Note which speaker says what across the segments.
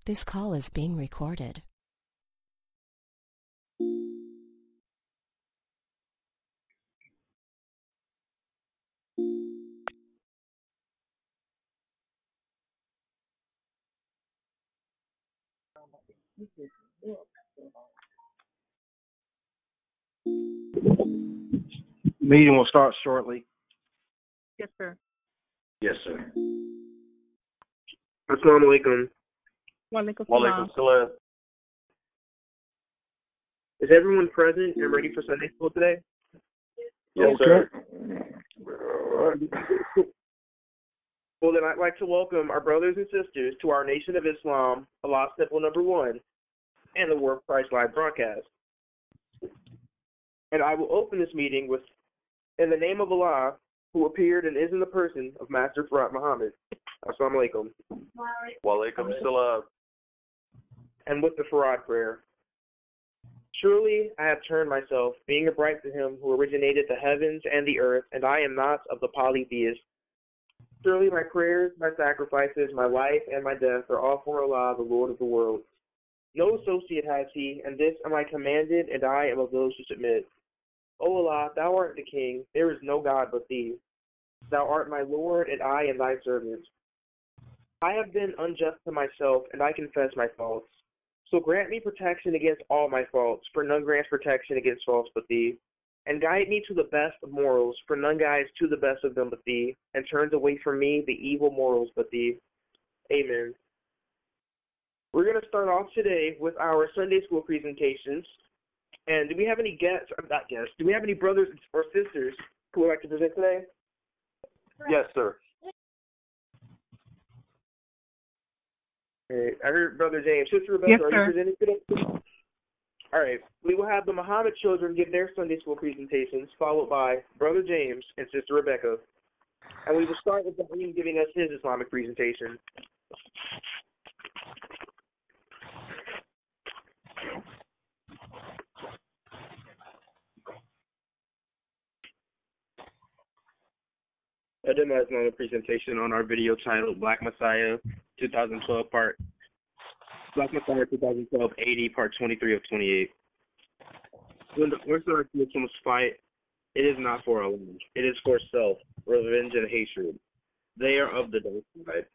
Speaker 1: This call is being recorded.
Speaker 2: Meeting will start shortly.
Speaker 3: Yes, sir.
Speaker 4: Yes, sir.
Speaker 2: Assalamu alaikum.
Speaker 3: Walaikum
Speaker 4: Walaikum
Speaker 3: salam.
Speaker 4: salam.
Speaker 2: Is everyone present and ready for Sunday school today?
Speaker 4: Yes, sir.
Speaker 2: Well, then I'd like to welcome our brothers and sisters to our Nation of Islam, Allah's Temple number 1, and the War of Christ live broadcast. And I will open this meeting with, in the name of Allah, who appeared and is in the person of Master Prophet Muhammad. Assalamu alaikum.
Speaker 4: Walaikum salam.
Speaker 2: And with the Farad prayer. Surely I have turned myself, being upright to him who originated the heavens and the earth, and I am not of the polytheists. Surely my prayers, my sacrifices, my life, and my death are all for Allah, the Lord of the world. No associate has he, and this am I commanded, and I am of those who submit. O Allah, thou art the King, there is no God but thee. Thou art my Lord, and I am thy servant. I have been unjust to myself, and I confess my faults. So grant me protection against all my faults, for none grants protection against faults but thee. And guide me to the best of morals, for none guides to the best of them but thee, and turns away from me the evil morals but thee. Amen. We're going to start off today with our Sunday school presentations. And do we have any do we have any brothers or sisters who would like to present today?
Speaker 4: Yes, sir.
Speaker 2: All right. I heard Brother James. Sister Rebecca,
Speaker 3: Yes,
Speaker 2: are
Speaker 3: sir.
Speaker 2: you presenting today? All right. We will have the Muhammad children give their Sunday school presentations, followed by Brother James and Sister Rebecca. And we will start with Da'im giving us his Islamic presentation.
Speaker 5: Adam has another presentation on our video titled Black Messiah 2012 Black Messiah 2012 80 Part 23 of 28. When the Orthodox Muslims fight, it is not for Allah. It is for self, revenge, and hatred. They are of the dark side.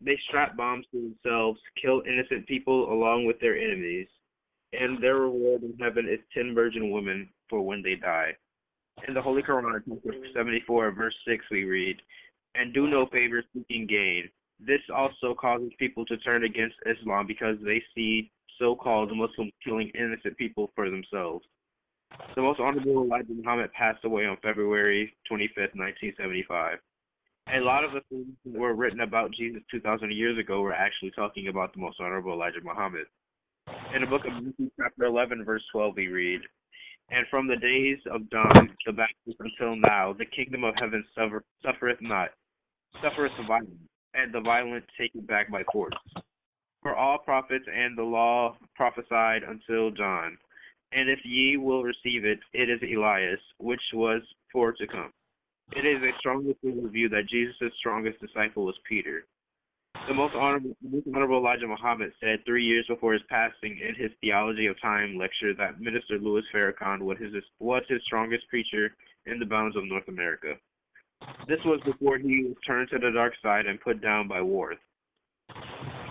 Speaker 5: They strap bombs to themselves, kill innocent people along with their enemies, and their reward in heaven is 10 virgin women for when they die. In the Holy Quran, chapter 74, verse 6, we read, "And do no favor seeking gain. This also causes people to turn against Islam because they see so-called Muslims killing innocent people for themselves." The Most Honorable Elijah Muhammad passed away on February 25th, 1975. A lot of the things that were written about Jesus 2,000 years ago were actually talking about the Most Honorable Elijah Muhammad. In the book of Matthew, chapter 11, verse 12, we read, "And from the days of John the Baptist until now, the kingdom of heaven suffereth the violent, and the violent take it back by force. For all prophets and the law prophesied until John. And if ye will receive it, it is Elias, which was for to come. It is a strong view that Jesus' strongest disciple was Peter." The most honorable Elijah Muhammad said 3 years before his passing in his Theology of Time lecture that Minister Louis Farrakhan was his strongest preacher in the bounds of North America. This was before he was turned to the dark side and put down by Worth.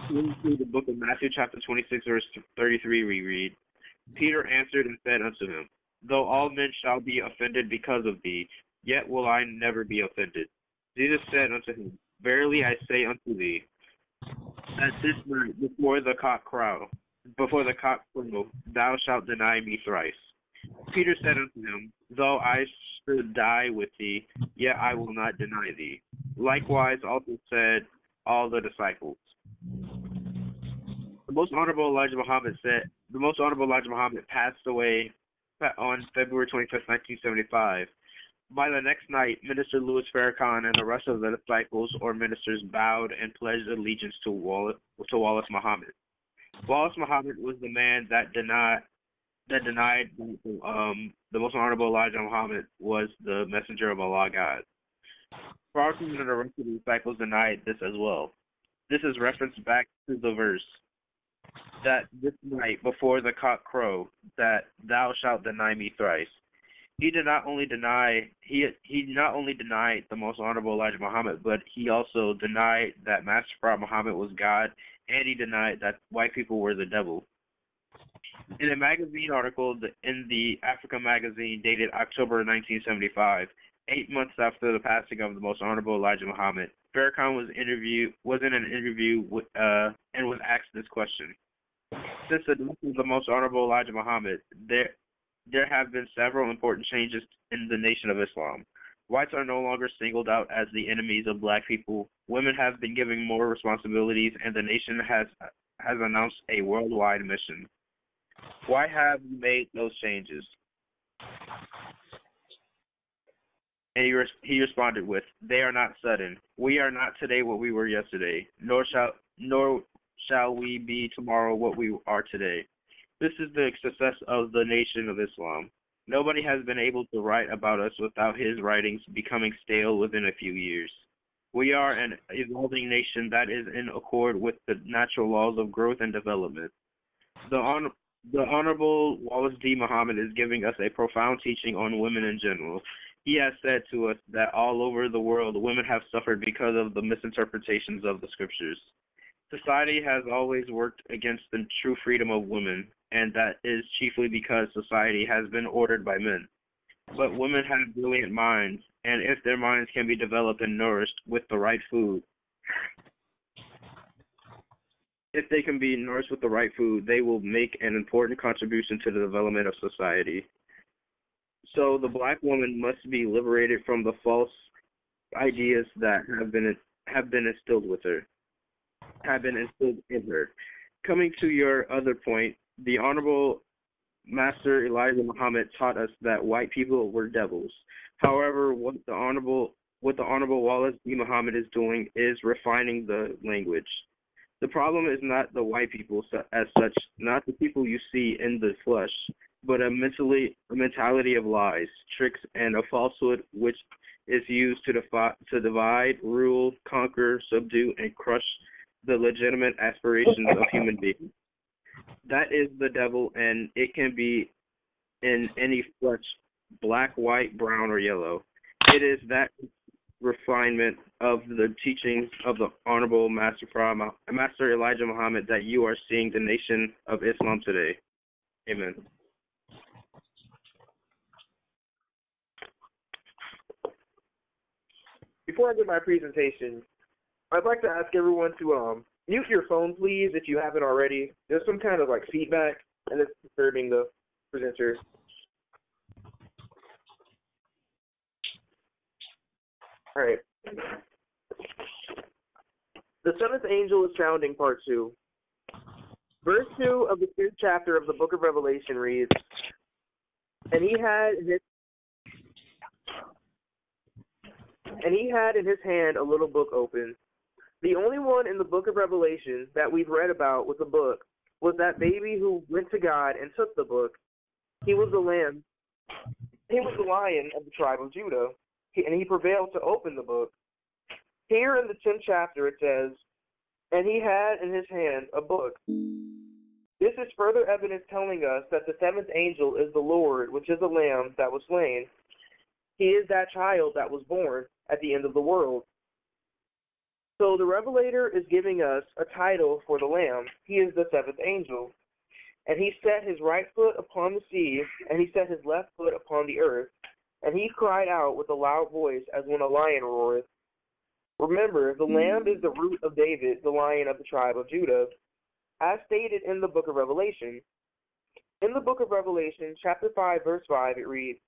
Speaker 5: In the book of Matthew, chapter 26, verse 33, we read, "Peter answered and said unto him, Though all men shall be offended because of thee, yet will I never be offended. Jesus said unto him, Verily I say unto thee, that this night before the cock crow, thou shalt deny me thrice. Peter said unto him, Though I should die with thee, yet I will not deny thee. Likewise also said all the disciples." The Most Honorable Elijah Muhammad passed away on February 25th, 1975. By the next night, Minister Louis Farrakhan and the rest of the disciples or ministers bowed and pledged allegiance to Wallace Muhammad. Wallace Muhammad was the man that denied the Most Honorable Elijah Muhammad was the messenger of Allah God. Farrakhan and the rest of the disciples denied this as well. This is referenced back to the verse, that this night before the cock crow, that thou shalt deny me thrice. He not only denied the most honorable Elijah Muhammad, but he also denied that Master Prophet Muhammad was God, and he denied that white people were the devil. In a magazine article in the Africa magazine dated October 1975, 8 months after the passing of the most honorable Elijah Muhammad, Farrakhan was in an interview and was asked this question. Since the death of the most honorable Elijah Muhammad, there have been several important changes in the Nation of Islam. Whites are no longer singled out as the enemies of black people. Women have been given more responsibilities, and the nation has announced a worldwide mission. Why have you made those changes? And he responded with, "They are not sudden. We are not today what we were yesterday, nor shall we be tomorrow what we are today. This is the success of the Nation of Islam. Nobody has been able to write about us without his writings becoming stale within a few years. We are an evolving nation that is in accord with the natural laws of growth and development. The Honorable Wallace D. Muhammad is giving us a profound teaching on women in general. He has said to us that all over the world, women have suffered because of the misinterpretations of the scriptures. Society has always worked against the true freedom of women, and that is chiefly because society has been ordered by men. But women have brilliant minds, and if their minds can be developed and nourished with the right food, they will make an important contribution to the development of society. So the black woman must be liberated from the false ideas that have been instilled in her. Coming to your other point, the Honorable Master Elijah Muhammad taught us that white people were devils. However, what the Honorable Wallace D. Muhammad is doing is refining the language. The problem is not the white people as such, not the people you see in the flesh, but a mentality of lies, tricks, and a falsehood which is used to divide, rule, conquer, subdue, and crush the legitimate aspirations of human beings. That is the devil, and it can be in any flesh, black, white, brown, or yellow. It is that refinement of the teachings of the Honorable Master Elijah Muhammad that you are seeing the Nation of Islam today. Amen.
Speaker 2: Before I give my presentation, I'd like to ask everyone to mute your phone, please, if you haven't already. There's some kind of feedback, and it's disturbing the presenter. All right. The seventh angel is sounding, part 2. Verse 2 of the 5th chapter of the book of Revelation reads, And he had in his hand a little book open. The only one in the book of Revelation that we've read about with the book was that baby who went to God and took the book. He was the lamb. He was the lion of the tribe of Judah, and he prevailed to open the book. Here in the 10th chapter it says, And he had in his hand a book. This is further evidence telling us that the 7th angel is the Lord, which is the lamb that was slain. He is that child that was born at the end of the world. So the Revelator is giving us a title for the Lamb. He is the 7th angel. And he set his right foot upon the sea, and he set his left foot upon the earth. And he cried out with a loud voice as when a lion roareth. Remember, the Lamb is the root of David, the Lion of the tribe of Judah, as stated in the book of Revelation. In the book of Revelation, chapter 5, verse 5, it reads,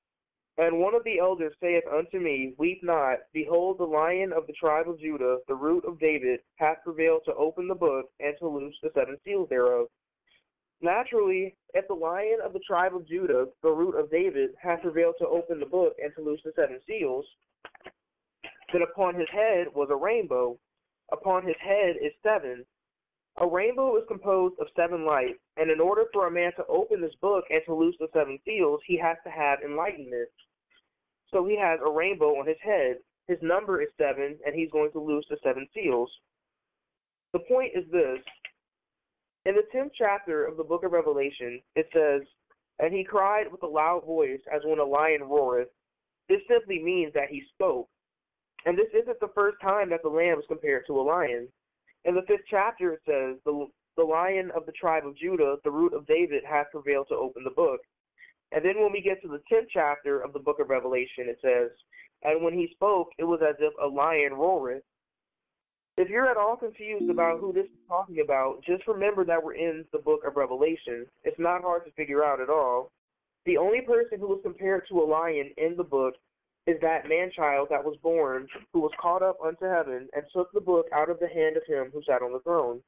Speaker 2: And one of the elders saith unto me, Weep not, behold, the Lion of the tribe of Judah, the root of David, hath prevailed to open the book and to loose the 7 seals thereof. Naturally, if the Lion of the tribe of Judah, the root of David, hath prevailed to open the book and to loose the 7 seals, then upon his head was a rainbow. Upon his head is 7. A rainbow is composed of 7 lights, and in order for a man to open this book and to loose the 7 seals, he has to have enlightenment. So he has a rainbow on his head. His number is 7, and he's going to loose the 7 seals. The point is this. In the 10th chapter of the book of Revelation, it says, "And he cried with a loud voice as when a lion roareth." This simply means that he spoke. And this isn't the first time that the lamb is compared to a lion. In the 5th chapter, it says, the lion of the tribe of Judah, the root of David, hath prevailed to open the book. And then when we get to the 10th chapter of the book of Revelation, it says, "And when he spoke, it was as if a lion roareth." If you're at all confused about who this is talking about, just remember that we're in the book of Revelation. It's not hard to figure out at all. The only person who was compared to a lion in the book is that man-child that was born, who was caught up unto heaven and took the book out of the hand of him who sat on the throne.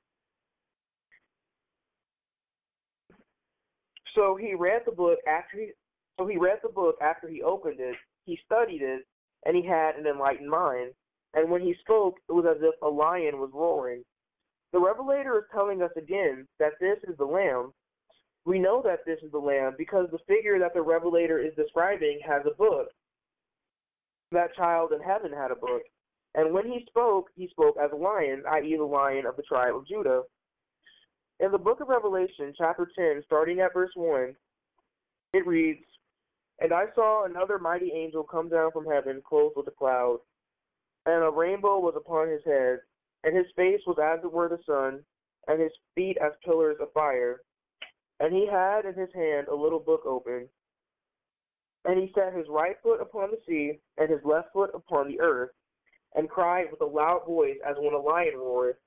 Speaker 2: So he read the book after he opened it, he studied it, and he had an enlightened mind. And when he spoke, it was as if a lion was roaring. The Revelator is telling us again that this is the Lamb. We know that this is the Lamb because the figure that the Revelator is describing has a book. That child in heaven had a book. And when he spoke as a lion, i.e. the lion of the tribe of Judah. In the book of Revelation, chapter 10, starting at verse 1, it reads, "And I saw another mighty angel come down from heaven, clothed with a cloud. And a rainbow was upon his head, and his face was as it were the sun, and his feet as pillars of fire. And he had in his hand a little book open. And he set his right foot upon the sea, and his left foot upon the earth, and cried with a loud voice as when a lion roareth.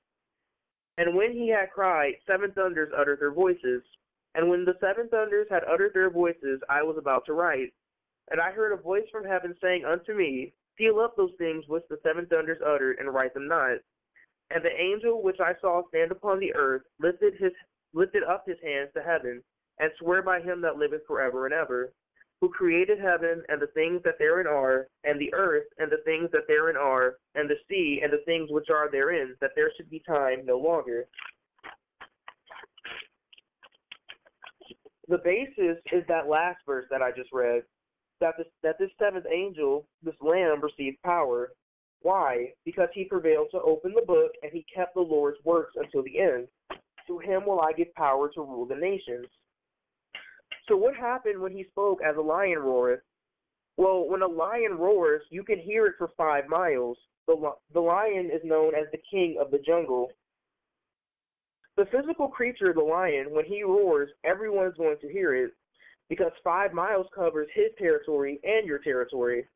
Speaker 2: And when he had cried, 7 thunders uttered their voices. And when the 7 thunders had uttered their voices, I was about to write. And I heard a voice from heaven saying unto me, Seal up those things which the 7 thunders uttered, and write them not. And the angel which I saw stand upon the earth lifted up his hands to heaven, and sware by him that liveth forever and ever, who created heaven and the things that therein are, and the earth and the things that therein are, and the sea and the things which are therein, that there should be time no longer." The basis is that last verse that I just read, that this 7th angel, this Lamb, received power. Why? Because he prevailed to open the book, and he kept the Lord's works until the end. To him will I give power to rule the nations. So what happened when he spoke as a lion roareth? Well, when a lion roars, you can hear it for 5 miles. The lion is known as the king of the jungle. The physical creature, the lion, when he roars, everyone is going to hear it, because 5 miles covers his territory and your territory.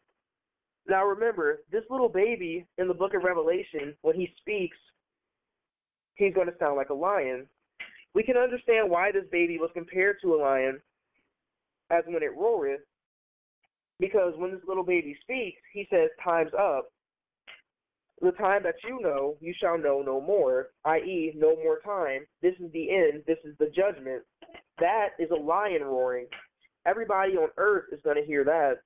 Speaker 2: Now remember, this little baby in the book of Revelation, when he speaks, he's going to sound like a lion. We can understand why this baby was compared to a lion as when it roareth, because when this little baby speaks, he says, "Time's up. The time that you shall know no more," i.e., no more time. This is the end. This is the judgment. That is a lion roaring. Everybody on earth is going to hear that.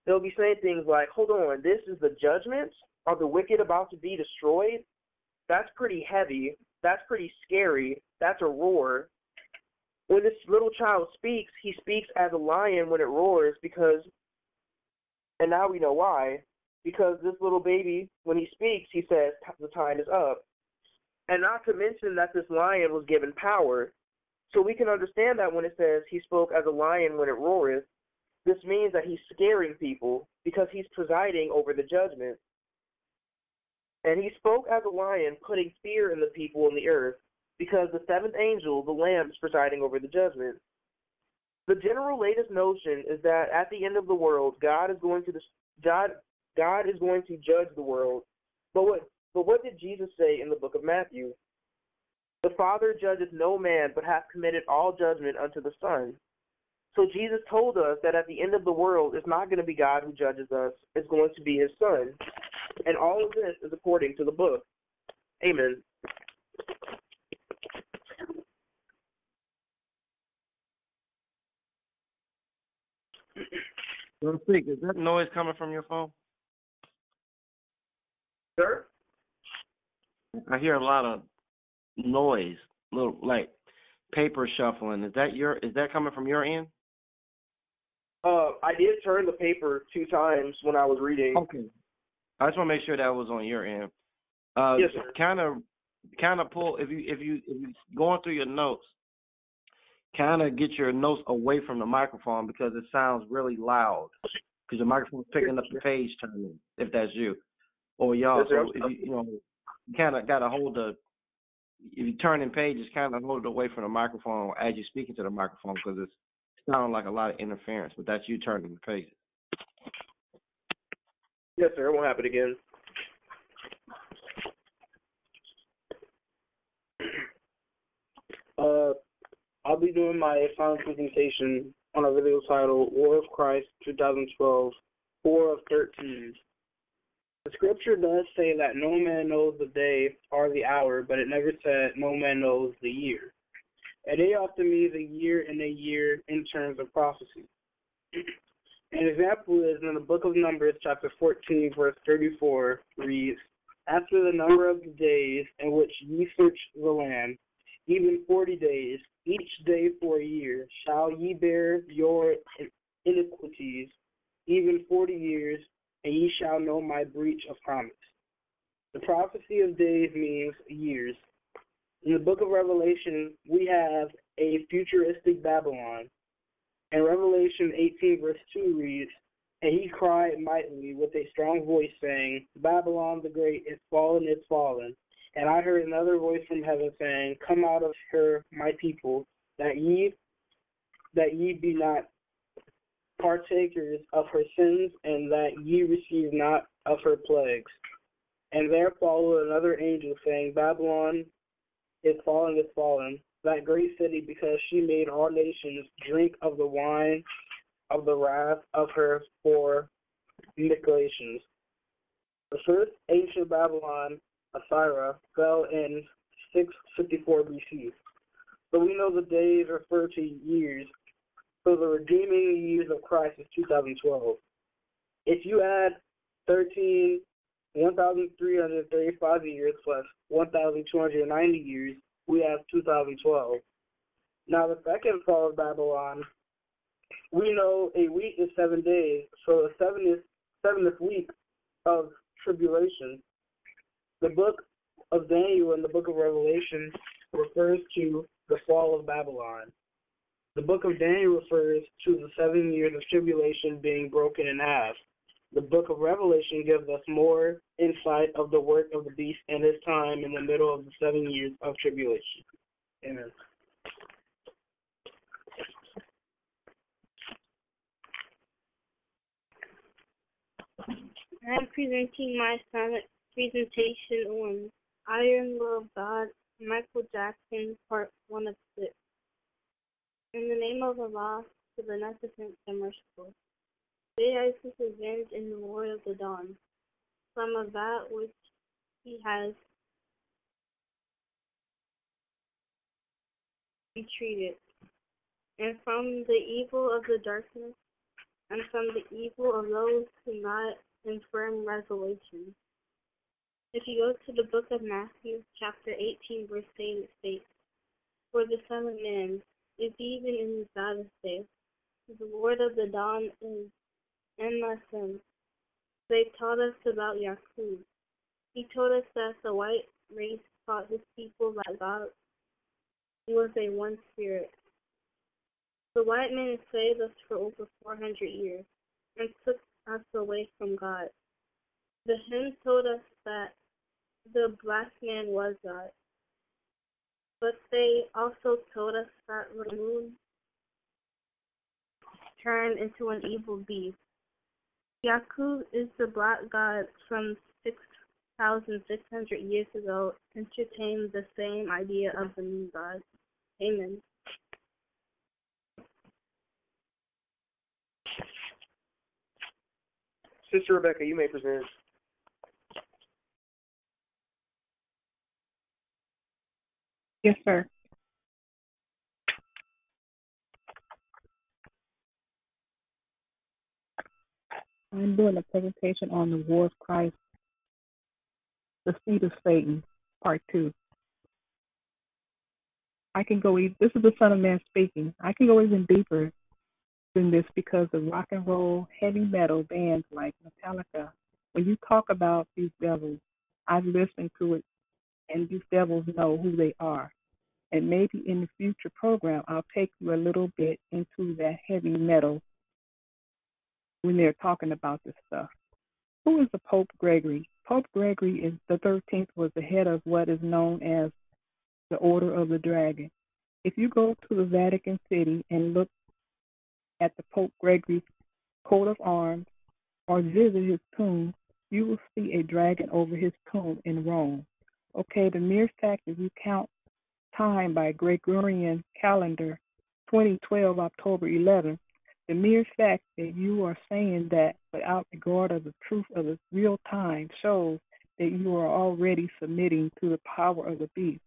Speaker 2: They'll be saying things like, "Hold on, this is the judgment? Are the wicked about to be destroyed?" That's pretty heavy. That's pretty scary. That's a roar. When this little child speaks, he speaks as a lion when it roars and now we know why. Because this little baby, when he speaks, he says the time is up. And not to mention that this lion was given power. So we can understand that when it says he spoke as a lion when it roareth, this means that he's scaring people because he's presiding over the judgment. And he spoke as a lion, putting fear in the people on the earth, because the 7th angel, the Lamb, is presiding over the judgment. The general latest notion is that at the end of the world, God is going to judge the world. But what did Jesus say in the book of Matthew? "The Father judgeth no man, but hath committed all judgment unto the Son." So Jesus told us that at the end of the world, it's not going to be God who judges us. It's going to be his Son. And all of this is according to the book. Amen.
Speaker 6: Don't speak. Is that noise coming from your phone?
Speaker 2: Sir?
Speaker 6: I hear a lot of noise, little like paper shuffling. Is that coming from your end?
Speaker 2: I did turn the paper 2 times when I was reading.
Speaker 6: Okay. I just want to make sure that was on your end.
Speaker 2: Yes, sir.
Speaker 6: Kind of kind of pull if you going through your notes, kind of get your notes away from the microphone because it sounds really loud. Because the microphone's picking up the page turning, if that's you or y'all. So if you kind of got to hold the if you turn in pages, kind of hold it away from the microphone as you're speaking to the microphone because it's sounding like a lot of interference. But that's you turning the pages.
Speaker 2: Yes, sir. It won't happen again.
Speaker 7: I'll be doing my final presentation on a video titled War of Christ 2012, 4 of 13. The scripture does say that no man knows the day or the hour, but it never said no man knows the year. A day often means a year and a year in terms of prophecy. An example is in the book of Numbers, chapter 14, verse 34, reads, After the number of the days in which ye search the land, even 40 days, each day for a year, shall ye bear your iniquities, even 40 years, and ye shall know my breach of promise. The prophecy of days means years. In the book of Revelation, we have a futuristic Babylon. And Revelation 18, verse 2 reads, And he cried mightily with a strong voice, saying, Babylon the great is fallen, is fallen. And I heard another voice from heaven saying, Come out of her, my people, that ye be not partakers of her sins, and that ye receive not of her plagues. And there followed another angel, saying, Babylon is fallen, that great city, because she made all nations drink of the wine of the wrath of her fornications. The first ancient Babylon, Assyria, fell in 654 BC. So we know the days refer to years. So the redeeming years of Christ is 2012. If you add 1,335 years plus 1,290 years, we have 2012. Now the second fall of Babylon, we know a week is 7 days, so the seventh week of tribulation. The book of Daniel and the book of Revelation refers to the fall of Babylon. The book of Daniel refers to the 7 years of tribulation being broken in half. The book of Revelation gives us more insight of the work of the beast and his time in the middle of the 7 years of tribulation. Amen.
Speaker 8: I'm presenting my silent presentation on Iron Will of God, Michael Jackson, Part 1 of 6. In the name of Allah, the Beneficent and Merciful. May Isis avenge in the war of the dawn, from of that which he has retreated, and from the evil of the darkness, and from the evil of those who not in firm resolution. If you go to the book of Matthew, chapter 18, verse 8, it states, For the Son of Man is even in the Sabbath day. The Lord of the dawn is in my sin. They taught us about Yaqub. He told us that the white race taught his people that God was a one spirit. The white man enslaved us for over 400 years and took us away from God. The hymn told us that the black man was God. But they also told us that the moon turned into an evil beast. Yaqub is the black god from 6,600 years ago, entertained the same idea of the moon god. Amen.
Speaker 2: Sister Rebecca, you may present.
Speaker 3: Yes, sir. I'm doing a presentation on the War of Christ, the Seed of Satan, Part 2. This is the Son of Man speaking. I can go even deeper than this because the rock and roll, heavy metal bands like Metallica, when you talk about these devils, I've listened to it and these devils know who they are. And maybe in the future program, I'll take you a little bit into that heavy metal when they're talking about this stuff. Who is the Pope Gregory? Pope Gregory is the 13th was the head of what is known as the Order of the Dragon. If you go to the Vatican City and look at the Pope Gregory's coat of arms or visit his tomb, you will see a dragon over his tomb in Rome. Okay, the mere fact that you count time by Gregorian calendar, 2012, October 11th, the mere fact that you are saying that without regard of the truth of the real time shows that you are already submitting to the power of the beast.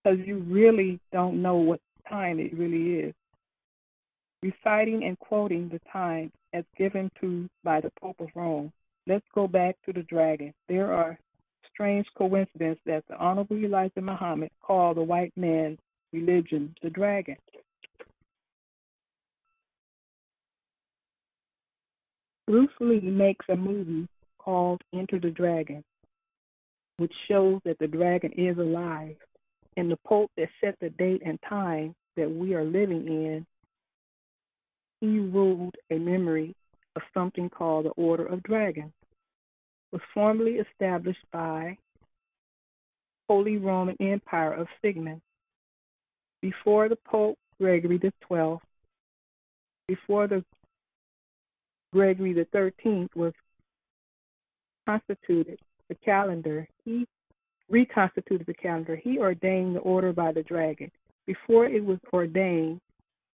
Speaker 3: Because you really don't know what time it really is. Reciting and quoting the time as given to by the Pope of Rome. Let's go back to the dragon. There are strange coincidence that the Honorable Elijah Muhammad called the white man's religion the dragon. Bruce Lee makes a movie called Enter the Dragon, which shows that the dragon is alive. And the Pope that set the date and time that we are living in, he ruled a memory of something called the Order of Dragons. It was formally established by Holy Roman Empire of Sigmund. Before the Pope Gregory XII, before the Gregory XIII was constituted the calendar, he reconstituted the calendar. He ordained the order by the dragon. Before it was ordained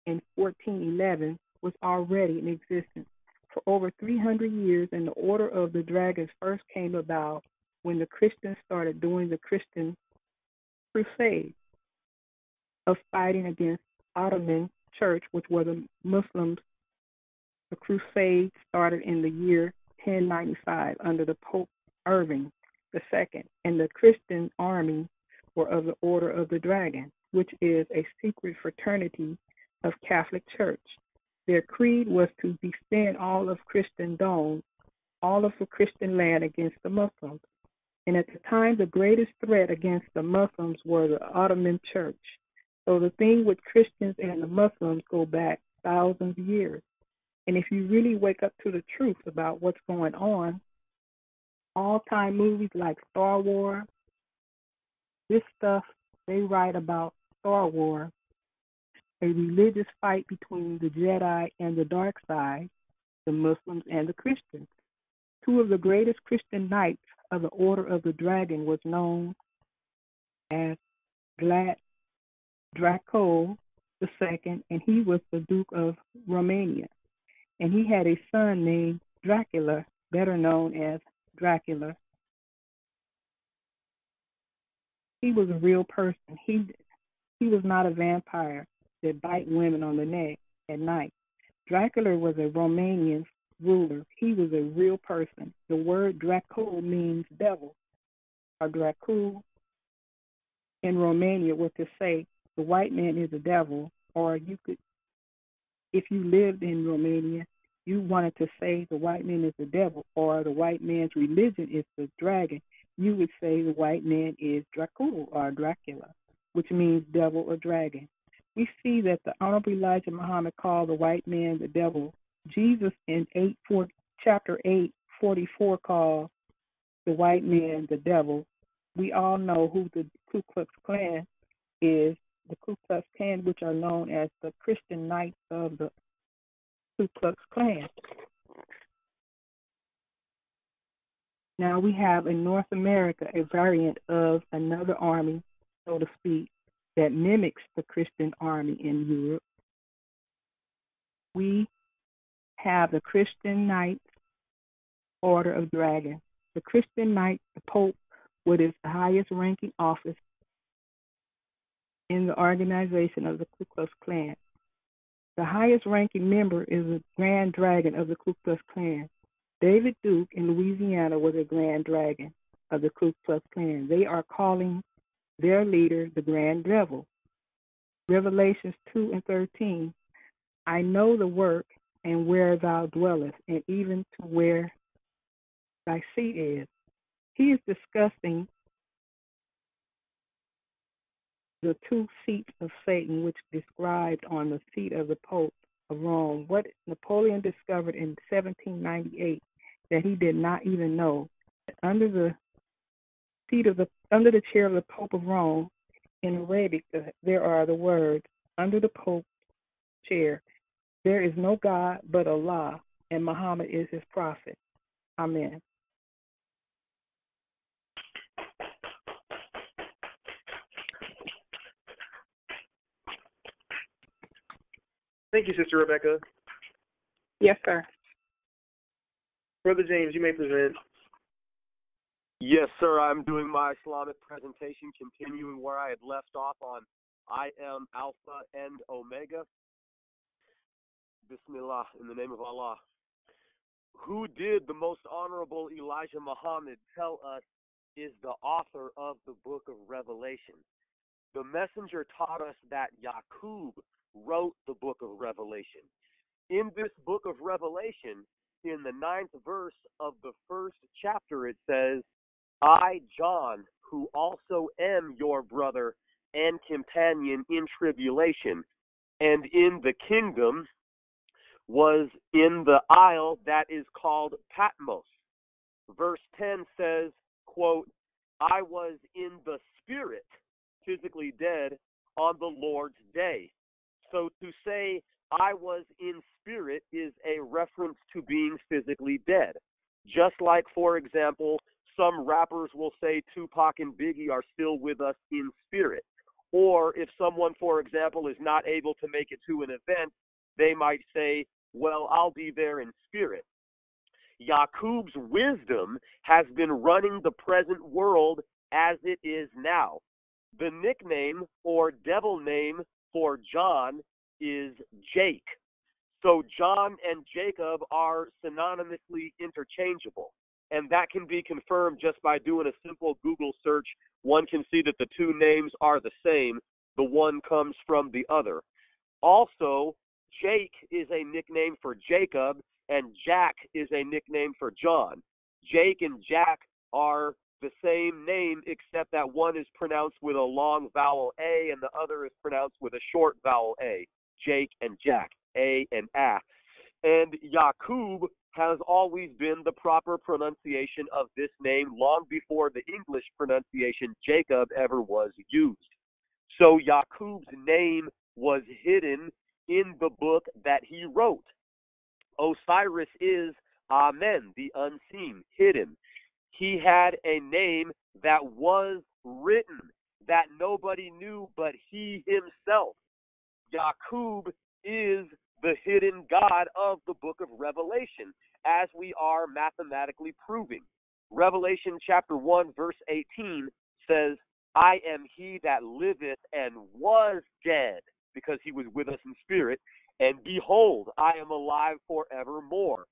Speaker 3: in 1411, was already in existence for over 300 years, and the order of the dragons first came about when the Christians started doing the Christian crusade of fighting against Ottoman Church, which were the Muslims. The crusade started in the year 1095 under the Pope Urban II, and the Christian army were of the Order of the Dragon, which is a secret fraternity of Catholic Church. Their creed was to defend all of Christendom, all of the Christian land against the Muslims. And at the time, the greatest threat against the Muslims were the Ottoman Church. So the thing with Christians and the Muslims go back thousands of years. And if you really wake up to the truth about what's going on, all-time movies like Star Wars, this stuff, they write about Star Wars, a religious fight between the Jedi and the dark side, the Muslims and the Christians. Two of the greatest Christian knights of the Order of the Dragon was known as Vlad Draco II, and he was the Duke of Romania. And he had a son named Dracula, better known as Dracula. He was a real person. He was not a vampire that bite women on the neck at night. Dracula was a Romanian ruler. He was a real person. The word Draco means devil, or Dracu in Romania was to say the white man is a devil, or you could, if you lived in Romania, you wanted to say the white man is the devil, or the white man's religion is the dragon, you would say the white man is Dracul or Dracula, which means devil or dragon. We see that the Honorable Elijah Muhammad called the white man the devil. Jesus in chapter 8:44 called the white man the devil. We all know who the Ku Klux Klan is, the Ku Klux Klan, which are known as the Christian Knights of the Ku Klux Klan. Now we have in North America a variant of another army, so to speak, that mimics the Christian army in Europe. We have the Christian Knights Order of Dragon. The Christian Knight, the Pope, what is the highest ranking office in the organization of the Ku Klux Klan. The highest ranking member is the Grand Dragon of the Ku Klux Klan. David Duke in Louisiana was a Grand Dragon of the Ku Klux Klan. They are calling their leader the Grand Devil. Revelations 2:13, I know the work and where thou dwellest, and even to where thy seat is. He is discussing the 2 seats of Satan, which described on the seat of the Pope of Rome, what Napoleon discovered in 1798 that he did not even know. Under the chair of the Pope of Rome, in Arabic, there are the words, under the Pope's chair, there is no God but Allah, and Muhammad is his prophet. Amen.
Speaker 2: Thank you, Sister Rebecca.
Speaker 3: Yes, sir.
Speaker 2: Brother James, you may present.
Speaker 4: Yes, sir. I'm doing my Islamic presentation, continuing where I had left off on I am Alpha and Omega. Bismillah, in the name of Allah. Who did the most honorable Elijah Muhammad tell us is the author of the book of Revelation? The messenger taught us that Yaqub wrote the book of Revelation. In this book of Revelation, in the 9th verse of the 1st chapter, it says, I, John, who also am your brother and companion in tribulation, and in the kingdom, was in the isle that is called Patmos. Verse 10 says, quote, I was in the spirit, physically dead, on the Lord's day. So to say I was in spirit is a reference to being physically dead. Just like, for example, some rappers will say Tupac and Biggie are still with us in spirit. Or if someone, for example, is not able to make it to an event, they might say, well, I'll be there in spirit. Yaqub's wisdom has been running the present world as it is now. The nickname or devil name for John is Jake. So John and Jacob are synonymously interchangeable. And that can be confirmed just by doing a simple Google search. One can see that the two names are the same. The one comes from the other. Also, Jake is a nickname for Jacob, and Jack is a nickname for John. Jake and Jack are the same name, except that one is pronounced with a long vowel A, and the other is pronounced with a short vowel A. Jake and Jack, A and A. And Yaqub has always been the proper pronunciation of this name long before the English pronunciation Jacob ever was used. So Yaqub's name was hidden in the book that he wrote. Osiris is Amen, the unseen, hidden. He had a name that was written, that nobody knew but he himself. Yaqub is the hidden God of the book of Revelation, as we are mathematically proving. Revelation chapter 1, verse 18 says, I am he that liveth and was dead, because he was with us in spirit, and behold, I am alive forevermore.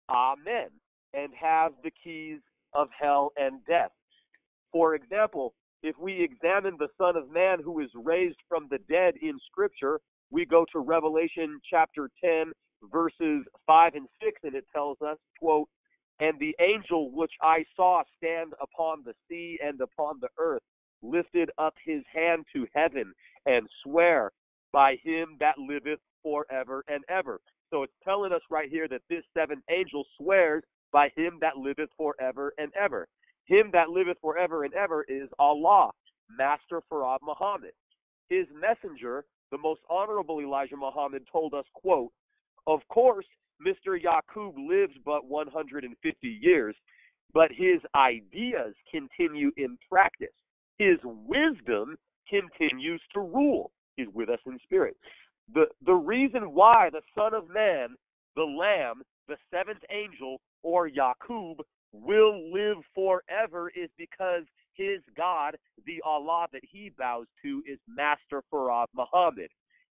Speaker 4: Amen. And have the keys of hell and death. For example, if we examine the Son of Man who is raised from the dead in Scripture, we go to Revelation chapter 10, verses 5 and 6, and it tells us, quote, and the angel which I saw stand upon the sea and upon the earth lifted up his hand to heaven and swear by him that liveth forever and ever. So it's telling us right here that this seventh angel swears by him that liveth forever and ever. Him that liveth forever and ever is Allah, Master Farad Muhammad. His messenger, the most honorable Elijah Muhammad, told us, quote, of course, Mr. Yaqub lives but 150 years, but his ideas continue in practice. His wisdom continues to rule. He's with us in spirit. The reason why the Son of Man, the Lamb, the seventh angel, or Yaqub, will live forever is because his God, the Allah that he bows to, is Master Farad Muhammad.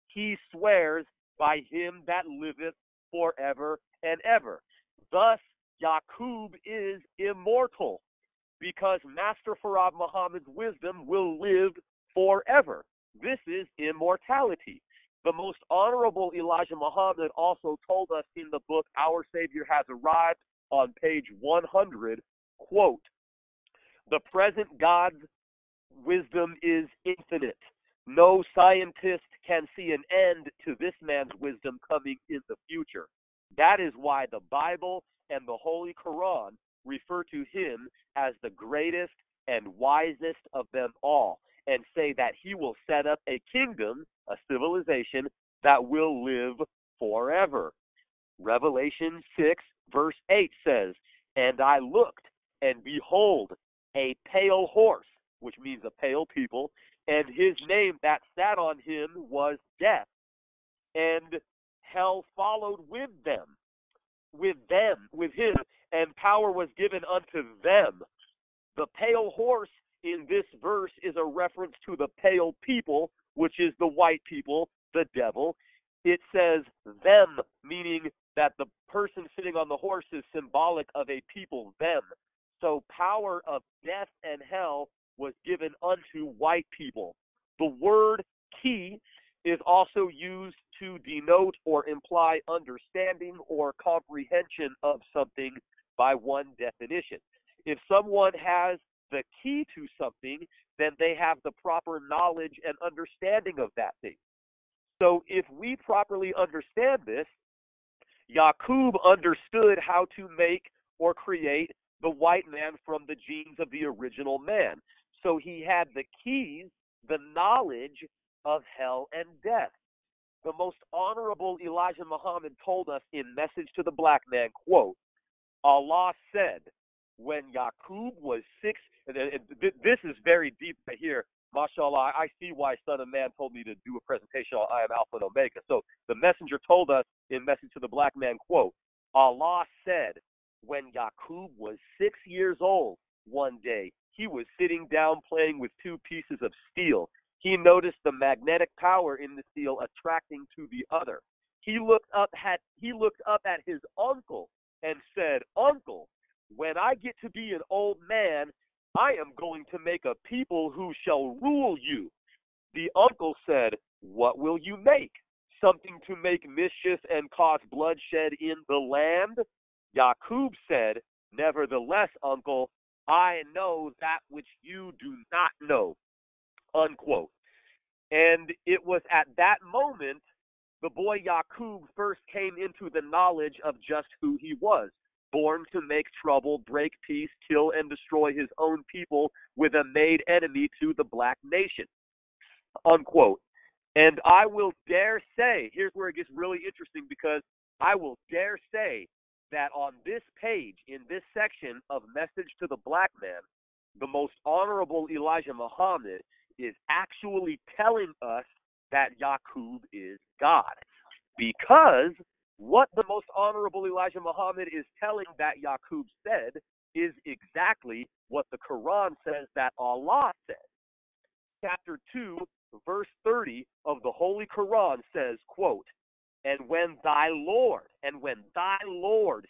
Speaker 4: He swears by him that liveth forever and ever. Thus, Yaqub is immortal, because Master Farad Muhammad's wisdom will live forever. This is immortality. The most honorable Elijah Muhammad also told us in the book Our Savior Has Arrived on page 100, quote, the present God's wisdom is infinite. No scientist can see an end to this man's wisdom coming in the future. That is why the Bible and the Holy Quran refer to him as the greatest and wisest of them all, and say that he will set up a kingdom, a civilization, that will live forever. Revelation 6, verse 8 says, "And I looked, and behold, a pale horse," which means a pale people, "and his name that sat on him was Death, and hell followed with him, and power was given unto them." The pale horse in this verse is a reference to the pale people, which is the white people, the devil. It says them, meaning that the person sitting on the horse is symbolic of a people, them. So power of death and hell was given unto white people. The word key is also used to denote or imply understanding or comprehension of something by one definition. If someone has the key to something, then they have the proper knowledge and understanding of that thing. So if we properly understand this, Yaqub understood how to make or create the white man from the genes of the original man. So he had the keys, the knowledge of hell and death. The most honorable Elijah Muhammad told us in Message to the Black Man, quote, "Allah said, when Yaqub was 6, and this is very deep right here. MashaAllah, I see why Son of Man told me to do a presentation on I Am Alpha and Omega. So the messenger told us in Message to the Black Man, quote, "Allah said, when Yaqub was 6 years old, one day, he was sitting down playing with two pieces of steel. He noticed the magnetic power in the steel attracting to the other. He looked up at his uncle and said, 'Uncle, when I get to be an old man, I am going to make a people who shall rule you.' The uncle said, 'What will you make? Something to make mischief and cause bloodshed in the land?' Yaqub said, 'Nevertheless, uncle, I know that which you do not know,'" unquote. And it was at that moment the boy Yaqub first came into the knowledge of just who he was. Born to make trouble, break peace, kill and destroy his own people with a made enemy to the black nation, unquote. And I will dare say, here's where it gets really interesting, because I will dare say that on this page, in this section of Message to the Black Man, the most honorable Elijah Muhammad is actually telling us that Yaqub is God. Because what the most honorable Elijah Muhammad is telling that Yaqub said is exactly what the Quran says that Allah said. Chapter 2, verse 30 of the Holy Quran says, quote, "And when thy Lord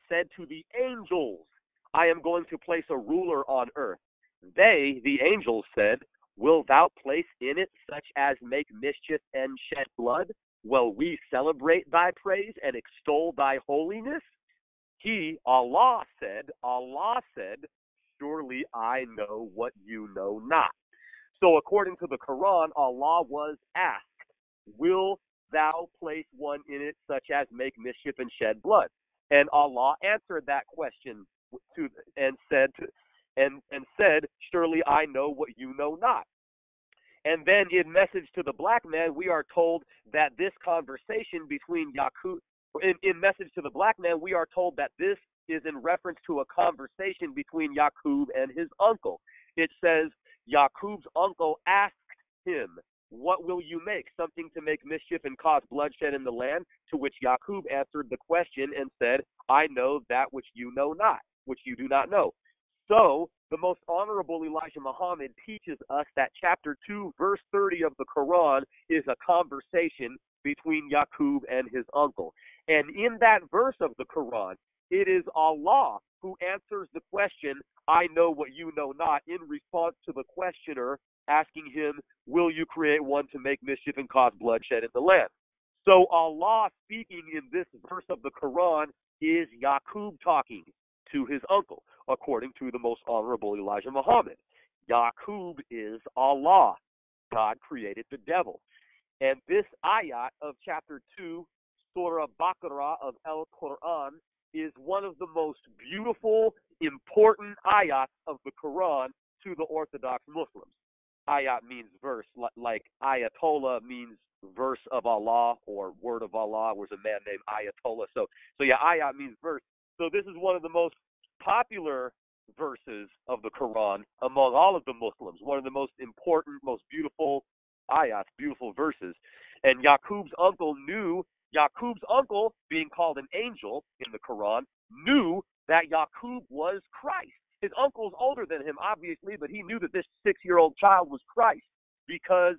Speaker 4: said to the angels, I am going to place a ruler on earth, they, the angels, said, Will thou place in it such as make mischief and shed blood? Will we celebrate thy praise and extol thy holiness? He, Allah said, surely I know what you know not." So according to the Quran, Allah was asked, will thou place one in it such as make mischief and shed blood? And Allah answered that question and said, surely I know what you know not. And then in Message to the Black Man, we are told that this conversation between Yaqub, in Message to the Black Man, we are told that this is in reference to a conversation between Yaqub and his uncle. It says, Yaqub's uncle asked him, "What will you make? Something to make mischief and cause bloodshed in the land?" To which Yaqub answered the question and said, "I know that which you know not, which you do not know." So, the most honorable Elijah Muhammad teaches us that chapter 2, verse 30 of the Quran is a conversation between Yaqub and his uncle. And in that verse of the Quran, it is Allah who answers the question, "I know what you know not," in response to the questioner asking him, "Will you create one to make mischief and cause bloodshed in the land?" So Allah speaking in this verse of the Quran is Yaqub talking to his uncle, according to the most honorable Elijah Muhammad. Yaqub is Allah. God created the devil. And this ayat of chapter 2, Surah Baqarah of Al-Quran, is one of the most beautiful, important ayats of the Quran to the Orthodox Muslims. Ayat means verse, like Ayatollah means verse of Allah or word of Allah. Was a man named Ayatollah. So yeah, ayat means verse. So this is one of the most popular verses of the Quran among all of the Muslims. One of the most important, most beautiful ayats, beautiful verses. And Yaqub's uncle, being called an angel in the Quran, knew that Yaqub was Christ. His uncle's older than him, obviously, but he knew that this 6-year-old child was Christ because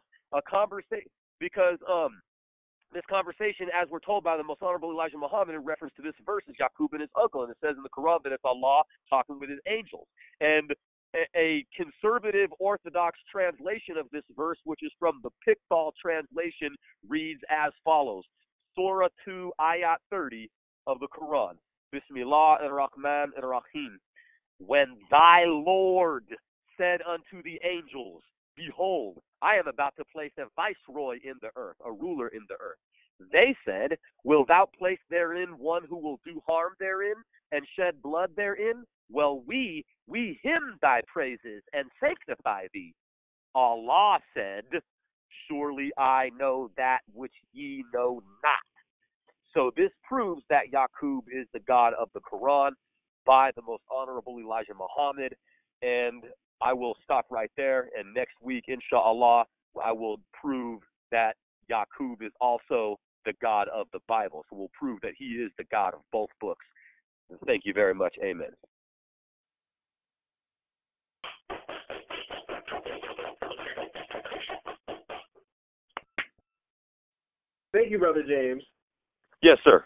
Speaker 4: this conversation, as we're told by the most honorable Elijah Muhammad in reference to this verse, is Yaqub and his uncle, and it says in the Quran that it's Allah talking with his angels. And a conservative Orthodox translation of this verse, which is from the Pickthall translation, reads as follows: Surah 2, Ayat 30 of the Quran. Bismillah ar-Rahman ar-Rahim. When thy Lord said unto the angels, behold, I am about to place a viceroy in the earth, a ruler in the earth. They said, wilt thou place therein one who will do harm therein and shed blood therein? Well, we hymn thy praises and sanctify thee. Allah said, surely I know that which ye know not. So this proves that Yaqub is the God of the Quran by the most honorable Elijah Muhammad. And I will stop right there. And next week, inshallah, I will prove that Yaqub is also the God of the Bible. So we'll prove that he is the God of both books. And thank you very much. Amen.
Speaker 2: Thank you, Brother James.
Speaker 4: Yes, sir.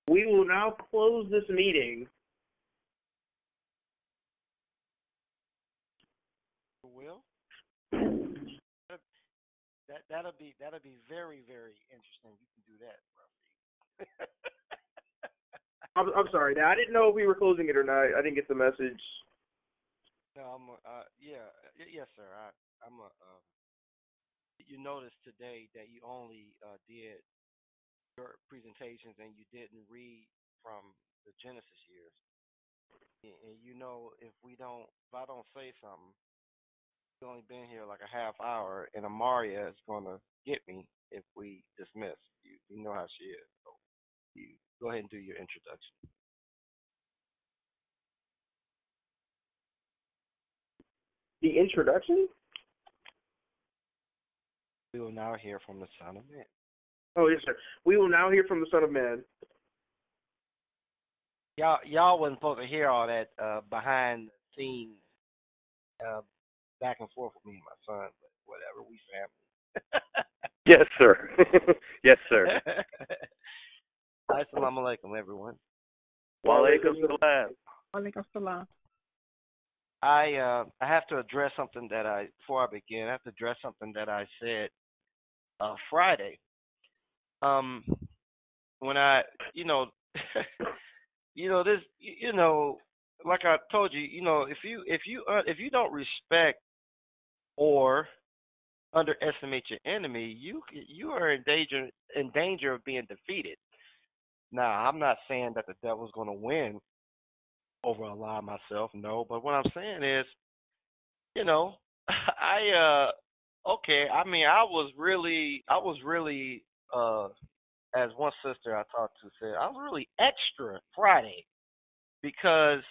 Speaker 2: We will now close this meeting.
Speaker 6: Will? That'll be very, very interesting. You can do that, bro.
Speaker 2: I'm sorry, Dad. I didn't know if we were closing it or not. I didn't get the message.
Speaker 6: No, yes, sir. You noticed today that you only did your presentations and you didn't read from the Genesis years. And you know, if I don't say something, we've only been here like a half hour, and Amaria is gonna get me if we dismiss. You know how she is. So you go ahead and do your introduction.
Speaker 2: The introduction?
Speaker 6: We will now hear from the Son of Man.
Speaker 2: Oh, yes, sir. We will now hear from the Son of Man.
Speaker 6: Y'all wasn't supposed to hear all that behind the scenes back and forth with me and my son, but whatever, we family.
Speaker 4: Yes, sir. Yes, sir.
Speaker 6: Assalamu alaikum, everyone.
Speaker 4: Wa alaikum salam.
Speaker 3: Walaikum salam.
Speaker 6: I have to address something before I begin. I have to address something that I said Friday. When I, like I told you, if you don't respect or underestimate your enemy, you are in danger of being defeated. Now, I'm not saying that the devil's going to win over Allah myself, no. But what I'm saying is, I was really, as one sister I talked to said, I was really extra Friday because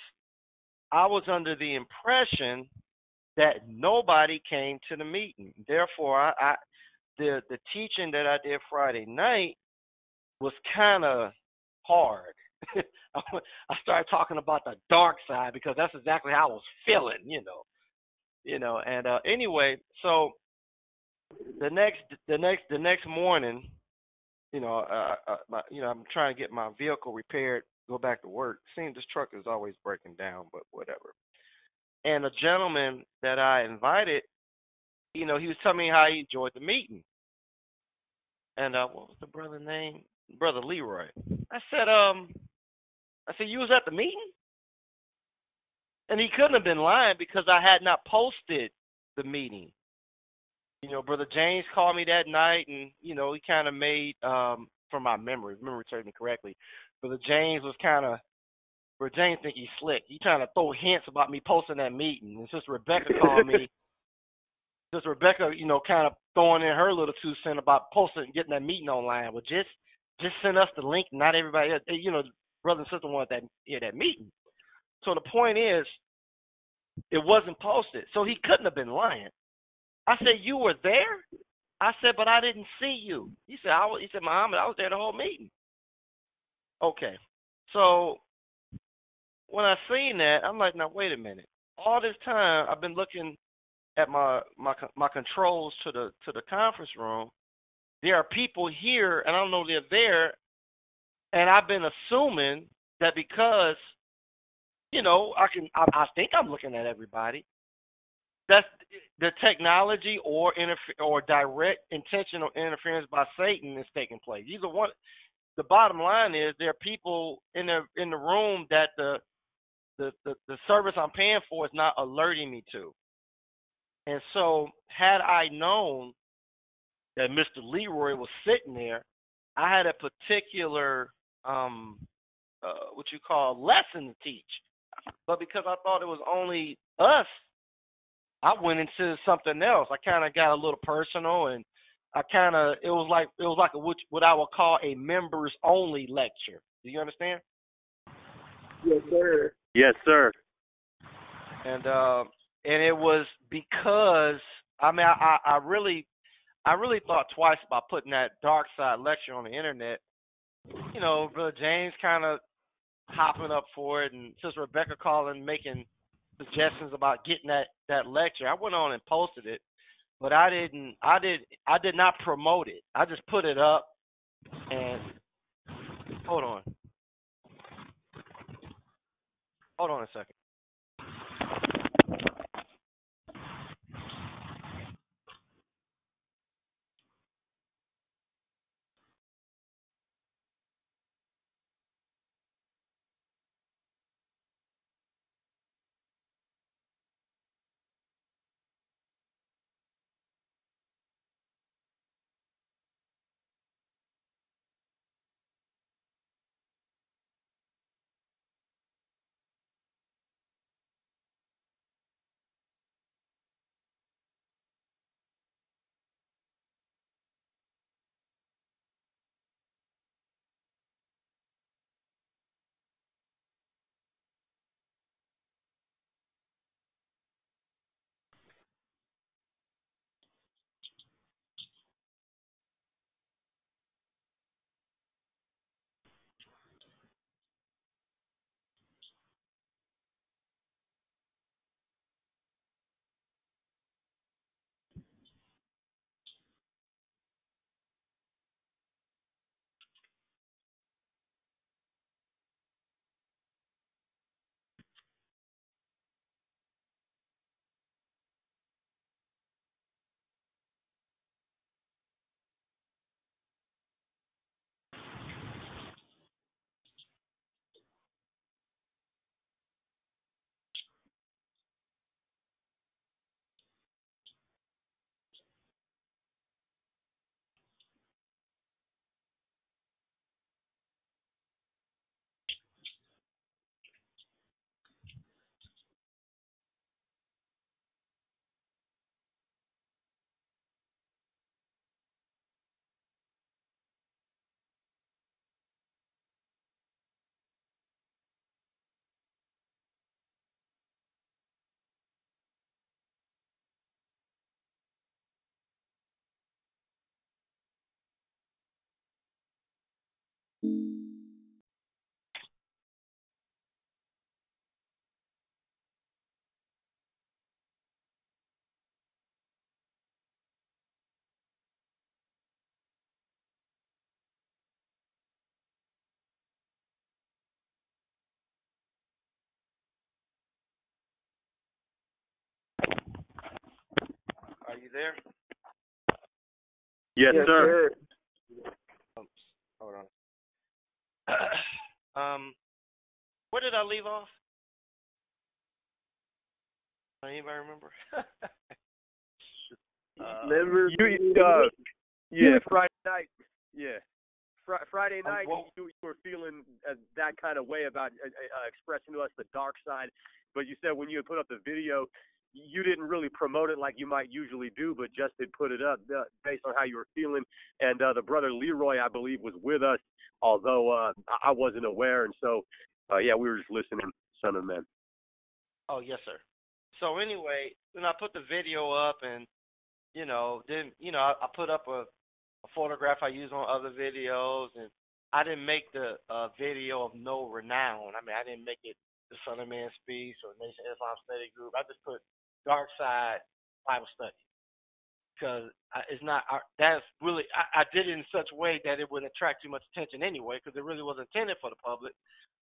Speaker 6: I was under the impression that nobody came to the meeting. Therefore, the teaching that I did Friday night was kind of hard. I started talking about the dark side because that's exactly how I was feeling, And anyway, so the next morning, I'm trying to get my vehicle repaired, go back to work. Seems this truck is always breaking down, but whatever. And a gentleman that I invited, he was telling me how he enjoyed the meeting. And what was the brother's name? Brother Leroy. I said, I said, you was at the meeting? And he couldn't have been lying because I had not posted the meeting. You know, Brother James called me that night, and, you know, he kind of made, from my memory serves me correctly, Brother James think he's slick. He trying to throw hints about me posting that meeting. And Sister Rebecca called me. Sister Rebecca, you know, kind of throwing in her little 2 cents about posting and getting that meeting online. Well, just send us the link. Not everybody else. You know, brother and sister wanted that meeting. So the point is, it wasn't posted. So he couldn't have been lying. I said, you were there? I said, but I didn't see you. He said, Muhammad, I was there the whole meeting. Okay. So when I seen that, I'm like, now wait a minute. All this time I've been looking at my controls to the conference room. There are people here, and I don't know they're there, and I've been assuming that because, you know, I think I'm looking at everybody. That's the technology or direct intentional interference by Satan is taking place. Either one. The bottom line is there are people in the room that the service I'm paying for is not alerting me to. And so had I known that Mr. Leroy was sitting there, I had a particular what you call lesson to teach. But because I thought it was only us, I went into something else. I kind of got a little personal, and it was like what I would call a members only lecture. Do you understand?
Speaker 2: Yes, sir.
Speaker 4: Yes, sir.
Speaker 6: And it was because I really thought twice about putting that dark side lecture on the internet. You know, Brother James kind of hopping up for it, and Sister Rebecca calling, making suggestions about getting that lecture. I went on and posted it, but I did not promote it. I just put it up. And hold on a second. Are you there?
Speaker 4: Yes, sir.
Speaker 6: Hold on. Where did I leave off? Anybody remember?
Speaker 4: Remember? Friday night. Yeah. Friday night, you were feeling that kind of way about expressing to us the dark side. But you said when you had put up the video, you didn't really promote it like you might usually do, but just had put it up based on how you were feeling. And the brother Leroy, I believe, was with us, although I wasn't aware. And so, we were just listening, son of man.
Speaker 6: Oh, yes, sir. So anyway, when I put the video up and, I put up a photograph I use on other videos, and I didn't make the video of no renown. I mean, I didn't make it the Son of Man Speaks or Nation Islam Study Group. I just put Dark Side Bible Study because it's not. That's really. I did it in such a way that it wouldn't attract too much attention anyway, because it really wasn't intended for the public.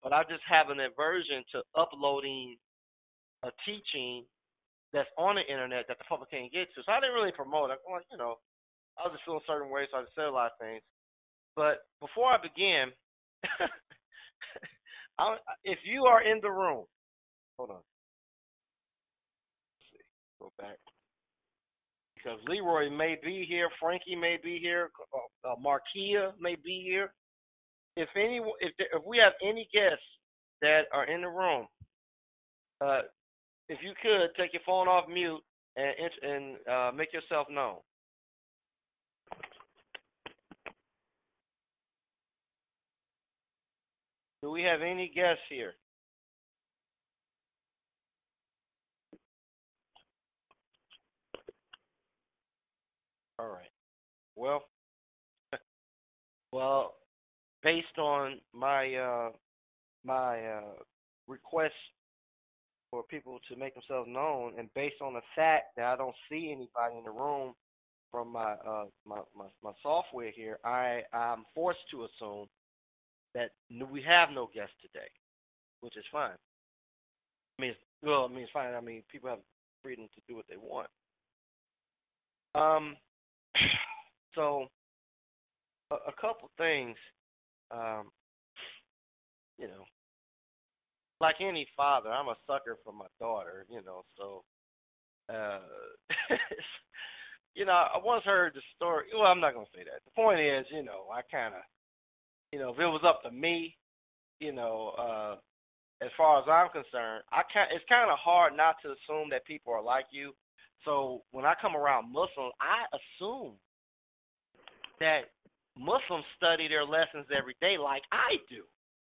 Speaker 6: But I just have an aversion to uploading a teaching that's on the internet that the public can't get to. So I didn't really promote it. I was just feeling certain ways, so I just said a lot of things. But before I begin, if you are in the room, hold on. Let's see, go back. Because Leroy may be here, Frankie may be here, Markia may be here. If we have any guests that are in the room, if you could take your phone off mute and make yourself known. Do we have any guests here? All right. Well, based on my request for people to make themselves known, and based on the fact that I don't see anybody in the room from my software here, I'm forced to assume that we have no guests today, which is fine. It's fine. I mean, people have freedom to do what they want. So a couple things, like any father, I'm a sucker for my daughter, so, I once heard the story. Well, I'm not going to say that. The point is, I kind of, if it was up to me, as far as I'm concerned, it's kind of hard not to assume that people are like you. So when I come around Muslims, I assume that Muslims study their lessons every day like I do.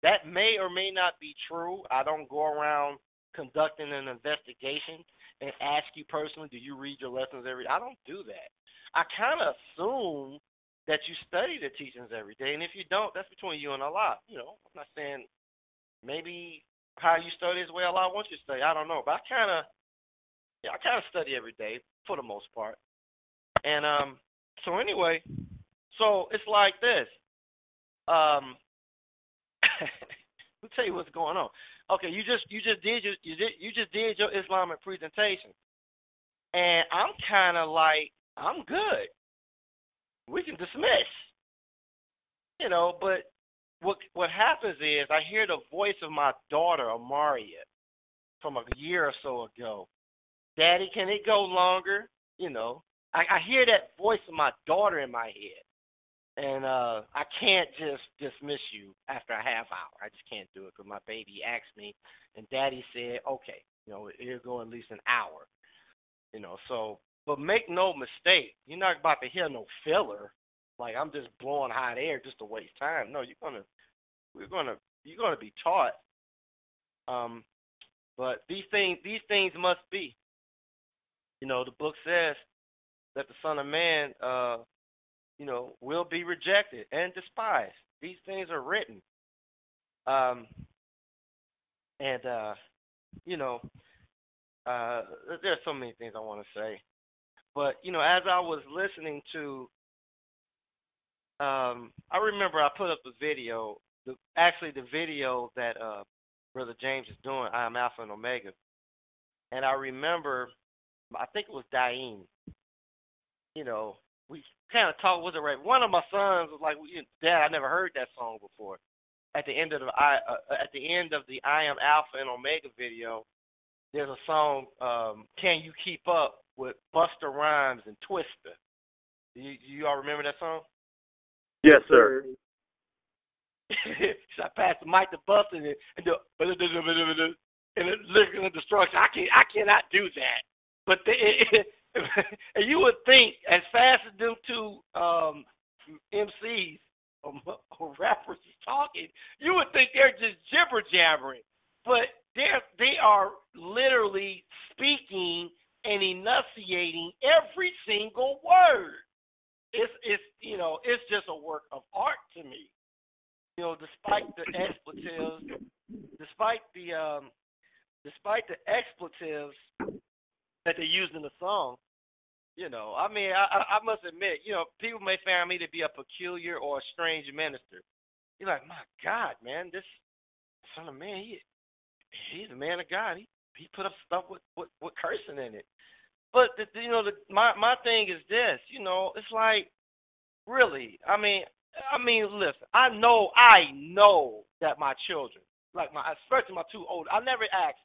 Speaker 6: That may or may not be true. I don't go around conducting an investigation and ask you personally, do you read your lessons every day? I don't do that. I kind of assume that you study the teachings every day, and if you don't, that's between you and Allah. I'm not saying maybe how you study is the way Allah wants you to study. I don't know, but I kind of study every day for the most part. And so anyway, so it's like this. Let me tell you what's going on. Okay, you just did your Islamic presentation, and I'm kind of like, I'm good. We can dismiss, But what happens is I hear the voice of my daughter Amaria from a year or so ago. Daddy, can it go longer? I hear that voice of my daughter in my head. And I can't just dismiss you after a half hour. I just can't do it because my baby asked me, and Daddy said, okay, it'll go at least an hour. So, but make no mistake, you're not about to hear no filler. Like I'm just blowing hot air just to waste time. No, you're gonna be taught. But these things must be. The book says that the Son of Man will be rejected and despised. These things are written. There's so many things I want to say. But, as I was listening to, I remember I put up the video, the video that Brother James is doing, I Am Alpha and Omega. And I remember, I think it was Daim, we kind of talked, was it right? One of my sons was like, Dad, I never heard that song before.
Speaker 9: at the end of the I Am Alpha and Omega video, there's a song, Can You Keep Up, with Busta Rhymes and Twista. You all remember that song?
Speaker 4: Yes, sir.
Speaker 9: So I passed the mic to Busta and the lyrical and destruction. I cannot do that. But and you would think, as fast as them two MCs or rappers is talking, you would think they're just jibber jabbering. But they are literally speaking and enunciating every single word. It's just a work of art to me. Despite the expletives, despite the expletives that they used in the song, I must admit, people may find me to be a peculiar or a strange minister. You're like, my God, man, this son of man, he's a man of God. He put up stuff with cursing in it. But my thing is this, it's like, really, I mean, listen, I know that my children, like especially my two older, I never asked,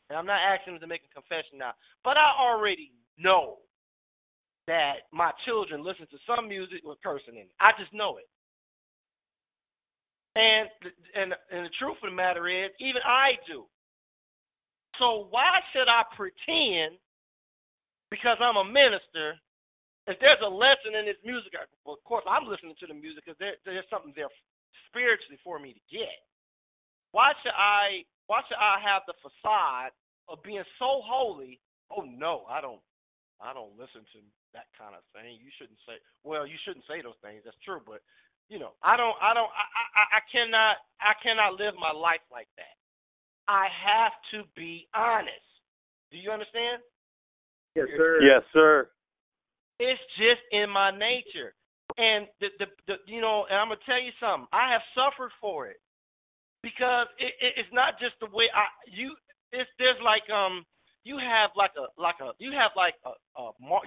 Speaker 9: and I'm not asking them to make a confession now, but I already know that my children listen to some music with cursing in it. I just know it. And the truth of the matter is, even I do. So why should I pretend, because I'm a minister, if there's a lesson in this music, well, of course I'm listening to the music because there's something there spiritually for me to get. Why should I have the facade of being so holy? Oh no, I don't listen to that kind of thing. You shouldn't say those things. That's true, but I cannot live my life like that. I have to be honest. Do you understand?
Speaker 4: Yes, sir. Yes, sir.
Speaker 9: It's just in my nature, and and I'm gonna tell you something. I have suffered for it because it's not just the way you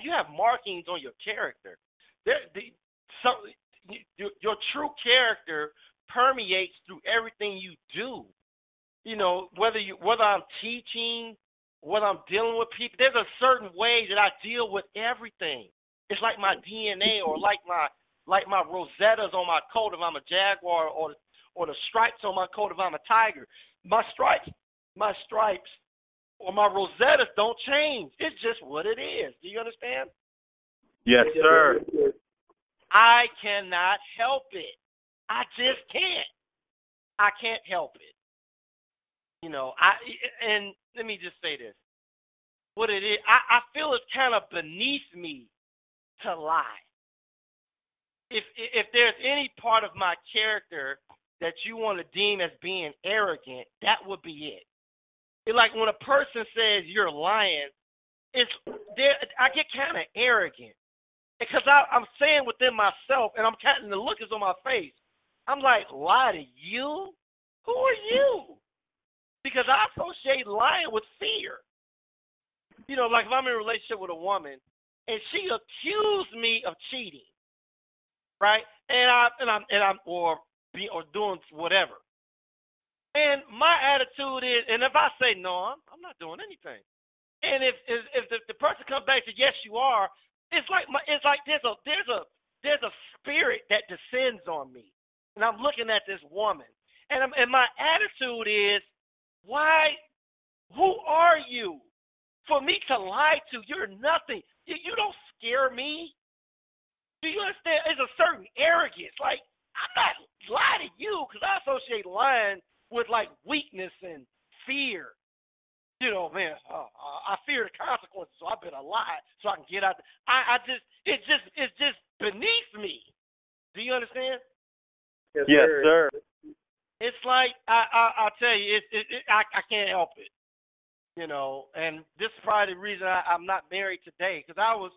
Speaker 9: have markings on your character. Your true character permeates through everything you do. Whether I'm teaching, whether I'm dealing with people, there's a certain way that I deal with everything. It's like my DNA, or like my rosettas on my coat if I'm a jaguar, or the stripes on my coat if I'm a tiger. My stripes, or my rosettas don't change. It's just what it is. Do you understand?
Speaker 4: Yes, sir.
Speaker 9: I cannot help it. I just can't. I can't help it. And let me just say this. What it is, I feel it's kind of beneath me to lie. If there's any part of my character that you want to deem as being arrogant, that would be it. It's like when a person says you're lying, I get kind of arrogant because I'm saying within myself, and the look is on my face. I'm like, lie to you? Who are you? Because I associate lying with fear. Like if I'm in a relationship with a woman and she accused me of cheating, right? Or doing whatever. And my attitude is, and if I say no, I'm not doing anything. And if the person comes back and says yes, you are, it's like there's a spirit that descends on me, and I'm looking at this woman, and my attitude is, why? Who are you? For me to lie to, you're nothing. You don't scare me. Do you understand? There's a certain arrogance. Like, I'm not lying to you because I associate lying with like weakness and fear. Man, I fear the consequences, so I better lie so I can get out. It's just beneath me. Do you understand?
Speaker 4: Yes, sir.
Speaker 9: It's like I tell you, I can't help it. And this is probably the reason I'm not married today, because I was,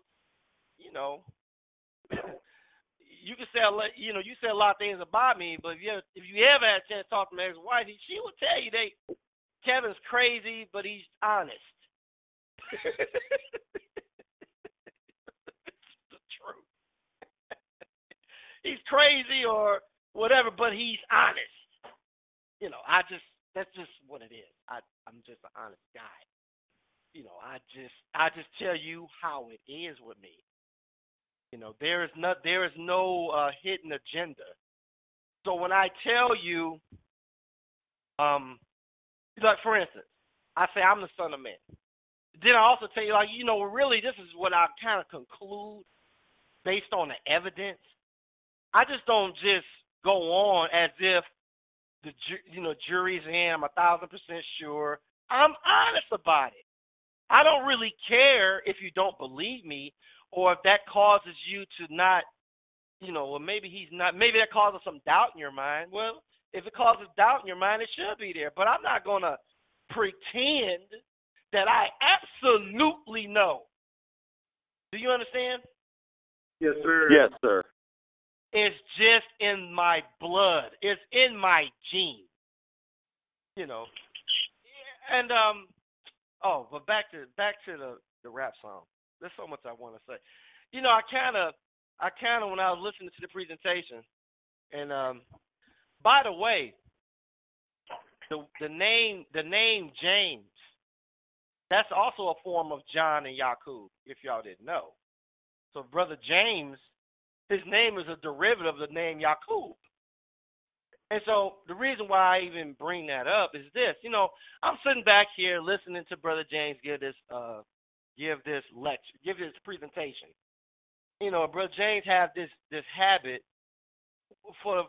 Speaker 9: you can say you say a lot of things about me, but if you ever had a chance to talk to my ex-wife, she would tell you Kevin's crazy, but he's honest. It's the truth. He's crazy, or whatever, but he's honest. That's just what it is. I'm just an honest guy. I just tell you how it is with me. There is no hidden agenda. So when I tell you, like for instance, I say I'm the Son of Man. Then I also tell you, like, really, this is what I kind of conclude based on the evidence. I just don't just go on as if the jury's in. I'm 1,000% sure. I'm honest about it. I don't really care if you don't believe me, or if that causes you to not, or maybe he's not. Maybe that causes some doubt in your mind. Well, if it causes doubt in your mind, it should be there. But I'm not gonna pretend that I absolutely know. Do you understand?
Speaker 5: Yes, sir.
Speaker 4: Yes, sir.
Speaker 9: It's just in my blood. It's in my genes. And but back to the rap song. There's so much I want to say. I kind of when I was listening to the presentation, and by the way, the name James, that's also a form of John and Yaqub, if y'all didn't know. So Brother James, his name is a derivative of the name Yaqub. And so the reason why I even bring that up is this. I'm sitting back here listening to Brother James give this lecture, give this presentation. Brother James has this habit, for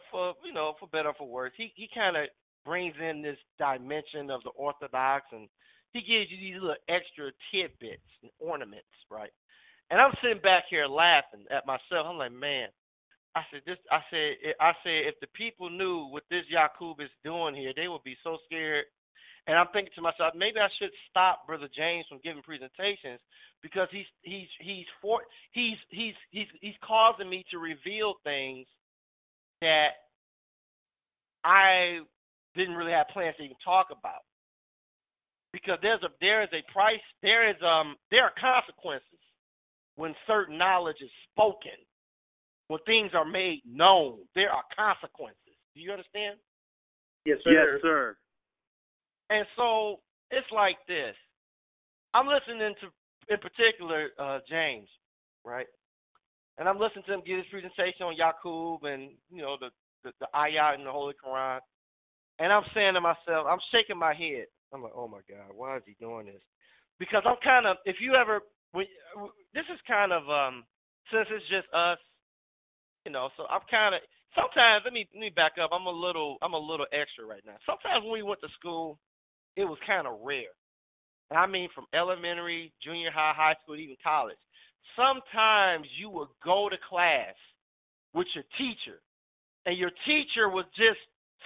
Speaker 9: better or for worse. He kind of brings in this dimension of the Orthodox, and he gives you these little extra tidbits and ornaments, right? And I'm sitting back here laughing at myself. I'm like, man. I said, if the people knew what this Yaqub is doing here, they would be so scared. And I'm thinking to myself, maybe I should stop Brother James from giving presentations, because he's causing me to reveal things that I didn't really have plans to even talk about. Because there are consequences when certain knowledge is spoken. When things are made known, there are consequences. Do you understand?
Speaker 5: Yes, sir.
Speaker 4: Yes, sir.
Speaker 9: And so it's like this. I'm listening to, in particular, James, right? And I'm listening to him give his presentation on Yaqub and, the ayat in the Holy Quran. And I'm saying to myself, I'm shaking my head. I'm like, oh my God, why is he doing this? Because I'm kind of, this is kind of, since it's just us, so I'm kind of, sometimes, let me back up. I'm a little extra right now. Sometimes when we went to school, it was kind of rare. And I mean, from elementary, junior high, high school, even college. Sometimes you would go to class with your teacher, and your teacher was just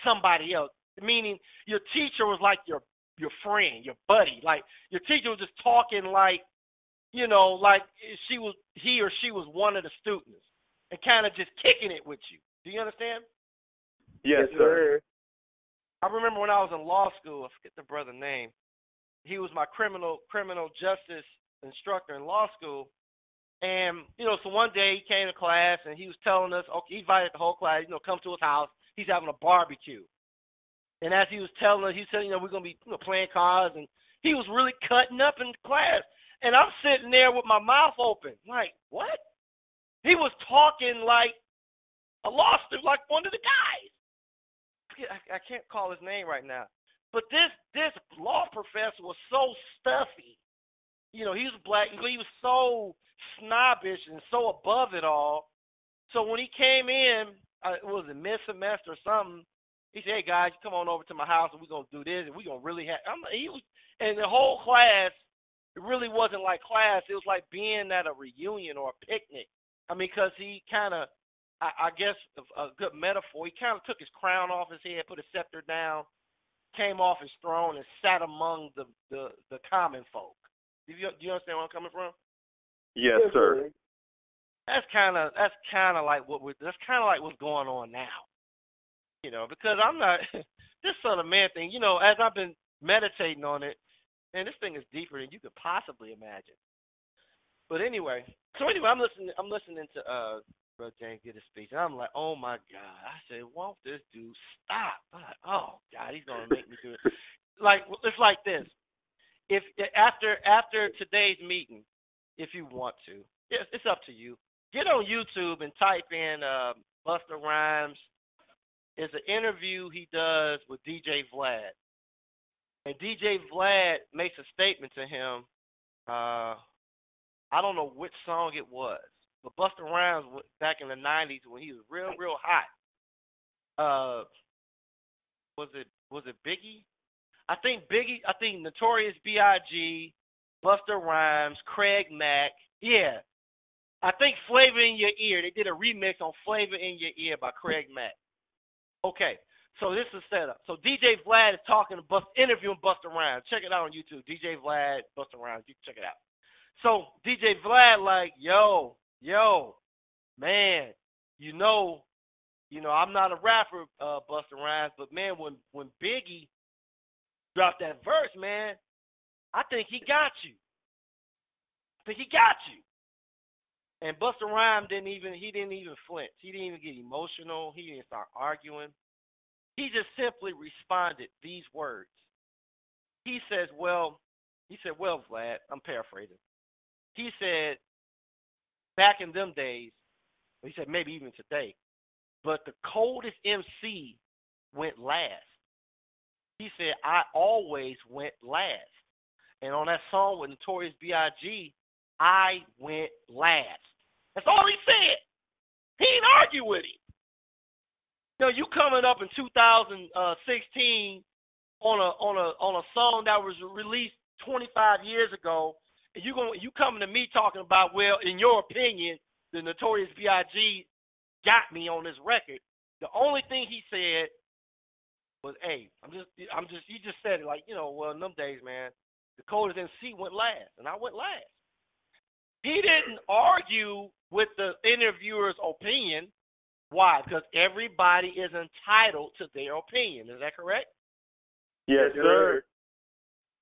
Speaker 9: somebody else. Meaning, your teacher was like your friend, your buddy. Like, your teacher was just talking like he or she was one of the students, and kind of just kicking it with you. Do you understand?
Speaker 4: Yes, sir.
Speaker 9: I remember when I was in law school, I forget the brother's name. He was my criminal justice instructor in law school. And, so one day he came to class and he was telling us, okay, he invited the whole class, come to his house. He's having a barbecue. And as he was telling us, he said, we're going to be playing cards. And he was really cutting up in class. And I'm sitting there with my mouth open. Like, what? He was talking like a law student, like one of the guys. I can't call his name right now. But this law professor was so stuffy. He was black. He was so snobbish and so above it all. So when he came in, it was a mid-semester or something, he said, hey, guys, come on over to my house, and we're going to do this, and we're going to really have – and the whole class, it really wasn't like class. It was like being at a reunion or a picnic. I mean, because he kind of, I guess a good metaphor, he kind of took his crown off his head, put his scepter down, came off his throne, and sat among the common folk. Do you understand where I'm coming from?
Speaker 4: Yes, sir.
Speaker 9: That's kind of like what's going on now. Because I'm not this Son of Man thing. As I've been meditating on it, and this thing is deeper than you could possibly imagine. But anyway, I'm listening to Brother James did a speech, and I'm like, oh my God. I said, won't this dude stop? I'm like, oh God, he's gonna make me do it. Like it's like this. If after today's meeting, if you want to, it's up to you. Get on YouTube and type in Busta Rhymes. It's an interview he does with DJ Vlad, and DJ Vlad makes a statement to him. I don't know which song it was, but Busta Rhymes back in the '90s when he was real hot. Was it Biggie? I think Notorious B.I.G., Busta Rhymes, Craig Mack. Yeah. I think Flavor in Your Ear. They did a remix on Flavor in Your Ear by Craig Mack. Okay. So this is set up. So DJ Vlad is interviewing Busta Rhymes. Check it out on YouTube. DJ Vlad, Busta Rhymes. You can check it out. So DJ Vlad like, yo, man, you know, I'm not a rapper, Busta Rhymes, but man, when Biggie dropped that verse, man, I think he got you. And Busta Rhymes didn't even flinch. He didn't even get emotional. He didn't start arguing. He just simply responded these words. He said, well, Vlad, I'm paraphrasing. He said, back in them days, he said maybe even today, but the coldest MC went last. He said, I always went last. And on that song with Notorious B.I.G., I went last. That's all he said. He ain't argue with him. You coming up in 2016 on a song that was released 25 years ago, and you coming to me talking about, well, in your opinion, the Notorious B.I.G. got me on this record. The only thing he said was, hey, he just said it like, well, in them days, man, the coldest MC went last, and I went last. He didn't argue with the interviewer's opinion. Why? Because everybody is entitled to their opinion. Is that correct?
Speaker 4: Yes, sir.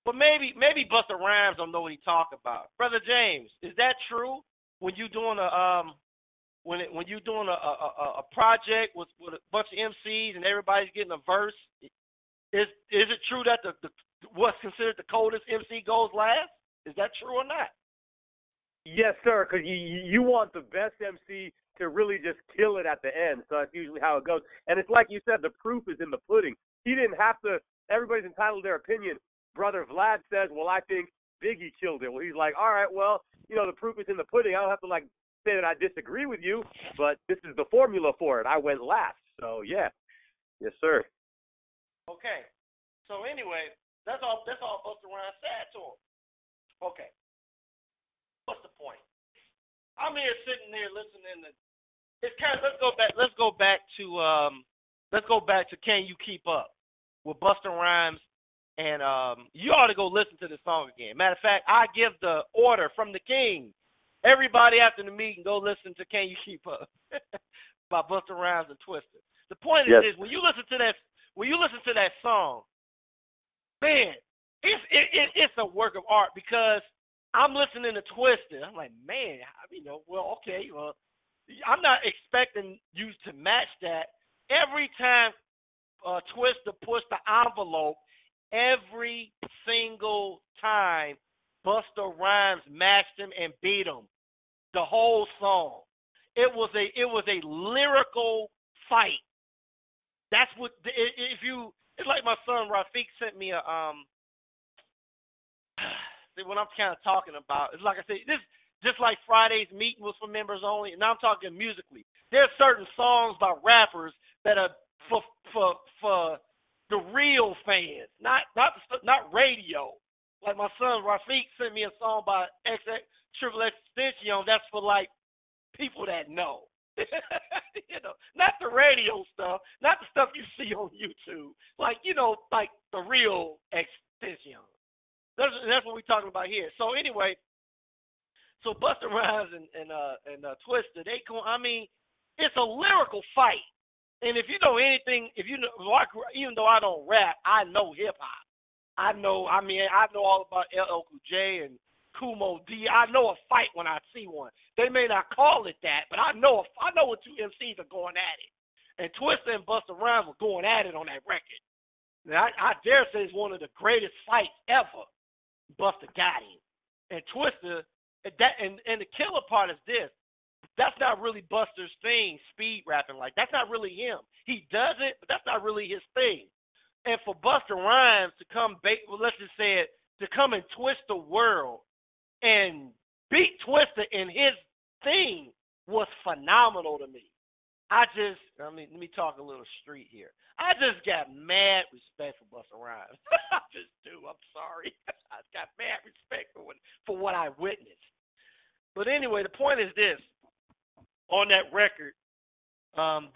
Speaker 9: But maybe Busta Rhymes don't know what he talk about. Brother James, is that true? When you doing when you're doing a project with a bunch of MCs and everybody's getting a verse, is it true that the what's considered the coldest MC goes last? Is that true or not?
Speaker 4: Yes, sir, because you want the best MC to really just kill it at the end. So that's usually how it goes. And it's like you said, the proof is in the pudding. He didn't have to – everybody's entitled to their opinion. Brother Vlad says, well, I think Biggie killed it. Well, he's like, all right, well, the proof is in the pudding. I don't have to, say that I disagree with you, but this is the formula for it. I went last. So, yeah. Yes, sir.
Speaker 9: Okay. So, anyway, that's all Busta Rhymes said to him. Okay. What's the point? I'm here sitting there listening to. It's kind of let's go back to Can You Keep Up with Busta Rhymes, and you ought to go listen to this song again. Matter of fact, I give the order from the king. Everybody after the meeting, go listen to Can You Keep Up by Busta Rhymes and Twista. The point is this: when you listen to that song, man, it's a work of art because I'm listening to Twista. I'm like, man, okay, well, I'm not expecting you to match that. Every time Twista pushed the envelope, every single time Busta Rhymes matched him and beat him. The whole song. It was a lyrical fight. That's what it's like my son Rafiq sent me a what I'm kind of talking about. It's like I said, this just like Friday's meeting was for members only, and I'm talking musically. There's certain songs by rappers that are for the real fans, not radio. Like my son Rafiq sent me a song by Triple X Extension. That's for like people that know. Not the radio stuff, not the stuff you see on YouTube. Like the real Extension. That's what we're talking about here. So anyway, Busta Rhymes and Twista, it's a lyrical fight. And if you know anything, even though I don't rap, I know hip hop. I know all about LL Cool J and Kumo D. I know a fight when I see one. They may not call it that, but I know when two MCs are going at it. And Twista and Busta Rhymes were going at it on that record. Now, I dare say it's one of the greatest fights ever. Busta got him. And Twista, and the killer part is this. That's not really Buster's thing, speed rapping. Like, that's not really him. He does it, but that's not really his thing. And for Busta Rhymes to come, let's just say it, to come and twist the world and beat Twista in his thing was phenomenal to me. Let me talk a little street here. I just got mad respect for Busta Rhymes. I just do. I'm sorry. I got mad respect for what I witnessed. But anyway, the point is this. On that record,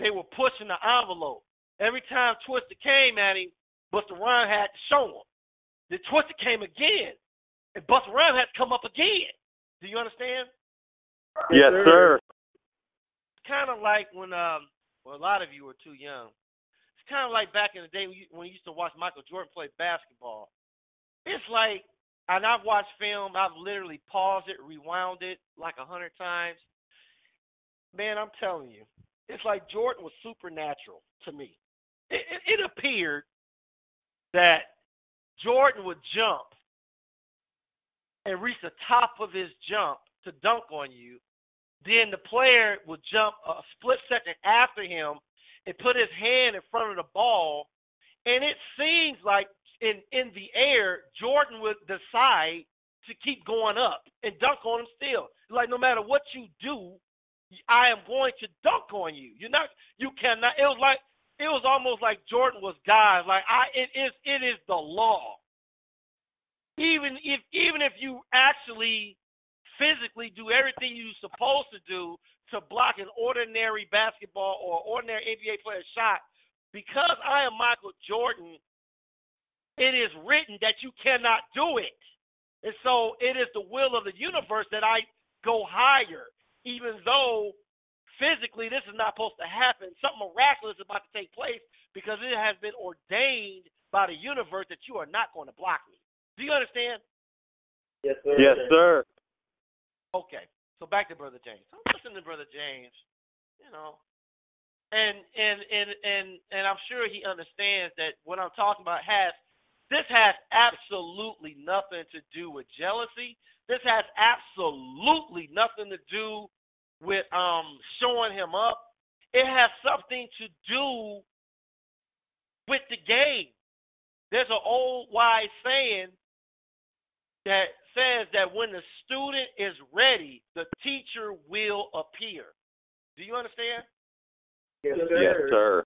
Speaker 9: they were pushing the envelope. Every time Twista came at him, Busta Rhymes had to show him. Then Twista came again, and Busta Rhymes had to come up again. Do you understand?
Speaker 4: Yes, sir.
Speaker 9: It's kind of like when, a lot of you were too young. It's kind of like back in the day when you used to watch Michael Jordan play basketball. It's like, and I've watched film, I've literally paused it, rewound it like 100 times. Man, I'm telling you, it's like Jordan was supernatural to me. It appeared that Jordan would jump and reach the top of his jump to dunk on you. Then the player would jump a split second after him and put his hand in front of the ball. And it seems like in the air, Jordan would decide to keep going up and dunk on him still. Like, no matter what you do, I am going to dunk on you. You cannot. It was almost like Jordan was God. Like, it is the law. Even if you actually physically do everything you're supposed to do to block an ordinary basketball or ordinary NBA player's shot, because I am Michael Jordan, it is written that you cannot do it. And so it is the will of the universe that I go higher. Even though physically this is not supposed to happen, something miraculous is about to take place because it has been ordained by the universe that you are not going to block me. Do you understand?
Speaker 2: Yes, sir.
Speaker 4: Yes, sir.
Speaker 9: Okay, so back to Brother James. I'm listening to Brother James, and I'm sure he understands that what I'm talking about has absolutely nothing to do with jealousy. This has absolutely nothing to do with showing him up. It has something to do with the game. There's an old wise saying that says that when the student is ready, the teacher will appear. Do you understand?
Speaker 2: Yes, sir.
Speaker 4: Yes, sir.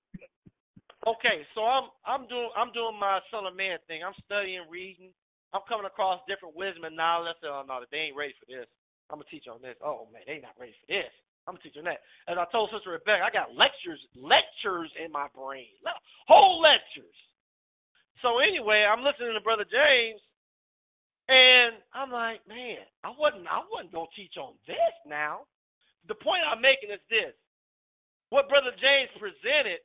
Speaker 9: Okay, so I'm doing my son of man thing. I'm studying, reading. I'm coming across different wisdom and knowledge. I said, oh, no, they ain't ready for this. I'm going to teach on this. Oh, man, they not ready for this. I'm going to teach on that. As I told Sister Rebecca, I got lectures in my brain, whole lectures. So anyway, I'm listening to Brother James, and I'm like, man, I wasn't going to teach on this now. The point I'm making is this. What Brother James presented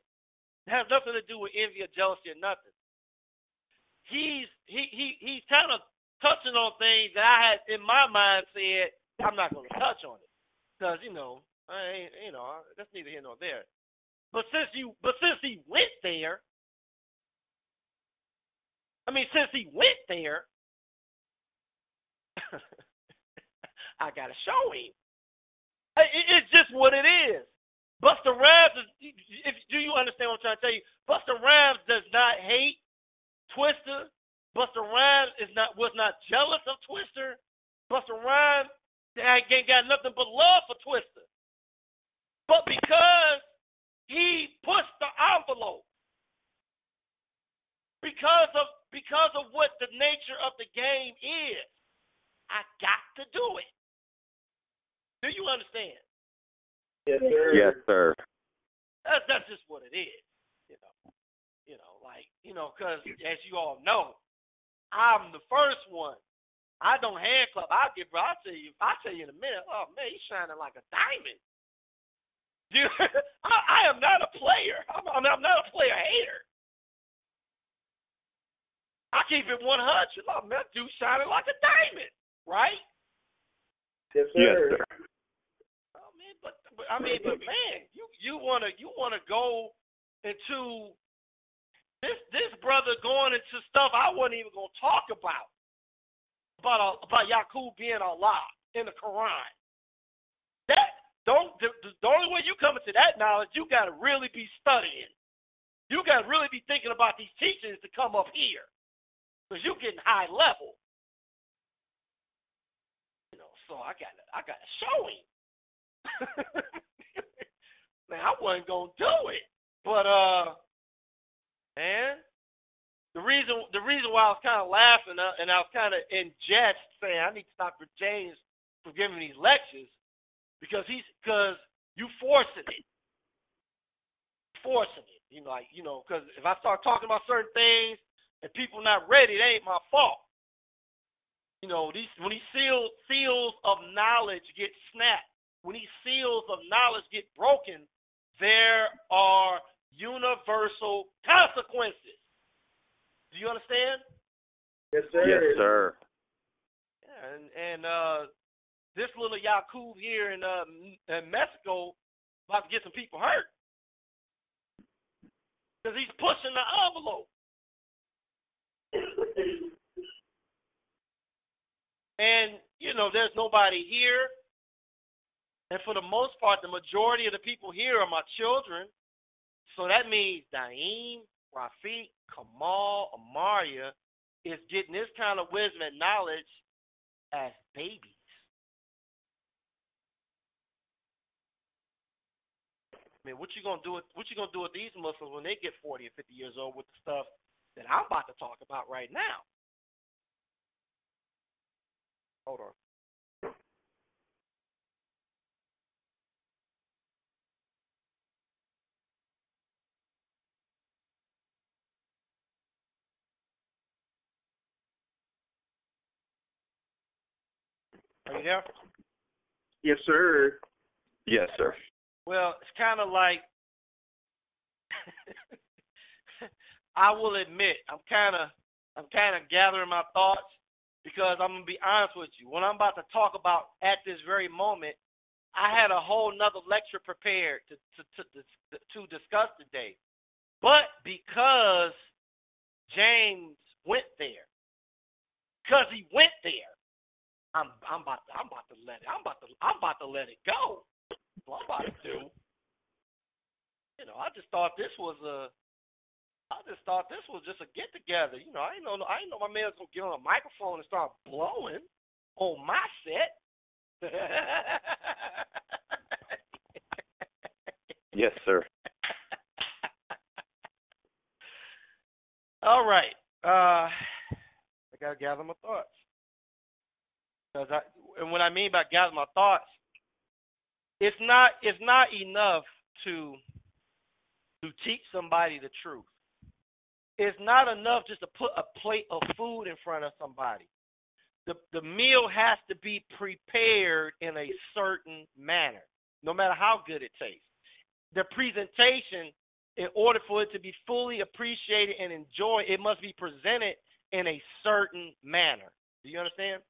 Speaker 9: has nothing to do with envy or jealousy or nothing. He's kind of touching on things that I had in my mind said I'm not going to touch on it because that's neither here nor there. But since he went there, I gotta show him. It's just what it is. Busta Rhymes do you understand what I'm trying to tell you? Busta Rhymes does not hate Twista. Busta Rhymes was not jealous of Twista. Busta Rhymes ain't got nothing but love for Twista. But because he pushed the envelope, because of what the nature of the game is, I got to do it. Do you understand?
Speaker 2: Yes, sir.
Speaker 4: Yes, sir.
Speaker 9: That's just what it is. Because as you all know, I'm the first one. I don't handcuff. I'll tell you in a minute. Oh man, he's shining like a diamond. Dude, I am not a player. I'm not a player hater. I keep it 100. Oh man, dude shining like a diamond, right?
Speaker 2: sir.
Speaker 5: Yes, sir.
Speaker 9: I mean, but man, you wanna go into this brother going into stuff I wasn't even gonna talk about Yaqub being Allah in the Quran. That the only way you come into that knowledge, you got to really be studying. You got to really be thinking about these teachings to come up here, because you're getting high level. So I got to show him. Man, I wasn't gonna do it, but man, the reason why I was kind of laughing and I was kind of in jest saying I need to stop for James from giving these lectures because you forcing it, because if I start talking about certain things and people not ready, it ain't my fault. When these seals of knowledge get snapped, when these seals of knowledge get broken, there are universal consequences. Do you understand?
Speaker 2: Yes, sir.
Speaker 5: Yes, sir.
Speaker 9: Yeah, and this little Yaqub here in Mexico about to get some people hurt because he's pushing the envelope. And there's nobody here. And for the most part, the majority of the people here are my children. So that means Daim, Rafiq, Kamal, Amaria is getting this kind of wisdom and knowledge as babies. I mean, what you gonna do with these Muslims when they get 40 or 50 years old with the stuff that I'm about to talk about right now? Hold on. Are you there?
Speaker 2: Yes, sir.
Speaker 5: Yes, sir.
Speaker 9: Well, it's kind of like I will admit I'm kind of gathering my thoughts because I'm gonna be honest with you. What I'm about to talk about at this very moment, I had a whole nother lecture prepared to discuss today, but because James went there, I'm about to let it go. What I'm about to do. I just thought this was just a get together. I didn't know my man was gonna get on a microphone and start blowing on my set.
Speaker 5: Yes, sir.
Speaker 9: All right. I gotta gather my thoughts. And what I mean by gather my thoughts, it's not enough to teach somebody the truth. It's not enough just to put a plate of food in front of somebody. The meal has to be prepared in a certain manner, no matter how good it tastes. The presentation, in order for it to be fully appreciated and enjoyed, it must be presented in a certain manner. Do you understand?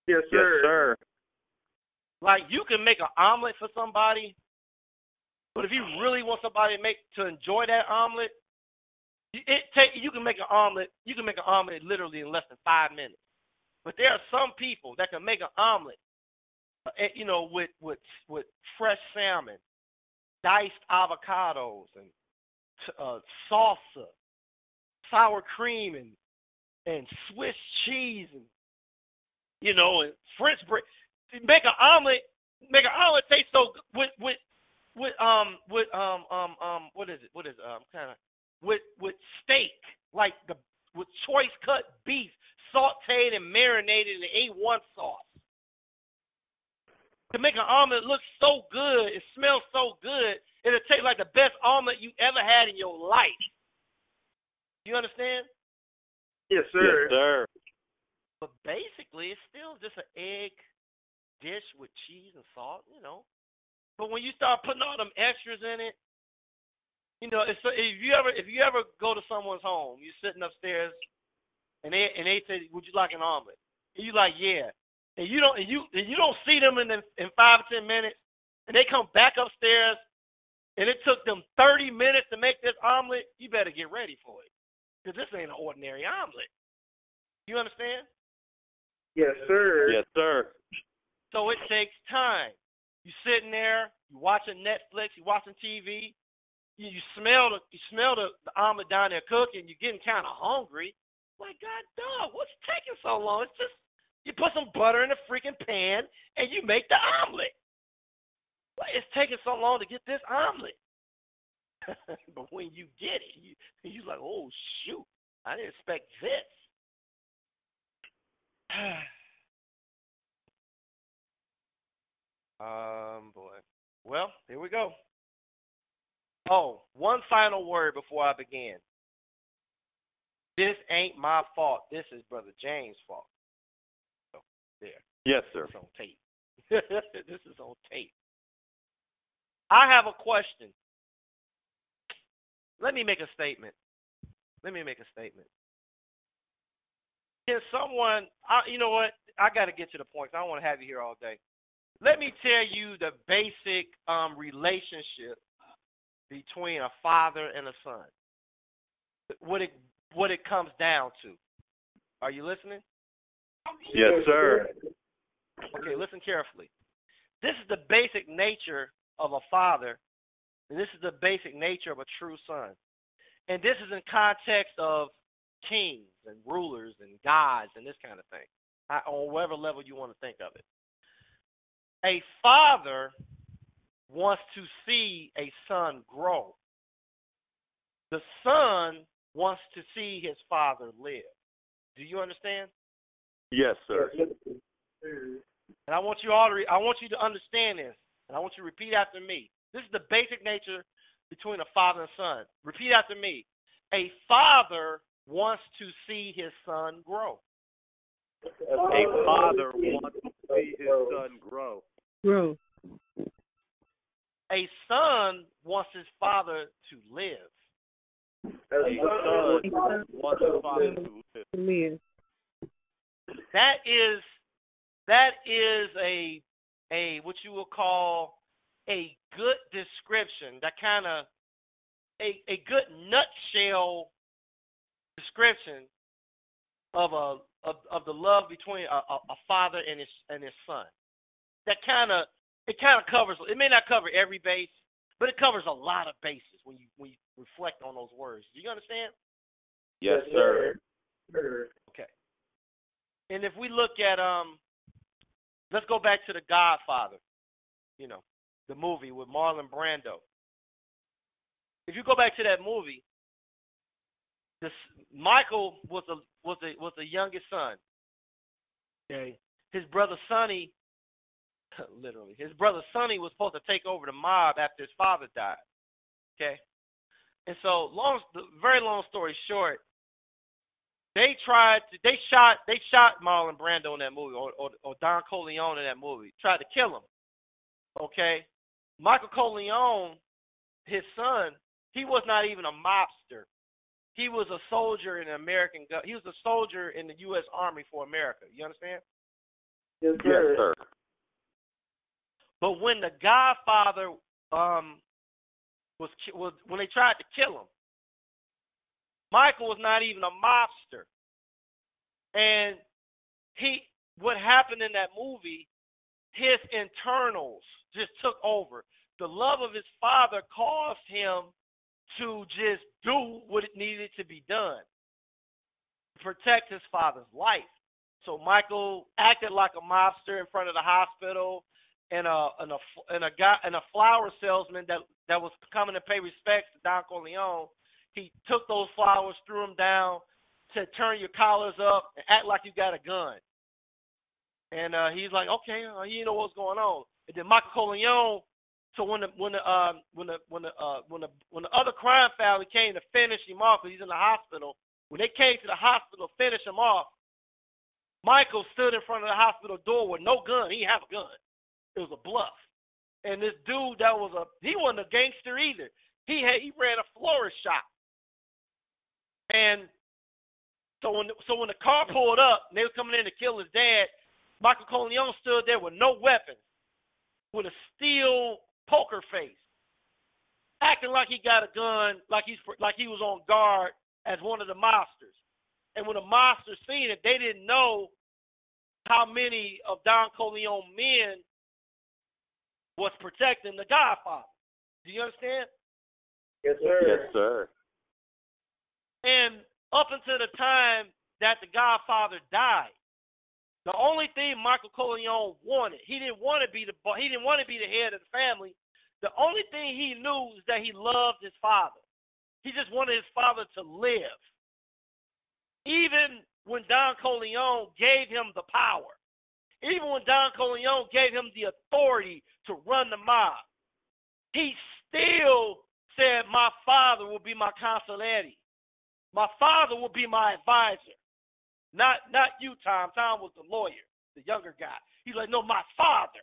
Speaker 2: Yes, sir.
Speaker 5: Yes, sir.
Speaker 9: Like, you can make an omelet for somebody, but if you really want somebody to enjoy that omelet, you can make an omelet. You can make an omelet literally in less than 5 minutes. But there are some people that can make an omelet, with fresh salmon, diced avocados, and salsa, sour cream, and Swiss cheese, and and French bread. Make an omelet taste so good with steak, like with choice cut beef, sauteed and marinated in A1 sauce. To make an omelet look so good, it smells so good, it'll taste like the best omelet you ever had in your life. You understand?
Speaker 2: Yes, sir.
Speaker 5: Yes, sir.
Speaker 9: But basically, it's still just an egg dish with cheese and salt, But when you start putting all them extras in it, if you ever go to someone's home, you're sitting upstairs, and they say, "Would you like an omelet?" And you like, "Yeah." and you don't see them in 5 or 10 minutes, and they come back upstairs, and it took them 30 minutes to make this omelet, you better get ready for it, because this ain't an ordinary omelet. You understand?
Speaker 2: Yes, sir.
Speaker 4: Yes, sir.
Speaker 9: So it takes time. You sitting there, you watching Netflix, you watching TV, you smell the omelet down there cooking, you're getting kind of hungry. Like, God dog, what's taking so long? It's just you put some butter in a freaking pan and you make the omelet. Like, it's taking so long to get this omelet. But when you get it, you're like, oh shoot, I didn't expect this. Boy. Well, here we go. Oh, one final word before I begin. This ain't my fault. This is Brother James' fault. So, there.
Speaker 4: Yes, sir.
Speaker 9: It's on tape. This is on tape. I have a question. Let me make a statement. Can someone, you know what? I got to get to the point. I don't want to have you here all day. Let me tell you the basic relationship between a father and a son. What it comes down to. Are you listening?
Speaker 4: Yes, sir.
Speaker 9: Okay, listen carefully. This is the basic nature of a father, and this is the basic nature of a true son. And this is in context of kings and rulers and gods and this kind of thing, on whatever level you want to think of it. A father wants to see a son grow. The son wants to see his father live. Do you understand?
Speaker 4: Yes, sir.
Speaker 9: And I want you to understand this, and I want you to repeat after me. This is the basic nature between a father and son. Repeat after me. A father wants to see his son grow.
Speaker 4: A father wants to see his son grow.
Speaker 3: Grow.
Speaker 9: A son wants his father to live.
Speaker 4: A son wants his father to live.
Speaker 9: That is a what you will call a good description. That kind of a good nutshell description of the love between a father and his son. That kind of covers. It may not cover every base, but it covers a lot of bases when you reflect on those words. Do you understand?
Speaker 4: Yes, sir.
Speaker 9: Okay. And if we look at let's go back to The Godfather. You know, the movie with Marlon Brando. If you go back to that movie, Michael was the youngest son. Okay, his brother Sonny, literally, his brother Sonny was supposed to take over the mob after his father died. Okay, and so very long story short, they shot Marlon Brando in that movie, or Don Corleone in that movie, tried to kill him. Okay, Michael Corleone, his son, he was not even a mobster. He was a soldier in the American. He was a soldier in the U.S. Army for America. You understand?
Speaker 2: Yes, sir.
Speaker 4: Yes, sir.
Speaker 9: But when the Godfather was when they tried to kill him, Michael was not even a mobster. And what happened in that movie, his internals just took over. The love of his father caused him to just do what it needed to be done to protect his father's life. So Michael acted like a mobster in front of the hospital, and a flower salesman that was coming to pay respects to Don Corleone. He took those flowers, threw them down, said, "Turn your collars up and act like you got a gun." And he's like, "Okay, you know what's going on." And then Michael Corleone. So when the other crime family came to finish him off, because he's in the hospital, when they came to the hospital to finish him off, Michael stood in front of the hospital door with no gun. He didn't have a gun. It was a bluff. And this dude he wasn't a gangster either. He ran a florist shop. And so when the car pulled up and they were coming in to kill his dad, Michael Corleone stood there with no weapons, with a steel poker face, acting like he got a gun, like he was on guard as one of the mobsters. And when the mobsters seen it, they didn't know how many of Don Corleone men was protecting the Godfather. Do you understand?
Speaker 2: Yes, sir.
Speaker 4: Yes, sir.
Speaker 9: And up until the time that the Godfather died, the only thing Michael Corleone wanted, he didn't want to be the head of the family. The only thing he knew is that he loved his father. He just wanted his father to live. Even when Don Corleone gave him the power, even when Don Corleone gave him the authority to run the mob, he still said, my father will be my consigliere. My father will be my advisor. Not you, Tom. Tom was the lawyer, the younger guy. He's like, no, my father.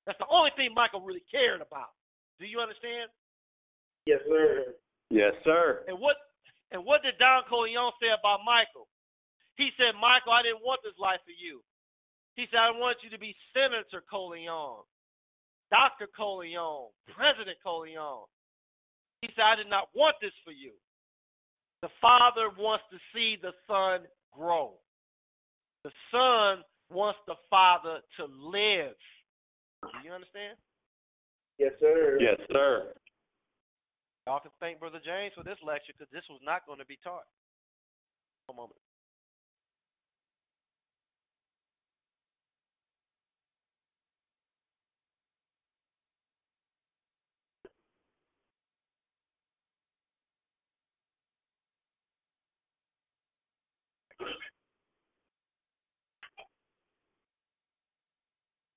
Speaker 9: That's the only thing Michael really cared about. Do you understand?
Speaker 2: Yes, sir.
Speaker 4: Yes, sir.
Speaker 9: And what did Don Corleone say about Michael? He said, Michael, I didn't want this life for you. He said, I want you to be Senator Corleone, Dr. Corleone, President Corleone. He said, I did not want this for you. The father wants to see the son grow. The son wants the father to live. Do you understand?
Speaker 2: Yes, sir.
Speaker 4: Yes, sir.
Speaker 9: Y'all can thank Brother James for this lecture because this was not going to be taught. One moment.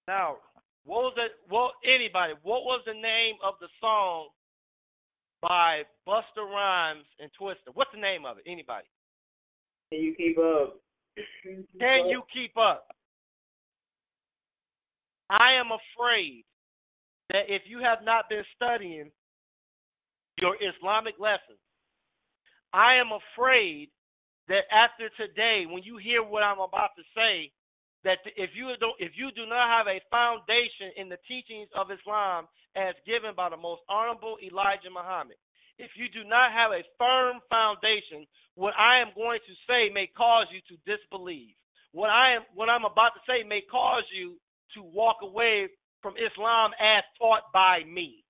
Speaker 9: Now, what was the name of the song by Busta Rhymes and Twista? What's the name of it? Anybody?
Speaker 2: Can you keep up?
Speaker 9: Can you keep up? I am afraid that if you have not been studying your Islamic lessons, I am afraid that after today, when you hear what I'm about to say, that if you do not have a foundation in the teachings of Islam as given by the most honorable Elijah Muhammad, if you do not have a firm foundation, what I am going to say may cause you to disbelieve. What I'm about to say may cause you to walk away from Islam as taught by me.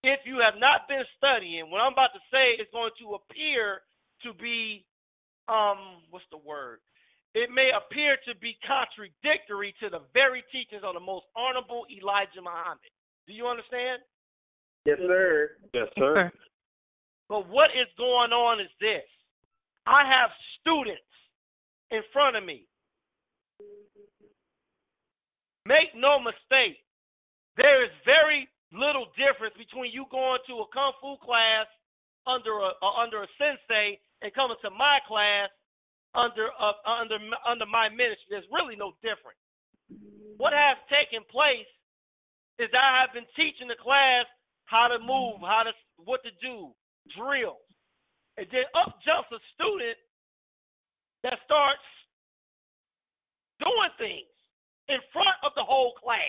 Speaker 9: If you have not been studying, what I'm about to say is going to appear to be, what's the word? It may appear to be contradictory to the very teachings of the most honorable Elijah Muhammad. Do you understand?
Speaker 2: Yes, sir.
Speaker 4: Yes, sir.
Speaker 9: But what is going on is this. I have students in front of me. Make no mistake, there is very little difference between you going to a kung fu class under a sensei and coming to my class under my ministry. There's really no difference. What has taken place is that I have been teaching the class how to move, what to do, drills. And then up jumps a student that starts doing things in front of the whole class.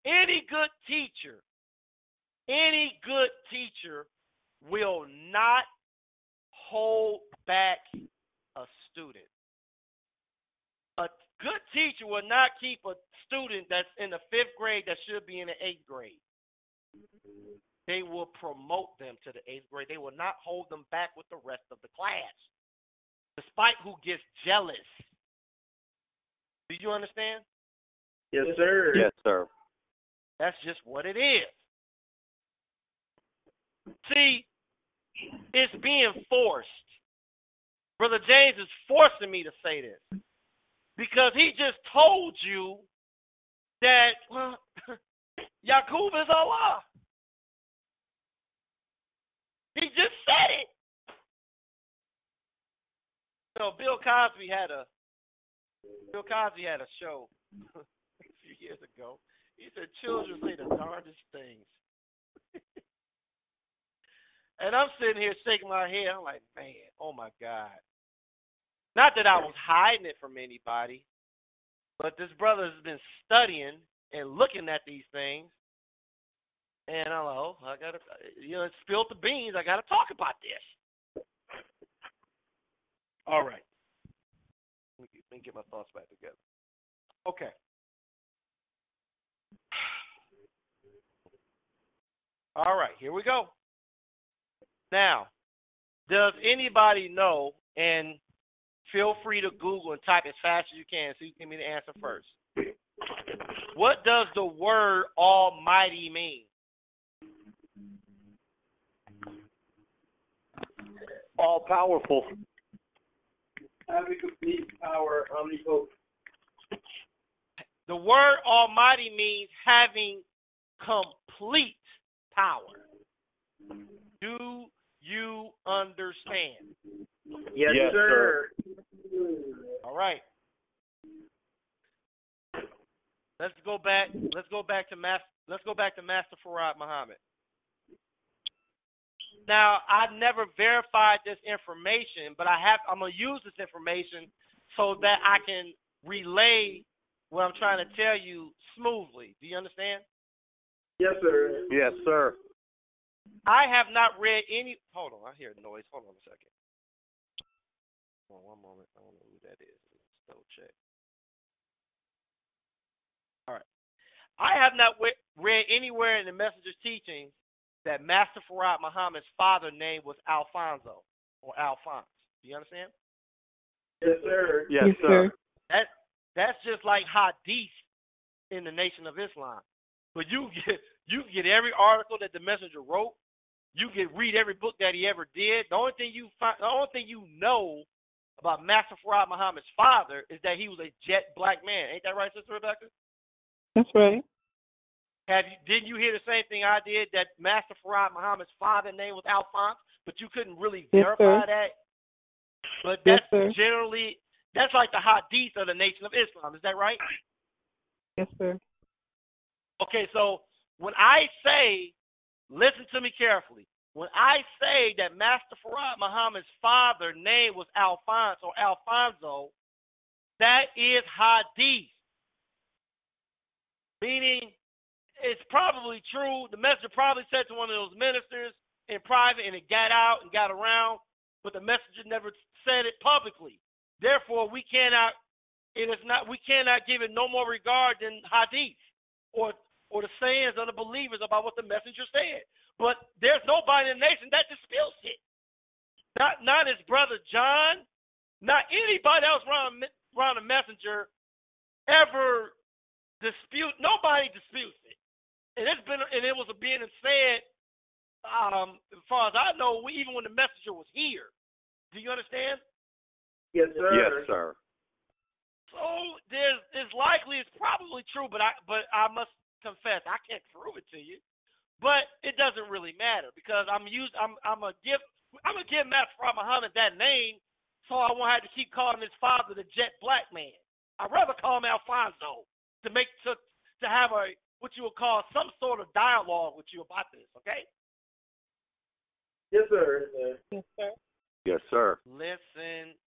Speaker 9: Any good teacher will not hold back a student. A good teacher will not keep a student that's in the 5th grade that should be in the 8th grade. They will promote them to the 8th grade. They will not hold them back with the rest of the class, despite who gets jealous. Do you understand?
Speaker 2: Yes, sir.
Speaker 4: Yes, sir.
Speaker 9: That's just what it is. See, it's being forced. Brother James is forcing me to say this because he just told you that Yaqub is Allah. He just said it. So Bill Cosby had a show a few years ago. He said children say the darndest things. And I'm sitting here shaking my head. I'm like, man, oh my God. Not that I was hiding it from anybody, but this brother has been studying and looking at these things. And I'm like, oh, I got to, it spilled the beans. I got to talk about this. All right. Let me get my thoughts back together. Okay. All right, here we go. Now, does anybody know, and feel free to Google and type as fast as you can so you can give me the answer first. What does the word Almighty mean?
Speaker 4: All powerful.
Speaker 7: Having complete power, omnipotent.
Speaker 9: The word Almighty means having complete power. Do you understand?
Speaker 2: Yes, sir.
Speaker 9: All right. Let's go back to Master Farad Muhammad. Now, I've never verified this information, but I'm gonna use this information so that I can relay what I'm trying to tell you smoothly. Do you understand?
Speaker 2: Yes, sir.
Speaker 4: Yes, sir.
Speaker 9: I have not read any. Hold on, I hear noise. Hold on a second. Hold on one moment. I don't know who that is. Let's double check. All right. I have not read anywhere in the Messenger's teachings that Master Farad Muhammad's father name was Alfonso or Alphonse. Do you understand?
Speaker 2: Yes, sir.
Speaker 4: Yes, sir.
Speaker 9: That's just like hadith in the Nation of Islam. But you get every article that the messenger wrote. You can read every book that he ever did. The only thing you know about Master Farad Muhammad's father is that he was a jet black man. Ain't that right, Sister Rebecca?
Speaker 3: That's right.
Speaker 9: Didn't you hear the same thing I did, that Master Farad Muhammad's father name was Alphonse, but you couldn't really verify that? But that's generally, that's like the hadith of the Nation of Islam. Is that right?
Speaker 3: Yes, sir.
Speaker 9: Okay, so when I say, listen to me carefully. When I say that Master Farad Muhammad's father name was Alphonse or Alfonso, that is hadith. Meaning, it's probably true. The messenger probably said to one of those ministers in private, and it got out and got around, but the messenger never said it publicly. Therefore, we cannot give it no more regard than hadith or the sayings of the believers about what the messenger said. But there's nobody in the nation that disputes it. Not his brother John, not anybody else around the messenger ever dispute. Nobody disputes it. And it was being said, as far as I know, even when the messenger was here. Do you understand?
Speaker 2: Yes, sir.
Speaker 4: Yes, sir.
Speaker 9: So it's likely, it's probably true, but I must confess I can't prove it to you. But it doesn't really matter because I'm gonna give Master Farad Muhammad that name, so I won't have to keep calling his father the jet black man. I'd rather call him Alfonso to have what you would call some sort of dialogue with you about this, okay?
Speaker 2: Yes, sir.
Speaker 3: Yes, sir.
Speaker 4: Yes, sir.
Speaker 9: Listen.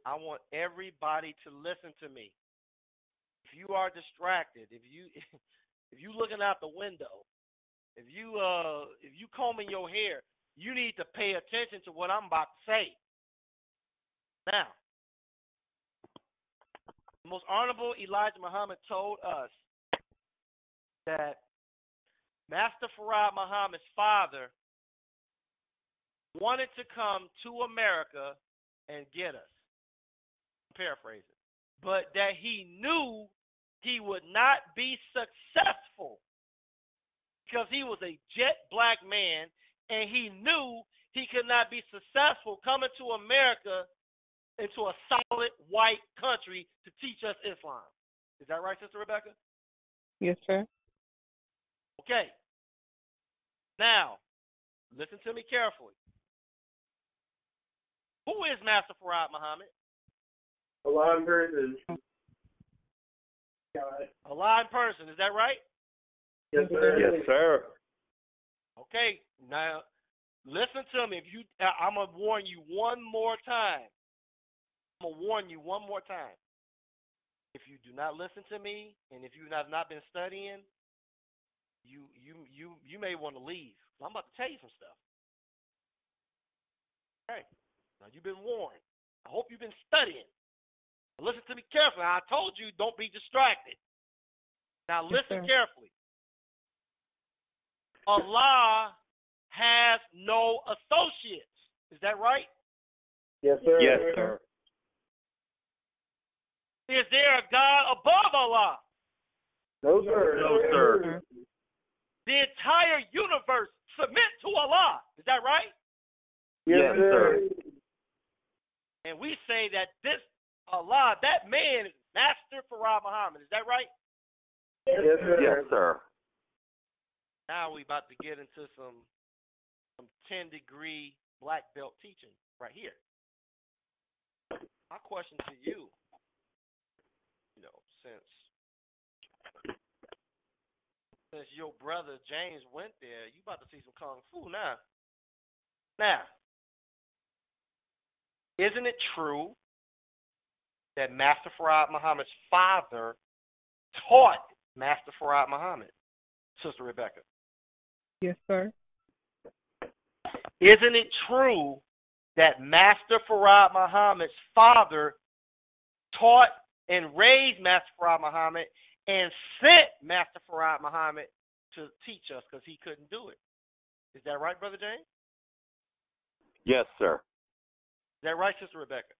Speaker 9: I want everybody to listen to me. If you are distracted, if you looking out the window, if you combing your hair, you need to pay attention to what I'm about to say. Now, the most honorable Elijah Muhammad told us that Master Farad Muhammad's father wanted to come to America and get us. Paraphrasing. But that he knew he would not be successful because he was a jet black man, and he knew he could not be successful coming to America into a solid white country to teach us Islam. Is that right, Sister Rebecca?
Speaker 3: Yes, sir.
Speaker 9: Okay. Now, listen to me carefully. Who is Master Farad Muhammad?
Speaker 2: Allah in person.
Speaker 9: Allah in person. Is that right?
Speaker 2: Yes, sir.
Speaker 4: Yes, sir.
Speaker 9: Okay. Now, listen to me. I'm gonna warn you one more time. I'm going to warn you one more time. If you do not listen to me, and if you have not been studying, you may want to leave. I'm about to tell you some stuff. Okay. Now you've been warned. I hope you've been studying. Listen to me carefully. I told you don't be distracted. Now listen carefully. Allah has no associates. Is that right?
Speaker 2: Yes, sir.
Speaker 5: Yes, sir.
Speaker 9: Is there a God above Allah?
Speaker 2: No, sir.
Speaker 5: No, sir.
Speaker 9: The entire universe submit to Allah. Is that right?
Speaker 5: Yes, sir.
Speaker 9: And we say that this Allah, that man is Master Farad Muhammad. Is that right?
Speaker 2: Yes, sir.
Speaker 5: Yes, sir.
Speaker 9: Now we about to get into some 10-degree black belt teaching right here. My question to you, since your brother James went there, you about to see some kung fu now. Now, isn't it true that Master Farad Muhammad's father taught Master Farad Muhammad, Sister Rebecca?
Speaker 3: Yes, sir.
Speaker 9: Isn't it true that Master Farad Muhammad's father taught and raised Master Farad Muhammad and sent Master Farad Muhammad to teach us because he couldn't do it? Is that right, Brother James?
Speaker 5: Yes, sir.
Speaker 9: Is that right, Sister Rebecca?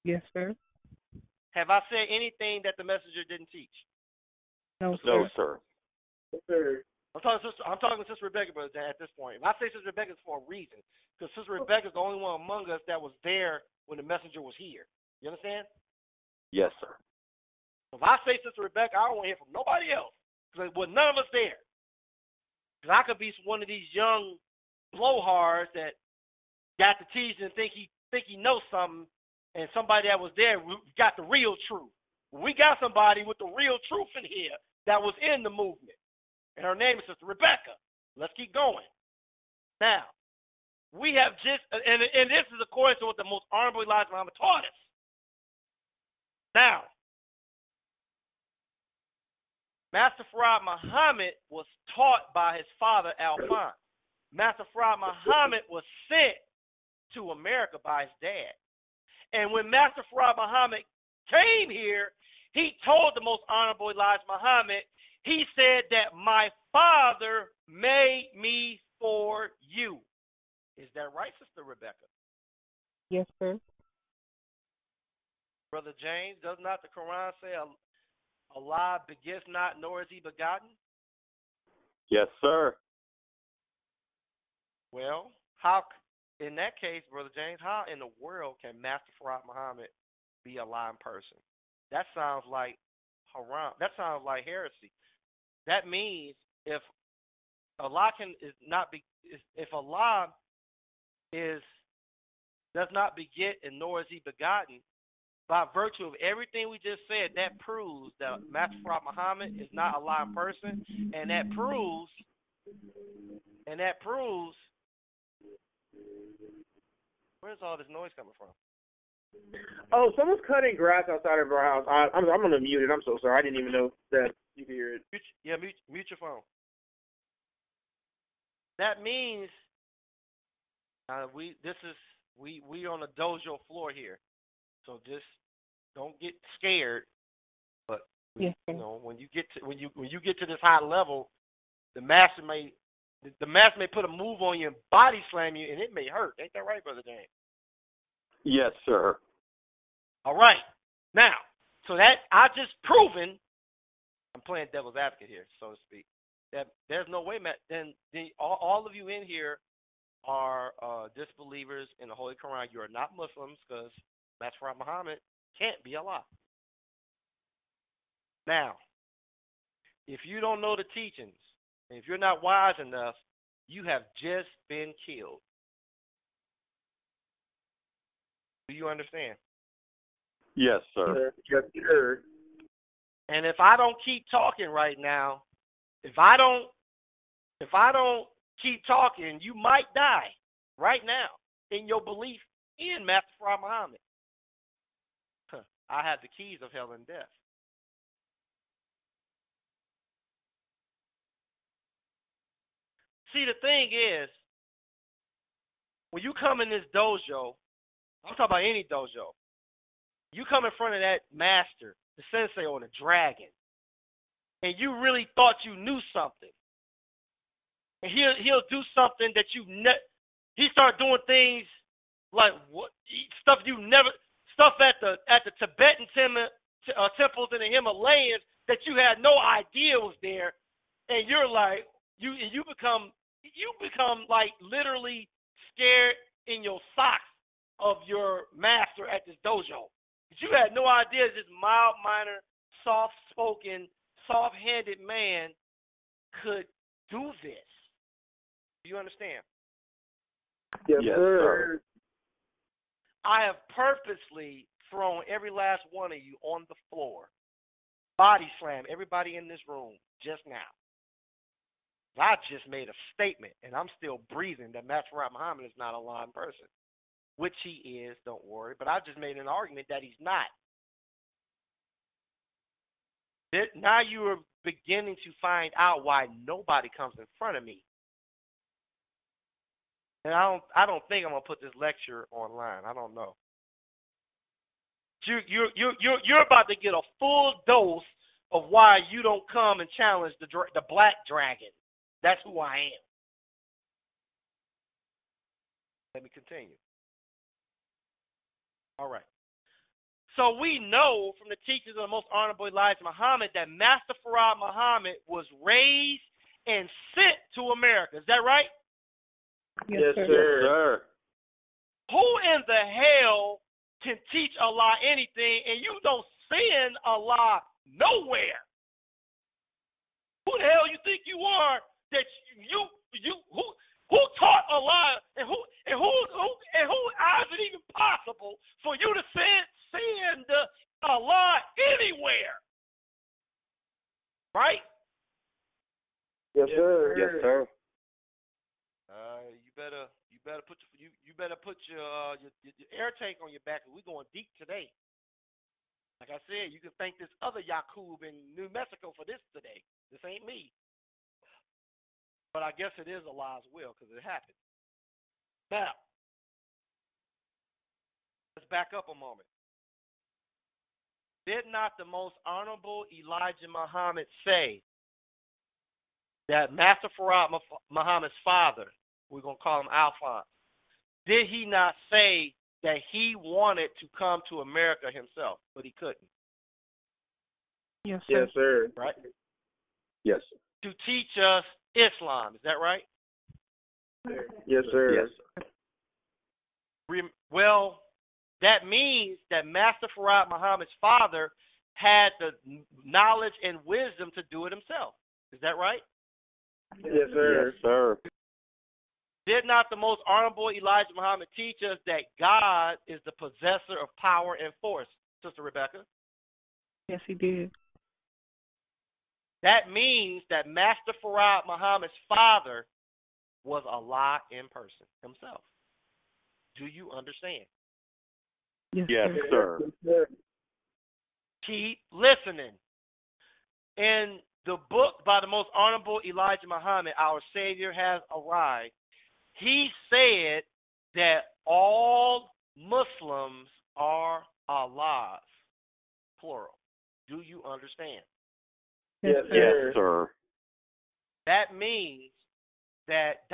Speaker 3: Yes, sir.
Speaker 9: Have I said anything that the messenger didn't teach?
Speaker 3: No, sir.
Speaker 5: No, sir.
Speaker 2: Yes, sir.
Speaker 9: I'm talking to Sister Rebecca, Brother James, at this point. If I say Sister Rebecca, it's for a reason. Because Sister Rebecca is the only one among us that was there when the messenger was here. You understand?
Speaker 5: Yes, sir.
Speaker 9: If I say Sister Rebecca, I don't want to hear from nobody else. Because well, none of us there. Because I could be one of these young blowhards that got to teach and think he knows something, and somebody that was there got the real truth. We got somebody with the real truth in here that was in the movement. And her name is Sister Rebecca. Let's keep going. Now, we have just, and this is according to what the most honorable Elijah Muhammad taught us. Now, Master Farad Muhammad was taught by his father, Alphonse. Master Farad Muhammad was sent to America by his dad. And when Master Farad Muhammad came here, he told the most honorable Elijah Muhammad, he said that my father made me for you. Is that right, Sister Rebecca?
Speaker 3: Yes, sir.
Speaker 9: Brother James, does not the Quran say Allah begets not, nor is he begotten?
Speaker 5: Yes, sir.
Speaker 9: Well, how, in that case, Brother James, how in the world can Master Farad Muhammad be a lying person? That sounds like haram. That sounds like heresy. That means if Allah does not beget and nor is he begotten, by virtue of everything we just said, that proves that Master Farad Muhammad is not a lying person, and that proves where's all this noise coming from?
Speaker 2: Oh, someone's cutting grass outside of our house. I'm gonna mute it. I'm so sorry. I didn't even know that you could hear it.
Speaker 9: Mute your phone. That means we on a dojo floor here, so just don't get scared. But
Speaker 3: yes,
Speaker 9: when you get to this high level, the master may put a move on you and body slam you, and it may hurt. Ain't that right, Brother James?
Speaker 5: Yes, sir.
Speaker 9: All right. Now, so that I just proven, I'm playing devil's advocate here, so to speak, that there's no way, Matt. Then all of you in here are disbelievers in the Holy Quran. You are not Muslims because Master Farad Muhammad can't be Allah. Now, if you don't know the teachings, and if you're not wise enough, you have just been killed. Do you understand?
Speaker 5: Yes, sir.
Speaker 2: Yes, sir.
Speaker 9: And if I don't keep talking right now, if I don't keep talking, you might die right now in your belief in Master Farad Muhammad. I have the keys of hell and death. See, the thing is, when you come in this dojo, I'm talking about any dojo, you come in front of that master, the sensei or the dragon, and you really thought you knew something. And he'll do something that he start doing things like stuff at the Tibetan temples in the Himalayas that you had no idea was there, and you're like you become like literally scared in your socks of your master at this dojo. But you had no idea this mild-mannered, soft-spoken, soft-handed man could do this. Do you understand?
Speaker 7: Yes, sir.
Speaker 9: I have purposely thrown every last one of you on the floor, body slam everybody in this room just now. I just made a statement, and I'm still breathing that Master Muhammad is not a lying person, which he is, don't worry, but I just made an argument that he's not. Now you are beginning to find out why nobody comes in front of me. And I don't think I'm gonna put this lecture online. I don't know. You're about to get a full dose of why you don't come and challenge the black dragon. That's who I am. Let me continue. All right. So we know from the teachings of the most honorable Elijah Muhammad that Master Farad Muhammad was raised and sent to America. Is that right?
Speaker 7: Yes, sir.
Speaker 4: Yes, sir.
Speaker 9: Who in the hell can teach Allah anything and you don't send Allah nowhere? Who the hell you think you are that who taught Allah and who how is it even possible for you to send Allah anywhere? Right?
Speaker 7: Yes, sir.
Speaker 4: Yes, sir.
Speaker 9: You better put your air tank on your back. We're going deep today. Like I said, you can thank this other Yakub in New Mexico for this today. This ain't me. But I guess it is Allah's will because it happened. Now, let's back up a moment. Did not the most honorable Elijah Muhammad say that Master Farad Muhammad's father, we're going to call him Alphonse, did he not say that he wanted to come to America himself, but he couldn't?
Speaker 3: Yes, sir.
Speaker 7: Yes, sir.
Speaker 9: Right?
Speaker 4: Yes.
Speaker 9: To teach us Islam. Is that right?
Speaker 7: Yes, sir.
Speaker 4: Yes.
Speaker 9: Well, that means that Master Farad Muhammad's father had the knowledge and wisdom to do it himself. Is that right?
Speaker 7: Yes, sir.
Speaker 4: Yes, sir.
Speaker 9: Did not the most honorable Elijah Muhammad teach us that God is the possessor of power and force, Sister Rebecca?
Speaker 3: Yes, he did.
Speaker 9: That means that Master Farad Muhammad's father was Allah in person himself. Do you understand?
Speaker 3: Yes,
Speaker 4: Yes,
Speaker 3: sir.
Speaker 4: sir.
Speaker 9: Keep listening. In the book by the most honorable Elijah Muhammad, our Savior has arrived. He said that all Muslims are Allah's, plural. Do you understand?
Speaker 7: Yes, sir.
Speaker 4: Yes, sir.
Speaker 9: That means that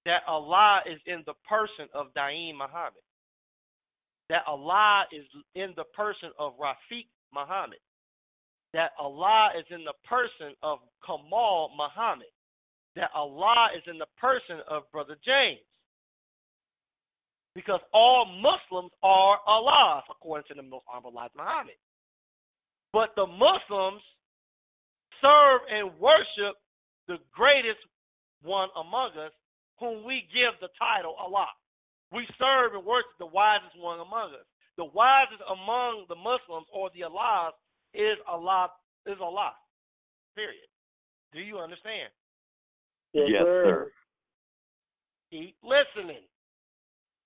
Speaker 9: that Allah is in the person of Daim Muhammad. That Allah is in the person of Rafiq Muhammad. That Allah is in the person of Kamal Muhammad. That Allah is in the person of Brother James. Because all Muslims are Allah's, according to the most honorable Elijah Muhammad. But the Muslims serve and worship the greatest one among us, whom we give the title Allah. We serve and worship the wisest one among us. The wisest among the Muslims or the Allahs is Allah. Period. Do you understand?
Speaker 7: Yes, sir.
Speaker 9: Keep listening.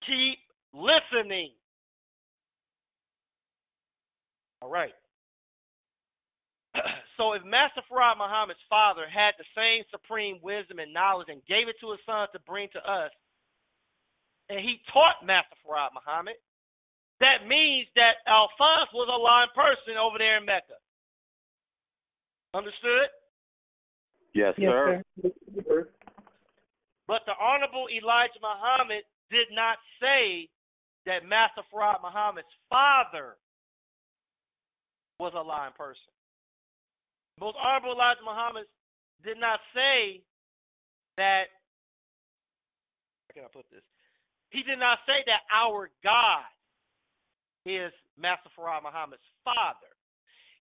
Speaker 9: Keep listening. All right. So if Master Farad Muhammad's father had the same supreme wisdom and knowledge and gave it to his son to bring to us, and he taught Master Farad Muhammad, that means that Alphonse was a lying person over there in Mecca. Understood?
Speaker 10: Yes, sir.
Speaker 9: But the Honorable Elijah Muhammad did not say that Master Farad Muhammad's father was a lying person. Most Honorable Elijah Muhammad did not say that, how can I put this? He did not say that our God is Master Farad Muhammad's father.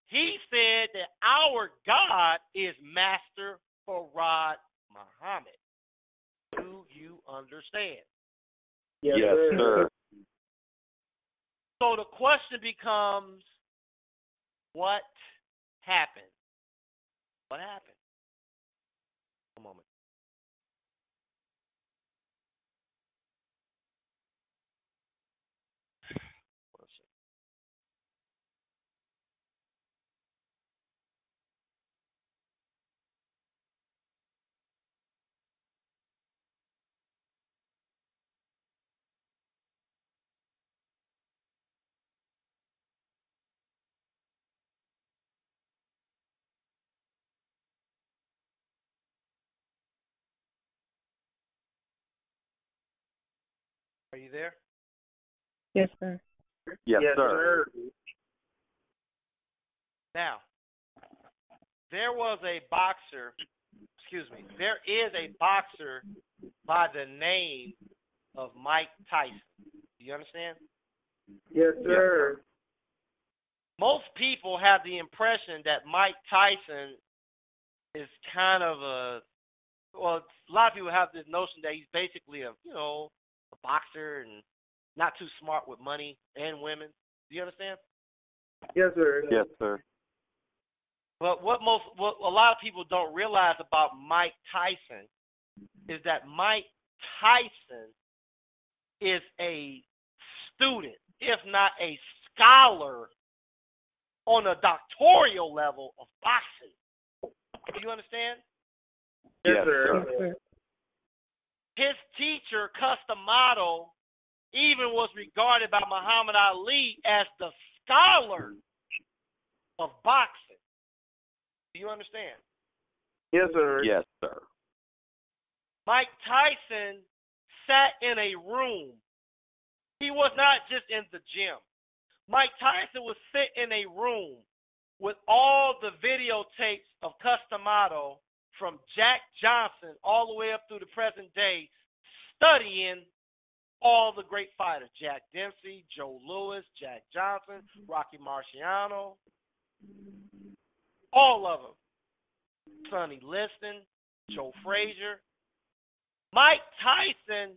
Speaker 9: He said that our God is Master Farad Muhammad. Do you understand?
Speaker 10: Yes, sir.
Speaker 9: So the question becomes, what happened? What happened? A moment. Are you there?
Speaker 3: Yes, sir.
Speaker 10: Yes, sir.
Speaker 9: Now, there is a boxer by the name of Mike Tyson. Do you understand?
Speaker 2: Yes, sir.
Speaker 9: Most people have the impression that Mike Tyson is kind of a lot of people have this notion that he's basically a boxer and not too smart with money and women. Do you understand?
Speaker 2: Yes, sir.
Speaker 10: Yes, sir.
Speaker 9: But what a lot of people don't realize about Mike Tyson is that Mike Tyson is a student, if not a scholar, on a doctoral level of boxing. Do you understand?
Speaker 2: Yes,
Speaker 10: Yes,
Speaker 2: sir.
Speaker 10: sir.
Speaker 9: His teacher, Customato, even was regarded by Muhammad Ali as the scholar of boxing. Do you understand?
Speaker 2: Yes, sir.
Speaker 10: Yes, sir.
Speaker 9: Mike Tyson sat in a room. He was not just in the gym. Mike Tyson would sit in a room with all the videotapes of Customato from Jack Johnson all the way up through the present day, studying all the great fighters. Jack Dempsey, Joe Louis, Jack Johnson, Rocky Marciano, all of them. Sonny Liston, Joe Frazier. Mike Tyson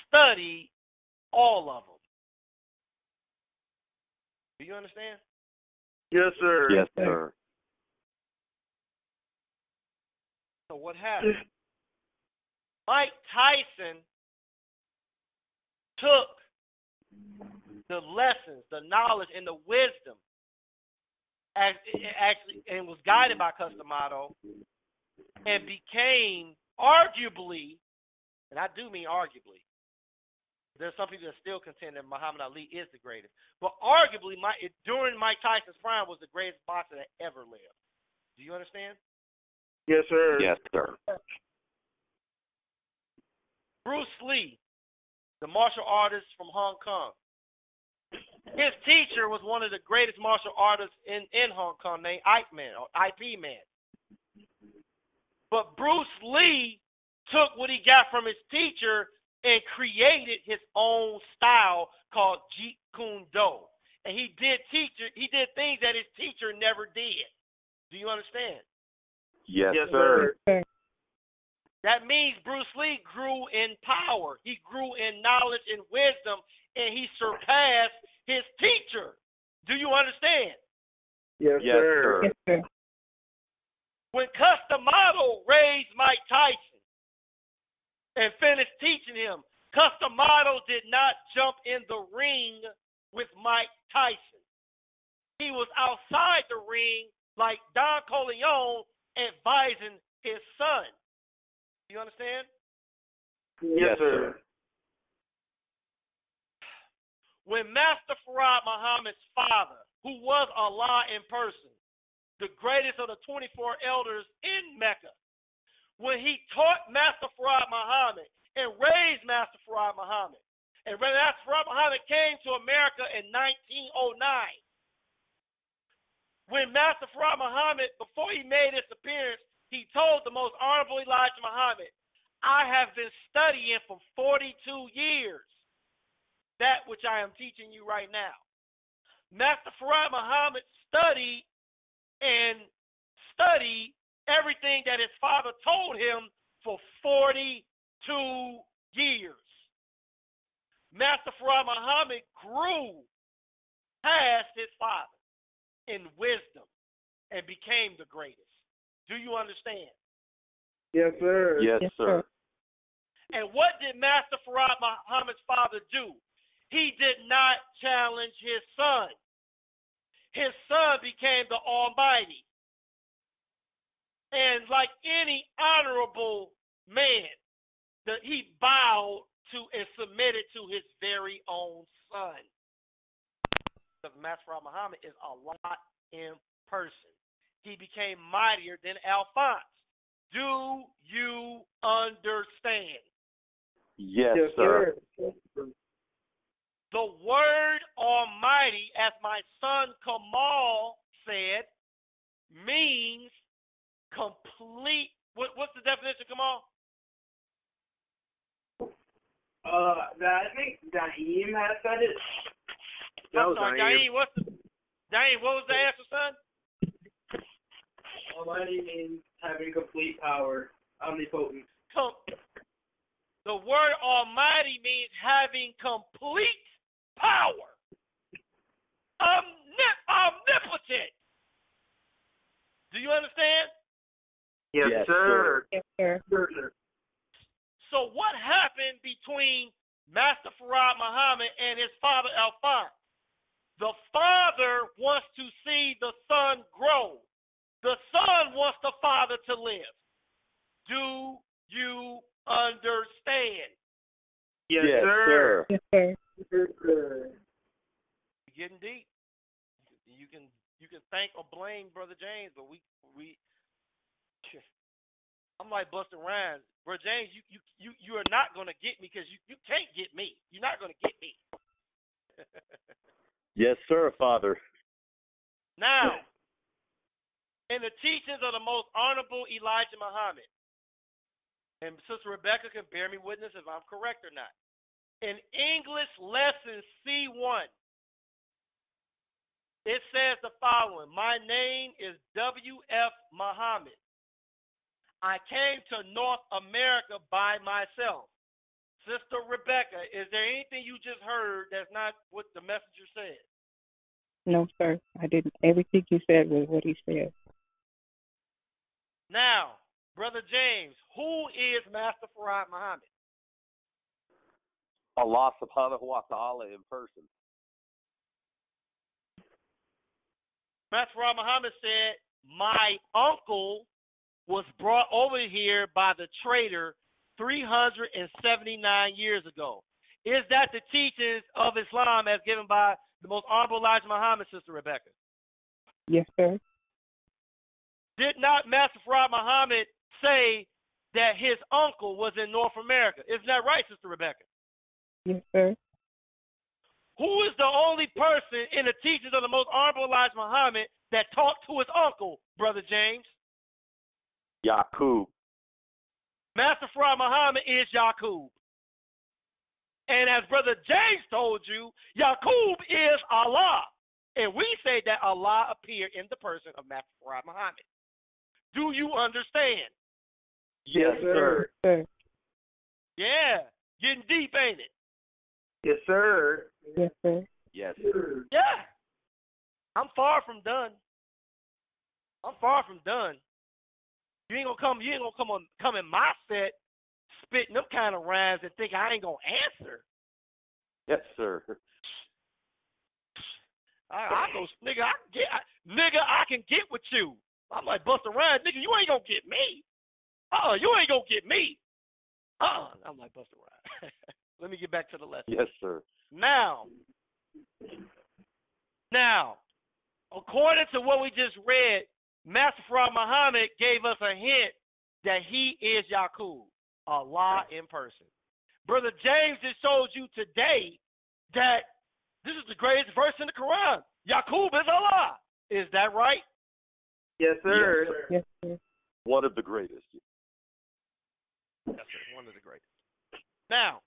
Speaker 9: studied all of them. Do you understand?
Speaker 2: Yes, sir.
Speaker 10: Yes, sir.
Speaker 9: So what happened? Mike Tyson took the lessons, the knowledge, and the wisdom, and was guided by Customato, and became arguably, and I do mean arguably, there's some people that still contend that Muhammad Ali is the greatest, but arguably, during Mike Tyson's prime, was the greatest boxer that ever lived. Do you understand?
Speaker 2: Yes, sir.
Speaker 10: Yes, sir.
Speaker 9: Bruce Lee, the martial artist from Hong Kong. His teacher was one of the greatest martial artists in Hong Kong named Ip Man or IP Man. But Bruce Lee took what he got from his teacher and created his own style called Jeet Kune Do. And he did things that his teacher never did. Do you understand?
Speaker 10: Yes,
Speaker 2: Yes,
Speaker 10: sir.
Speaker 2: sir.
Speaker 9: That means Bruce Lee grew in power. He grew in knowledge and wisdom, and he surpassed his teacher. Do you understand?
Speaker 2: Yes,
Speaker 10: Yes,
Speaker 2: sir.
Speaker 10: sir.
Speaker 3: Yes, sir.
Speaker 9: When Customato raised Mike Tyson and finished teaching him, Customato did not jump in the ring with Mike Tyson. He was outside the ring, like Don Corleone advising his son. You understand?
Speaker 10: Yes, sir.
Speaker 9: When Master Farad Muhammad's father, who was Allah in person, the greatest of the 24 elders in Mecca, when he taught Master Farad Muhammad and raised Master Farad Muhammad, and when Master Farad Muhammad came to America in 1909, when Master Farad Muhammad, before he made his appearance, he told the most honorable Elijah Muhammad, I have been studying for 42 years that which I am teaching you right now. Master Farad Muhammad studied everything that his father told him for 42 years. Master Farad Muhammad grew past his father in wisdom and became the greatest. Do you understand?
Speaker 2: Yes, sir.
Speaker 10: Yes, sir.
Speaker 9: And what did Master Farad Muhammad's father do? He did not challenge his son. His son became the Almighty. And like any honorable man, he bowed to and submitted to his very own son. Because Master Farad Muhammad is Allah in person. He became mightier than Alphonse. Do you understand?
Speaker 10: Yes, sir.
Speaker 9: The word Almighty, as my son Kamal said, means complete. What's the definition, Kamal?
Speaker 7: I think Daim has said it.
Speaker 9: I'm sorry, Daim. What was the answer, son?
Speaker 7: Almighty means having complete power, omnipotent.
Speaker 9: The word Almighty means having complete power, omnipotent. Do you understand?
Speaker 2: Yes,
Speaker 10: Yes,
Speaker 2: sir.
Speaker 3: Yes, sir.
Speaker 9: So what happened between Master Farad Muhammad and his father Alphonse? The father wants to see the son grow. The son wants the father to live. Do you understand?
Speaker 2: Yes,
Speaker 10: Yes,
Speaker 2: sir.
Speaker 10: sir.
Speaker 3: Yes, sir.
Speaker 9: You're getting deep. You can thank or blame Brother James, but we I'm like Busta Rhymes. Brother James, you are not gonna get me because you can't get me. You're not gonna get me.
Speaker 10: Yes, sir, Father.
Speaker 9: Now, in the teachings of the most honorable Elijah Muhammad, and Sister Rebecca can bear me witness if I'm correct or not. In English lesson C1, it says the following: my name is W.F. Muhammad. I came to North America by myself. Sister Rebecca, is there anything you just heard that's not what the messenger said?
Speaker 3: No, sir. I didn't. Everything you said was what he said.
Speaker 9: Now, Brother James, who is Master Farad Muhammad?
Speaker 10: Allah subhanahu wa ta'ala in person.
Speaker 9: Master Farad Muhammad said, my uncle was brought over here by the traitor 379 years ago. Is that the teachings of Islam as given by the most honorable Elijah Muhammad, Sister Rebecca?
Speaker 3: Yes, sir.
Speaker 9: Did not Master Farad Muhammad say that his uncle was in North America? Isn't that right, Sister Rebecca?
Speaker 3: Yes, sir.
Speaker 9: Who is the only person in the teachings of the most honorable Elijah Muhammad that talked to his uncle, Brother James?
Speaker 10: Yaqub.
Speaker 9: Master Farad Muhammad is Yaqub. And as Brother James told you, Yaqub is Allah. And we say that Allah appeared in the person of Master Farad Muhammad. Do you understand?
Speaker 10: Yes, sir.
Speaker 3: Sir.
Speaker 9: Yeah. Getting deep, ain't it?
Speaker 2: Yes, sir.
Speaker 3: Yes, sir.
Speaker 10: Yes.
Speaker 9: Yeah. I'm far from done. I'm far from done. You ain't gonna come in my set spitting them kind of rhymes and think I ain't gonna answer.
Speaker 10: Yes, sir.
Speaker 9: I go, nigga, I can get with you. I'm like, Busta Rhymes, nigga, you ain't gonna get me. You ain't gonna get me. I'm like, Busta Rhymes. Let me get back to the lesson.
Speaker 10: Yes, sir.
Speaker 9: Now, according to what we just read, Master Farad Muhammad gave us a hint that he is Yaqub, Allah in person. Brother James just told you today that this is the greatest verse in the Quran. Yaqub is Allah. Is that right?
Speaker 2: Yes, sir.
Speaker 3: Yes, sir.
Speaker 10: One of the greatest.
Speaker 9: Yes, sir. One of the greatest. Now,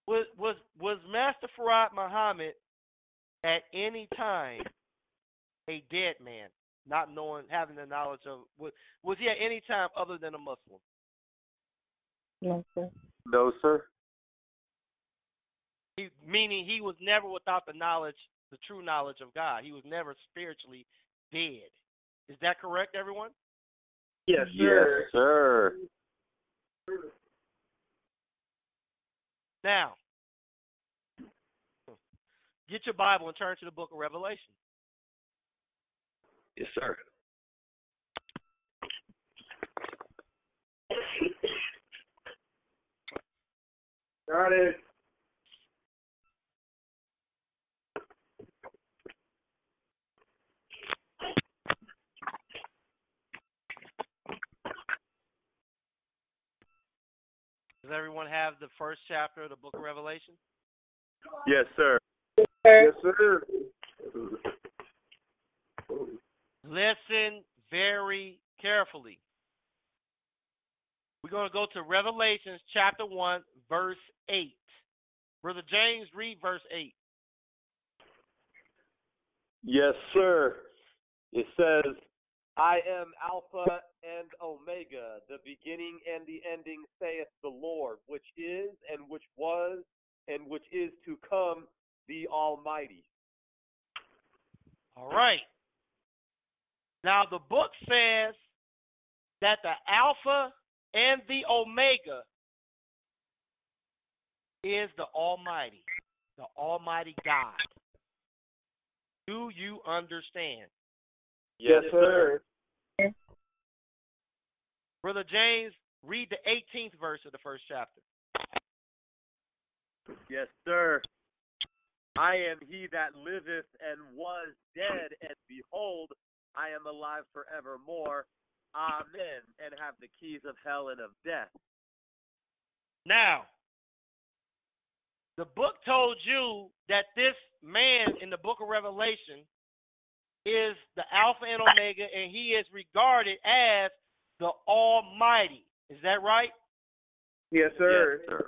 Speaker 9: was Master Farad Muhammad at any time a dead man, not knowing, having the knowledge of? Was he at any time other than a Muslim?
Speaker 3: No, sir.
Speaker 10: No, sir.
Speaker 9: Meaning he was never without the knowledge, the true knowledge of God. He was never spiritually dead. Is that correct, everyone?
Speaker 2: Yes, sir.
Speaker 10: Yes, sir.
Speaker 9: Now, get your Bible and turn to the book of Revelation.
Speaker 10: Yes, sir.
Speaker 2: Got it.
Speaker 9: Does everyone have the first chapter of the book of Revelation?
Speaker 10: Yes, sir.
Speaker 2: Yes, sir.
Speaker 9: Listen very carefully. We're going to go to Revelations chapter 1, verse 8. Brother James, read verse 8.
Speaker 10: Yes, sir. It says, I am Alpha and Omega, the beginning and the ending, saith the Lord, which is, and which was, and which is to come, the Almighty.
Speaker 9: All right. Now, the book says that the Alpha and the Omega is the Almighty God. Do you understand?
Speaker 2: Yes, sir.
Speaker 9: Brother James, read the 18th verse of the first chapter.
Speaker 10: Yes, sir. I am he that liveth and was dead, and behold, I am alive forevermore. Amen. And have the keys of hell and of death.
Speaker 9: Now, the book told you that this man in the book of Revelation is the Alpha and Omega, and he is regarded as the Almighty. Is that right?
Speaker 2: Yes, sir.
Speaker 10: Yes, sir.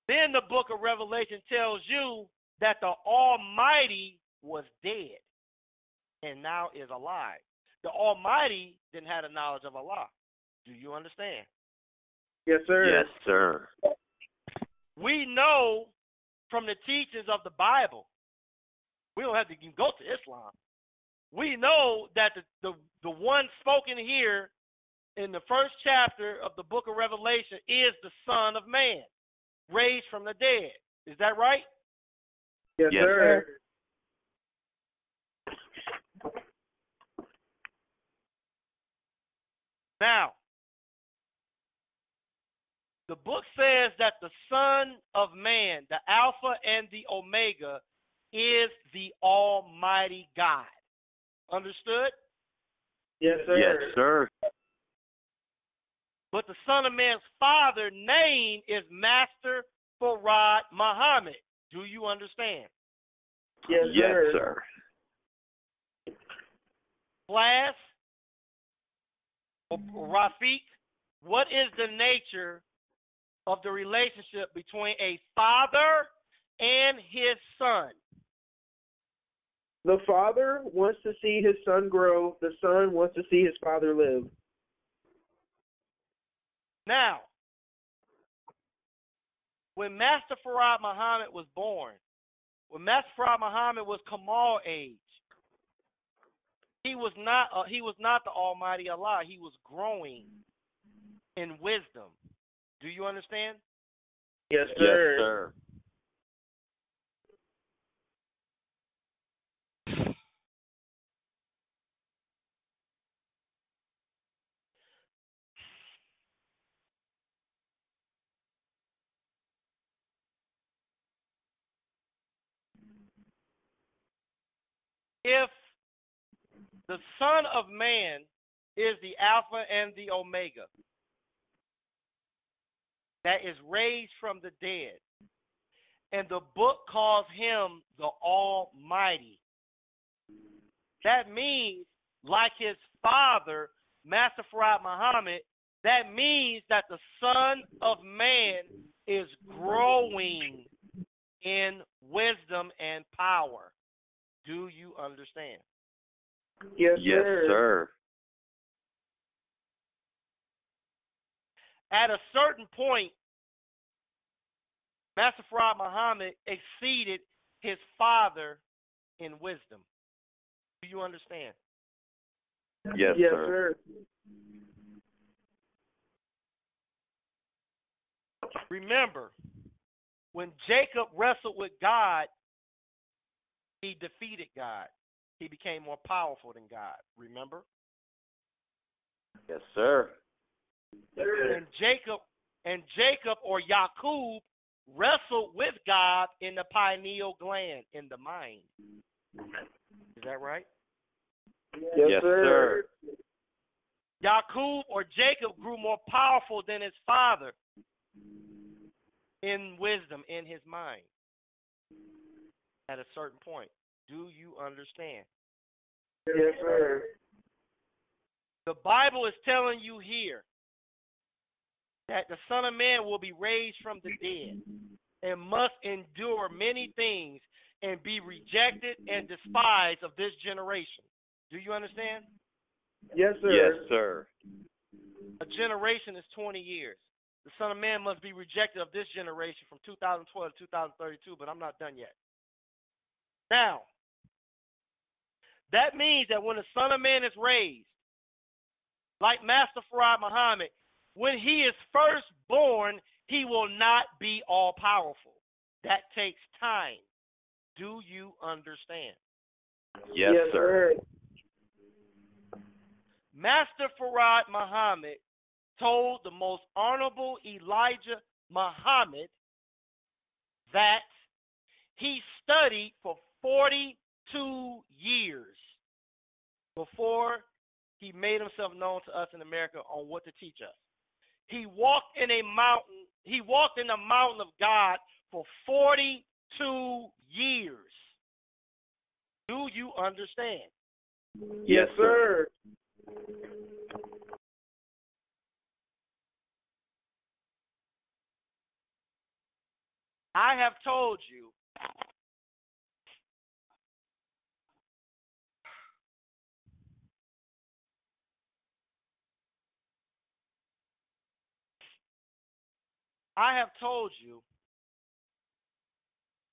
Speaker 9: Then the book of Revelation tells you that the Almighty was dead and now is alive. The Almighty didn't have the knowledge of Allah. Do you understand?
Speaker 2: Yes, sir.
Speaker 10: Yes, sir.
Speaker 9: We know from the teachings of the Bible, we don't have to even go to Islam. We know that the one spoken here in the first chapter of the book of Revelation is the Son of Man, raised from the dead. Is that right?
Speaker 2: Yes,
Speaker 10: Yes,
Speaker 2: sir.
Speaker 9: Now, the book says that the Son of Man, the Alpha and the Omega, is the Almighty God. Understood?
Speaker 2: Yes, sir.
Speaker 10: Yes, sir.
Speaker 9: But the Son of Man's father name is Master Farad Muhammad. Do you understand?
Speaker 2: Yes,
Speaker 10: Yes,
Speaker 2: sir.
Speaker 10: sir.
Speaker 9: Class, Rafiq, what is the nature of the relationship between a father and his son?
Speaker 2: The father wants to see his son grow. The son wants to see his father live.
Speaker 9: Now, when Master Farad Muhammad was born, when Master Farad Muhammad was Kamal age, he was not the Almighty Allah. He was growing in wisdom. Do you understand?
Speaker 2: Yes, sir.
Speaker 10: Yes, sir.
Speaker 9: If the Son of Man is the Alpha and the Omega that is raised from the dead, and the book calls him the Almighty, that means, like his father, Master Farad Muhammad, that means that the Son of Man is growing in wisdom and power. Do you understand?
Speaker 2: Yes,
Speaker 10: Yes, sir.
Speaker 9: At a certain point, Master Farad Muhammad exceeded his father in wisdom. Do you understand?
Speaker 10: Yes,
Speaker 2: Yes,
Speaker 10: sir.
Speaker 9: Remember, when Jacob wrestled with God, he defeated God. He became more powerful than God. Remember?
Speaker 10: Yes, sir.
Speaker 9: And Jacob or Yaqub wrestled with God in the pineal gland, in the mind. Is that right?
Speaker 10: Yes, sir.
Speaker 9: Yaqub or Jacob grew more powerful than his father in wisdom, in his mind, at a certain point. Do you understand?
Speaker 2: Yes, sir.
Speaker 9: The Bible is telling you here that the Son of Man will be raised from the dead and must endure many things and be rejected and despised of this generation. Do you understand?
Speaker 2: Yes, sir.
Speaker 10: Yes, sir.
Speaker 9: A generation is 20 years. The Son of Man must be rejected of this generation from 2012 to 2032, but I'm not done yet. Now, that means that when the Son of Man is raised, like Master Farad Muhammad, when he is first born, he will not be all powerful. That takes time. Do you understand?
Speaker 10: Yes, sir.
Speaker 9: Master Farad Muhammad told the most honorable Elijah Muhammad that he studied for 42 years before he made himself known to us in America on what to teach us. He walked in a mountain. He walked in the mountain of God for 42 years. Do you understand?
Speaker 10: Yes, sir.
Speaker 9: I have told you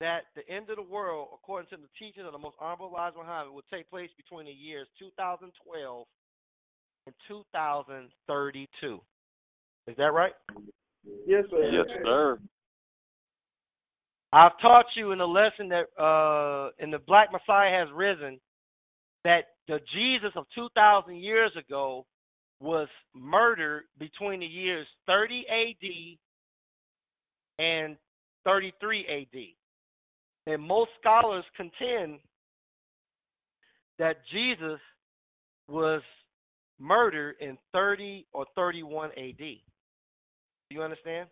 Speaker 9: that the end of the world, according to the teachings of the most honorable Elijah Muhammad, will take place between the years 2012 and 2032. Is that right?
Speaker 2: Yes, sir.
Speaker 10: Yes, sir.
Speaker 9: I've taught you in the lesson that in the Black Messiah has risen that the Jesus of 2,000 years ago was murdered between the years 30 A.D. and 33 A.D. And most scholars contend that Jesus was murdered in 30 or 31 A.D. Do you understand?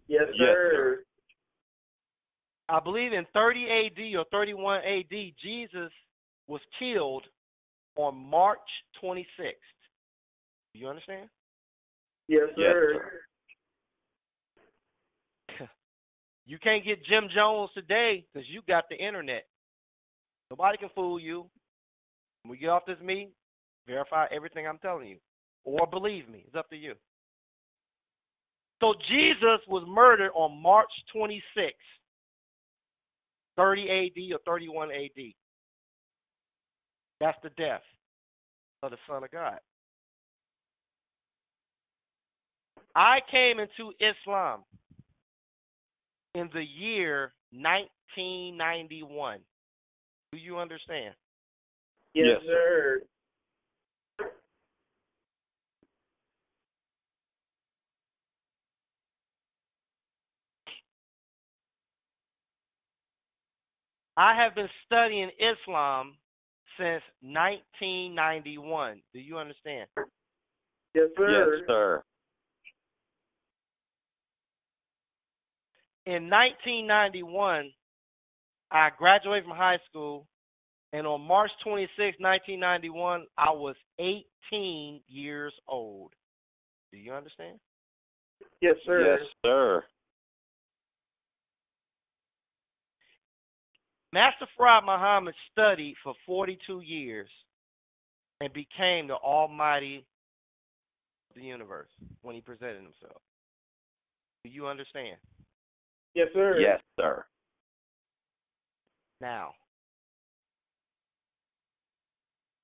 Speaker 2: Yes,
Speaker 10: Yes,
Speaker 2: sir.
Speaker 10: sir.
Speaker 9: I believe in 30 A.D. or 31 A.D., Jesus was killed on March 26th. Do you understand?
Speaker 2: Yes,
Speaker 10: Yes,
Speaker 2: sir.
Speaker 10: sir.
Speaker 9: You can't get Jim Jones today because you got the internet. Nobody can fool you. When we get off this meeting, verify everything I'm telling you. Or believe me. It's up to you. So Jesus was murdered on March 26th, 30 A.D. or 31 A.D. That's the death of the Son of God. I came into Islam in the year 1991. Do you understand?
Speaker 2: Yes, sir.
Speaker 9: I have been studying Islam since 1991. Do you understand?
Speaker 2: Yes, sir.
Speaker 10: Yes, sir.
Speaker 9: In 1991, I graduated from high school, and on March 26, 1991, I was 18 years old. Do you understand?
Speaker 2: Yes, sir.
Speaker 10: Yes, sir.
Speaker 9: Master Farad Muhammad studied for 42 years and became the Almighty of the universe when he presented himself. Do you understand?
Speaker 2: Yes, sir.
Speaker 10: Yes, sir.
Speaker 9: Now,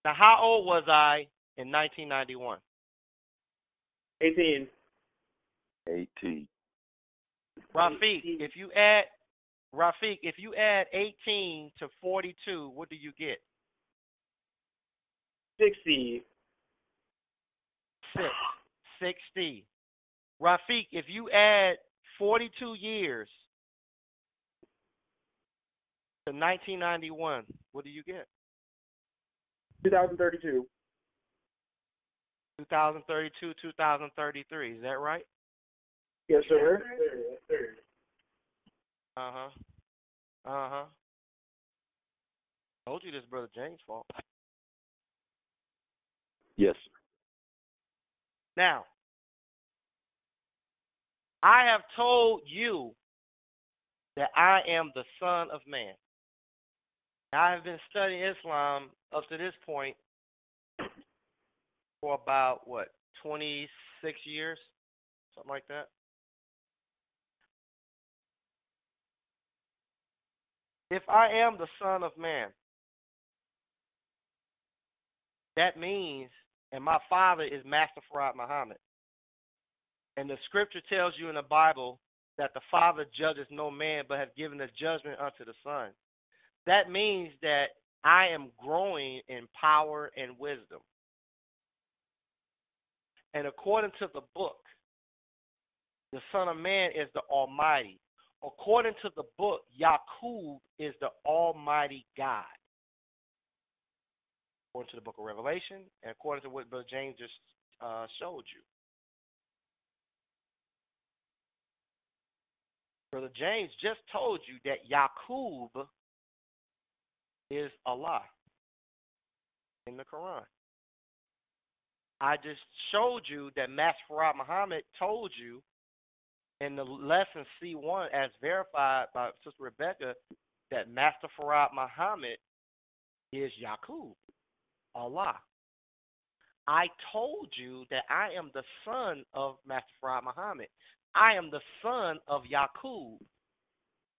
Speaker 9: how old was I in 1991?
Speaker 2: 18.
Speaker 10: 18.
Speaker 9: Rafiq, if you add 18 to 42, what do you get?
Speaker 2: 60.
Speaker 9: 60. Rafiq, if you add 42 years to 1991, what do you get?
Speaker 2: 2032.
Speaker 9: 2032, 2033. Is that right?
Speaker 2: Yes, sir.
Speaker 9: Told you this, Brother James' fault.
Speaker 10: Yes, sir.
Speaker 9: Now, I have told you that I am the Son of Man. I have been studying Islam up to this point for about, 26 years? Something like that. If I am the Son of Man, that means, and my father is Master Farad Muhammad, and the scripture tells you in the Bible that the Father judges no man but has given the judgment unto the Son. That means that I am growing in power and wisdom. And according to the book, the Son of Man is the Almighty. According to the book, Yaqub is the Almighty God. According to the book of Revelation, and according to what Brother James just showed you. Brother James just told you that Yaqub is Allah in the Quran. I just showed you that Master Farad Muhammad told you in the lesson C1 as verified by Sister Rebecca that Master Farad Muhammad is Yaqub, Allah. I told you that I am the son of Master Farad Muhammad. I am the son of Yaqub,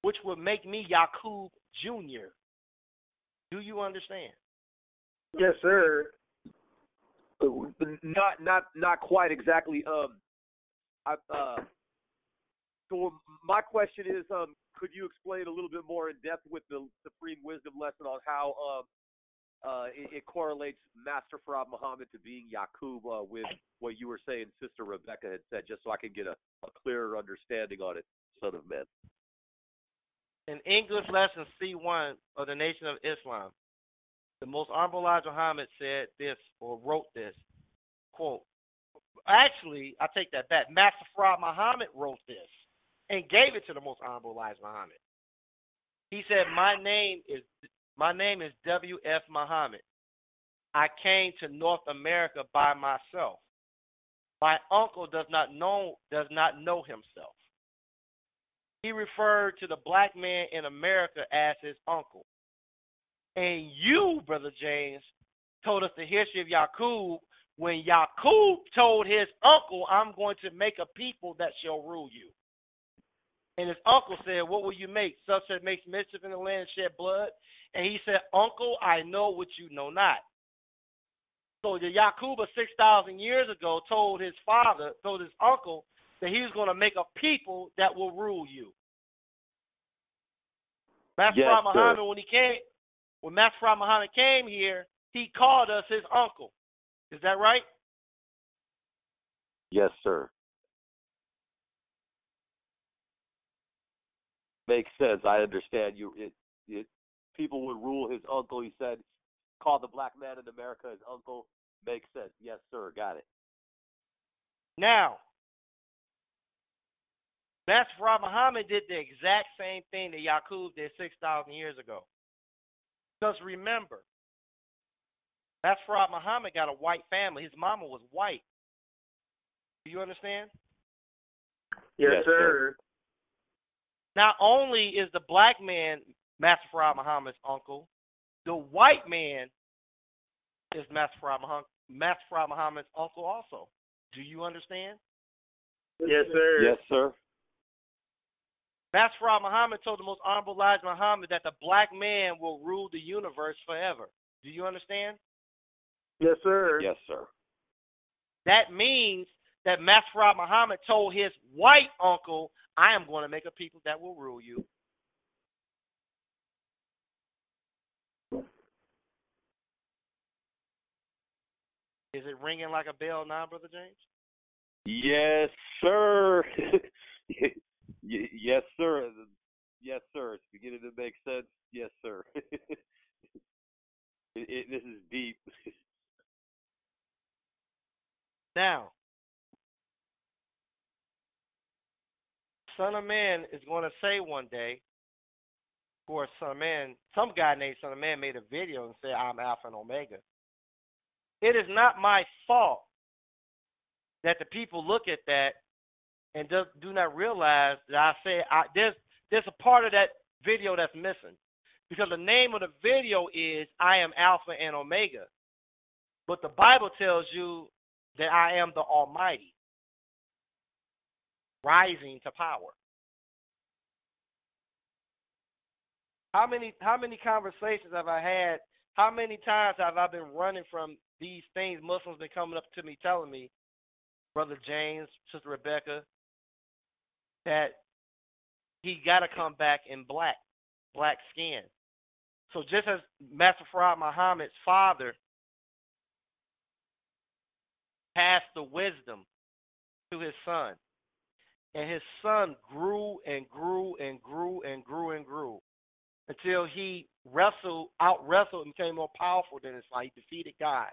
Speaker 9: which would make me Yaqub Jr. Do you understand?
Speaker 2: Yes, sir.
Speaker 10: Not quite exactly. So my question is, could you explain a little bit more in depth with the Supreme Wisdom lesson on how it correlates Master Farad Muhammad to being Yaqub with what you were saying Sister Rebecca had said, just so I can get a clearer understanding on it, Son of Man.
Speaker 9: In English lesson C1 of the Nation of Islam, the Most Honorable Elijah Muhammad said this, or wrote this, quote, actually, I take that back. Master Farad Muhammad wrote this and gave it to the Most Honorable Elijah Muhammad. He said, my name is W.F. Muhammad. I came to North America by myself. My uncle does not know himself. He referred to the black man in America as his uncle. And you, Brother James, told us the history of Yaqub when Yaqub told his uncle, I'm going to make a people that shall rule you. And his uncle said, what will you make? Such that makes mischief in the land and shed blood. And he said, Uncle, I know what you know not. So the Yaqub of 6,000 years ago told his uncle that he was going to make a people that will rule you. Master
Speaker 10: Yes,
Speaker 9: Prophet
Speaker 10: sir.
Speaker 9: Muhammad, when Master Prophet Muhammad came here, he called us his uncle. Is that right?
Speaker 10: Yes, sir. Makes sense. I understand you. People would rule his uncle. He said, call the black man in America his uncle. Makes sense. Yes, sir. Got it.
Speaker 9: Now, Master Prophet Muhammad did the exact same thing that Yaqub did 6,000 years ago. Because remember, Master Prophet Muhammad got a white family. His mama was white. Do you understand?
Speaker 2: Yes, sir.
Speaker 9: Not only is the black man Master Prophet Muhammad's uncle, the white man is Master Prophet Muhammad's uncle also. Do you understand?
Speaker 2: Yes, sir.
Speaker 10: Yes, sir.
Speaker 9: Master Prophet Muhammad told the most honorable Elijah Muhammad that the black man will rule the universe forever. Do you understand?
Speaker 2: Yes, sir.
Speaker 10: Yes, sir.
Speaker 9: That means that Master Prophet Muhammad told his white uncle, I am going to make a people that will rule you. Is it ringing like a bell now, Brother James?
Speaker 10: Yes, sir. Yes, sir. Yes, sir. It's beginning to make sense. Yes, sir. This is deep.
Speaker 9: Now, Son of Man is going to say one day, of course, Son of Man, some guy named Son of Man made a video and said, I'm Alpha and Omega. It is not my fault that the people look at that and do not realize that I say there's a part of that video that's missing. Because the name of the video is I am Alpha and Omega. But the Bible tells you that I am the Almighty, rising to power. How many conversations have I had? How many times have I been running from these things? Muslims been coming up to me telling me, Brother James, Sister Rebecca, that he got to come back in black skin. So just as Master Farad Muhammad's father passed the wisdom to his son, and his son grew and grew and grew and grew and grew until he out-wrestled and became more powerful than his father. He defeated God.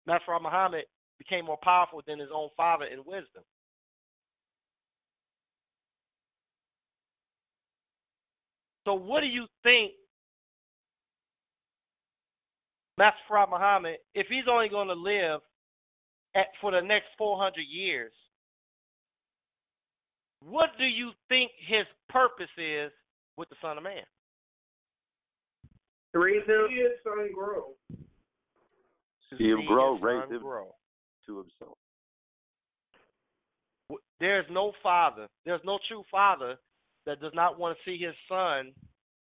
Speaker 9: Master Farad Muhammad became more powerful than his own father in wisdom. So what do you think Master Farad Muhammad, if he's only going to live for the next 400 years, what do you think his purpose is with the Son of Man?
Speaker 2: To raise him, see his son grow.
Speaker 10: See him grow, raise him to himself.
Speaker 9: There's no father, there's no true father that does not want to see his son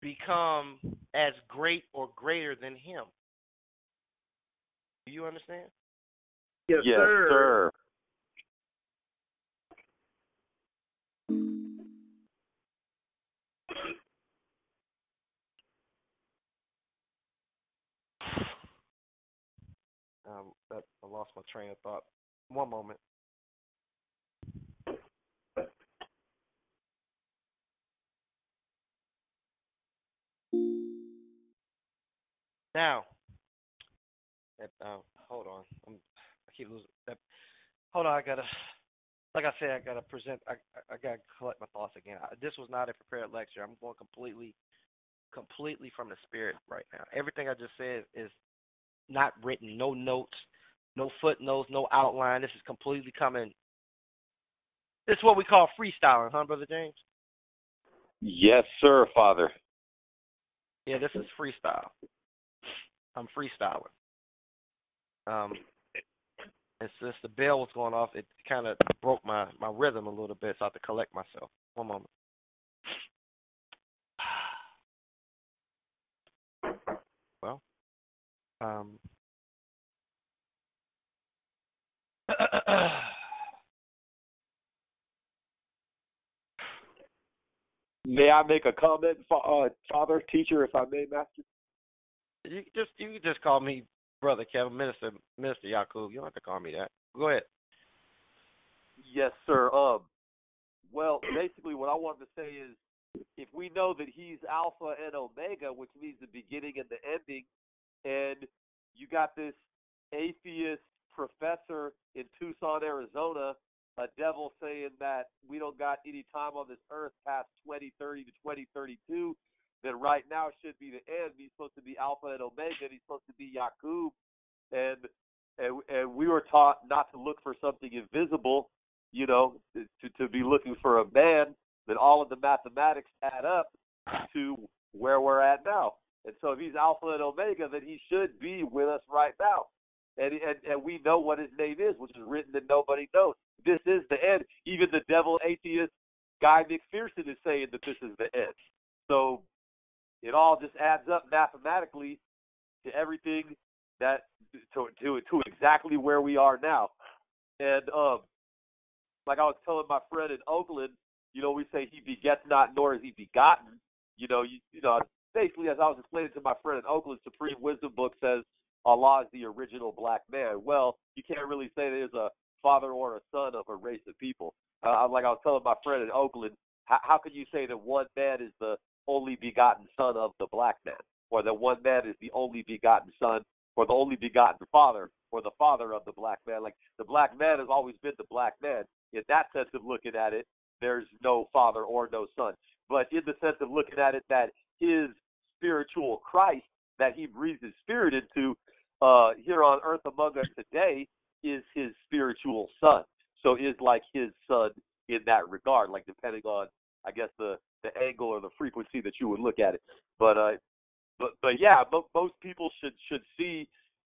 Speaker 9: become as great or greater than him. Do you understand?
Speaker 2: Yes, sir.
Speaker 9: I lost my train of thought. One moment. Now, hold on. I keep losing that. Hold on. Like I said, I gotta present. I gotta collect my thoughts again. This was not a prepared lecture. I'm going completely from the spirit right now. Everything I just said is not written. No notes, no footnotes, no outline. This is completely coming. This is what we call freestyling, huh, Brother James?
Speaker 10: Yes, sir, Father.
Speaker 9: Yeah, this is freestyle. I'm freestyling. And since the bell was going off, it kind of broke my rhythm a little bit, so I have to collect myself. One moment. Well,
Speaker 10: May I make a comment, Father, teacher, if I may, Master?
Speaker 9: You can just call me Brother Kevin, Minister Yakub. You don't have to call me that. Go ahead.
Speaker 10: Yes, sir. Well, basically what I wanted to say is, if we know that he's Alpha and Omega, which means the beginning and the ending, and you got this atheist professor in Tucson, Arizona, a devil saying that we don't got any time on this earth past 2030 to 2032, then right now should be the end. He's supposed to be Alpha and Omega, and he's supposed to be Yakub, and we were taught not to look for something invisible, to be looking for a man. Then all of the mathematics add up to where we're at now. And so if he's Alpha and Omega, then he should be with us right now. And we know what his name is, which is written that nobody knows. This is the end. Even the devil atheist Guy McPherson is saying that this is the end. So it all just adds up mathematically to everything that to exactly where we are now. And like I was telling my friend in Oakland, we say he begets not, nor is he begotten. Basically, as I was explaining to my friend in Oakland, Supreme Wisdom Book says Allah is the original black man. Well, you can't really say there's a father or a son of a race of people. Like I was telling my friend in Oakland, how can you say that one man is the only begotten son of the black man, or that one man is the only begotten son, or the only begotten father, or the father of the black man? Like, the black man has always been the black man. In that sense of looking at it, there's no father or no son. But in the sense of looking at it, that his spiritual Christ that he breathes his spirit into here on earth among us today is his spiritual son. So is like his son in that regard, like depending on, I guess, the angle or the frequency that you would look at it. But yeah, most people should see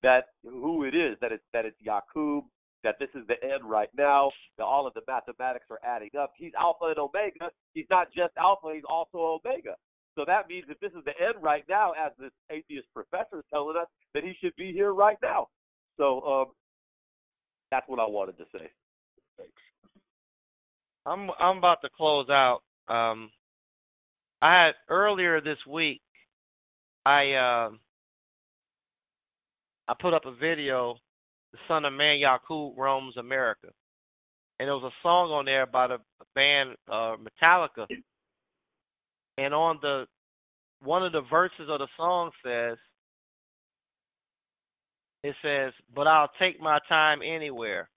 Speaker 10: that who it is, that it's Yakub, that this is the end right now, that all of the mathematics are adding up. He's Alpha and Omega. He's not just Alpha, he's also Omega. So that means if this is the end right now, as this atheist professor is telling us, that he should be here right now. So that's what I wanted to say.
Speaker 9: I'm about to close out. I had earlier this week, I put up a video, The Son of Man Yakub Roams America. And there was a song on there by the band Metallica. And on one of the verses of the song it says, but I'll take my time anywhere.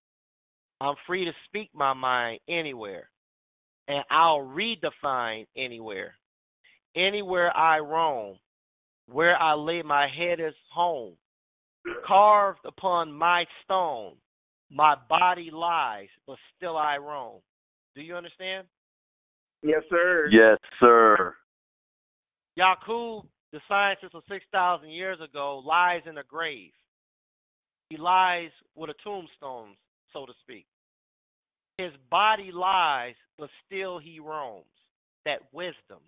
Speaker 9: I'm free to speak my mind anywhere. And I'll redefine anywhere. Anywhere I roam, where I lay my head is home. Carved upon my stone, my body lies, but still I roam. Do you understand?
Speaker 2: Yes, sir.
Speaker 10: Yes, sir.
Speaker 9: Yakub, the scientist of 6,000 years ago, lies in a grave. He lies with a tombstone, so to speak. His body lies, but still he roams. That wisdom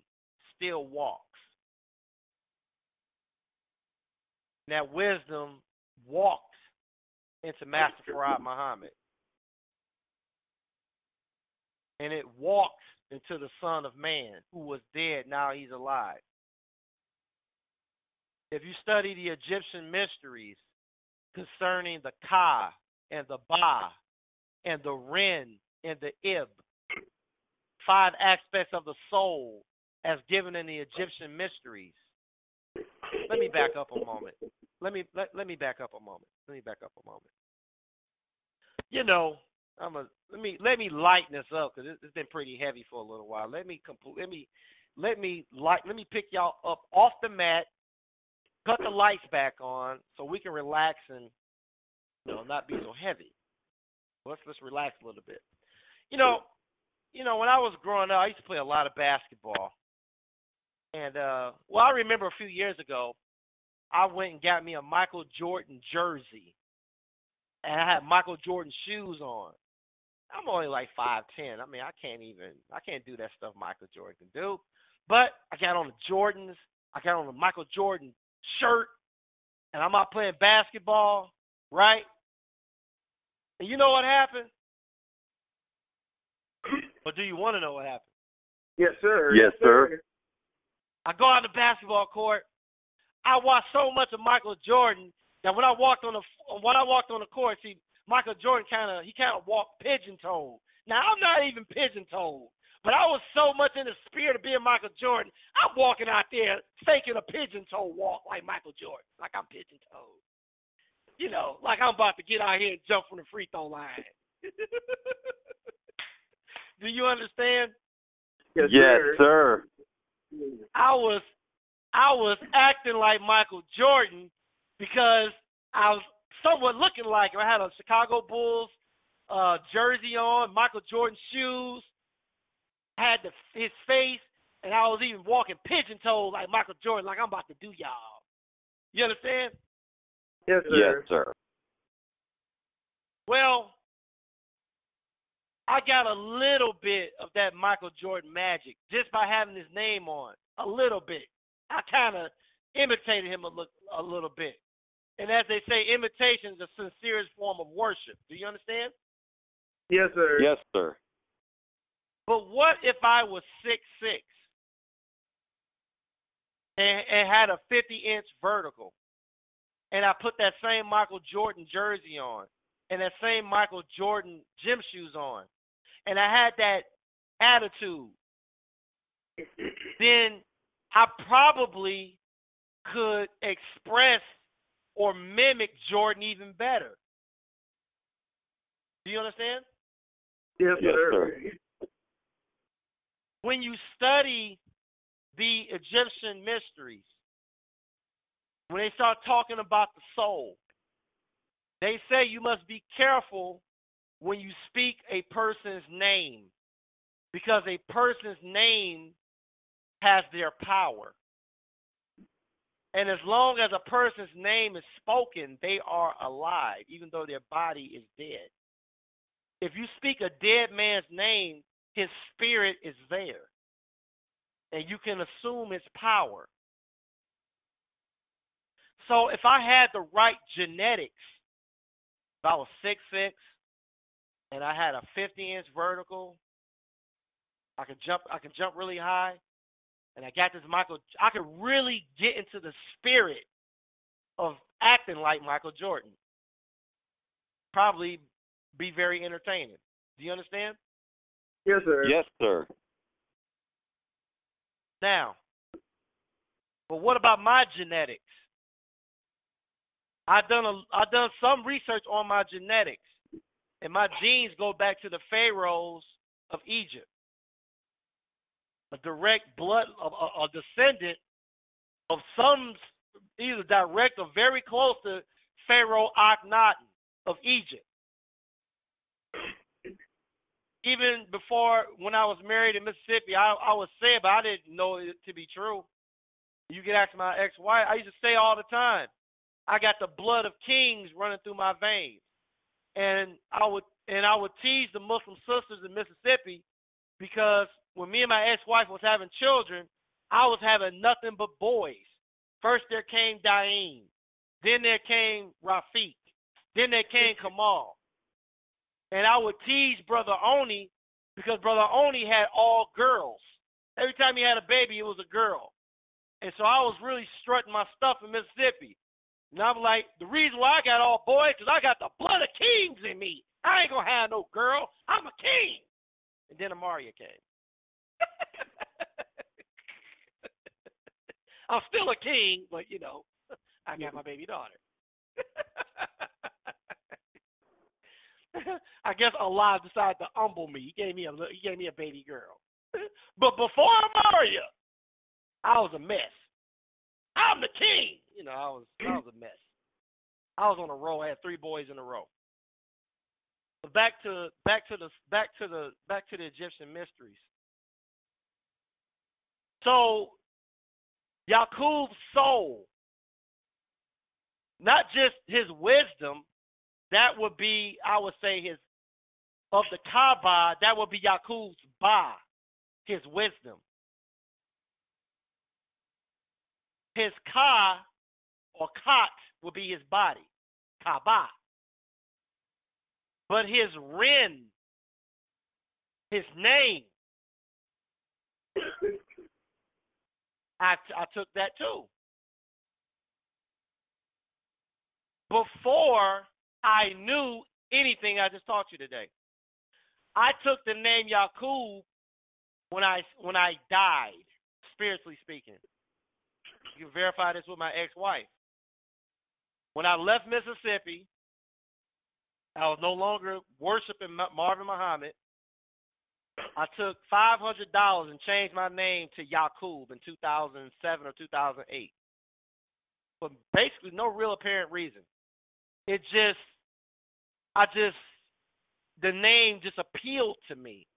Speaker 9: still walks. And that wisdom walks into Master Farad Muhammad. And it walks into the Son of Man, who was dead, now he's alive. If you study the Egyptian mysteries concerning the Ka and the Ba and the Ren and the Ib, 5 aspects of the soul as given in the Egyptian mysteries. Let me back up a moment. Let me back up a moment. Let me lighten this up because it's been pretty heavy for a little while. Let me pick y'all up off the mat, cut the lights back on so we can relax and not be so heavy. Let's relax a little bit. When I was growing up, I used to play a lot of basketball. And I remember a few years ago, I went and got me a Michael Jordan jersey. And I had Michael Jordan shoes on. I'm only like 5'10". I mean, I can't do that stuff Michael Jordan can do. But I got on the Jordans, I got on the Michael Jordan shirt, and I'm out playing basketball, right? And you know what happened? Or do you want to know what happened?
Speaker 2: Yes, sir.
Speaker 10: Yes, sir.
Speaker 9: I go out on the basketball court. I watched so much of Michael Jordan that when I walked on the court, see, Michael Jordan kind of walked pigeon-toed. Now I'm not even pigeon-toed, but I was so much in the spirit of being Michael Jordan, I'm walking out there faking a pigeon-toe walk like Michael Jordan, like I'm pigeon-toed. You know, like I'm about to get out here and jump from the free throw line. Do you understand?
Speaker 10: Yes, sir.
Speaker 9: I was acting like Michael Jordan because I was somewhat looking like him. I had a Chicago Bulls jersey on, Michael Jordan shoes, had his face, and I was even walking pigeon-toed like Michael Jordan, like I'm about to do y'all. You understand?
Speaker 2: Yes, sir.
Speaker 10: Yes, sir.
Speaker 9: Well, I got a little bit of that Michael Jordan magic just by having his name on. A little bit. I kind of imitated him a little bit. And as they say, imitation is the sincerest form of worship. Do you understand?
Speaker 2: Yes, sir.
Speaker 10: Yes, sir.
Speaker 9: But what if I was 6'6" and had a 50-inch vertical, and I put that same Michael Jordan jersey on, and that same Michael Jordan gym shoes on, and I had that attitude, then I probably could express or mimic Jordan even better. Do you understand?
Speaker 2: Yes,
Speaker 10: Yes,
Speaker 2: sir.
Speaker 10: sir.
Speaker 9: When you study the Egyptian mysteries, when they start talking about the soul, they say you must be careful when you speak a person's name, because a person's name has their power. And as long as a person's name is spoken, they are alive, even though their body is dead. If you speak a dead man's name, his spirit is there, and you can assume its power. So if I had the right genetics, if I was 6'6", and I had a 50-inch vertical, I could jump really high, and I got this I could really get into the spirit of acting like Michael Jordan. Probably be very entertaining. Do you understand?
Speaker 2: Yes, sir.
Speaker 10: Yes, sir.
Speaker 9: Now, but what about my genetics? I've done some research on my genetics, and my genes go back to the pharaohs of Egypt. A direct a descendant of some, either direct or very close to Pharaoh Akhenaten of Egypt. Even before, when I was married in Mississippi, I would say it, but I didn't know it to be true. You can ask my ex-wife. I used to say all the time, I got the blood of kings running through my veins. And I would tease the Muslim sisters in Mississippi, because when me and my ex-wife was having children, I was having nothing but boys. First there came Daim, then there came Rafiq, then there came Kamal. And I would tease Brother Oni, because Brother Oni had all girls. Every time he had a baby, it was a girl. And so I was really strutting my stuff in Mississippi. And I'm like, the reason why I got all boys, because I got the blood of kings in me. I ain't going to have no girl. I'm a king. And then Amaria came. I'm still a king, but, you know, I got my baby daughter. I guess Allah decided to humble me. He gave me a baby girl. But before Amaria, I was a mess. I'm the king. You know, I was a mess. I was on a roll. I had 3 boys in a row. But back to the Egyptian mysteries. So Yaqub's soul, not just his wisdom, that would be, I would say, his of the Ka Ba, that would be Yaqub's Ba, his wisdom. His Ka or Kat would be his body, Ka Ba. But his Rin, his name, I took that too. Before I knew anything I just taught you today, I took the name Yaqub when I died, spiritually speaking. You can verify this with my ex-wife. When I left Mississippi, I was no longer worshiping Marvin Muhammad. I took $500 and changed my name to Yaqub in 2007 or 2008. For basically no real apparent reason. The name just appealed to me.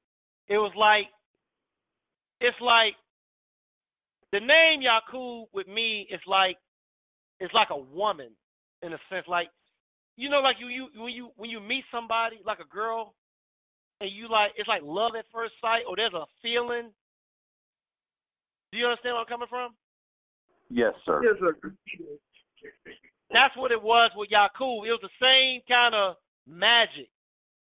Speaker 9: It's like the name Yaqub with me is like, it's like a woman in a sense. Like, you know, like when you meet somebody, like a girl, and you like, it's like love at first sight, or there's a feeling. Do you understand where I'm coming from?
Speaker 10: Yes, sir.
Speaker 2: Yes, sir.
Speaker 9: That's what it was with Yaqub. It was the same kind of magic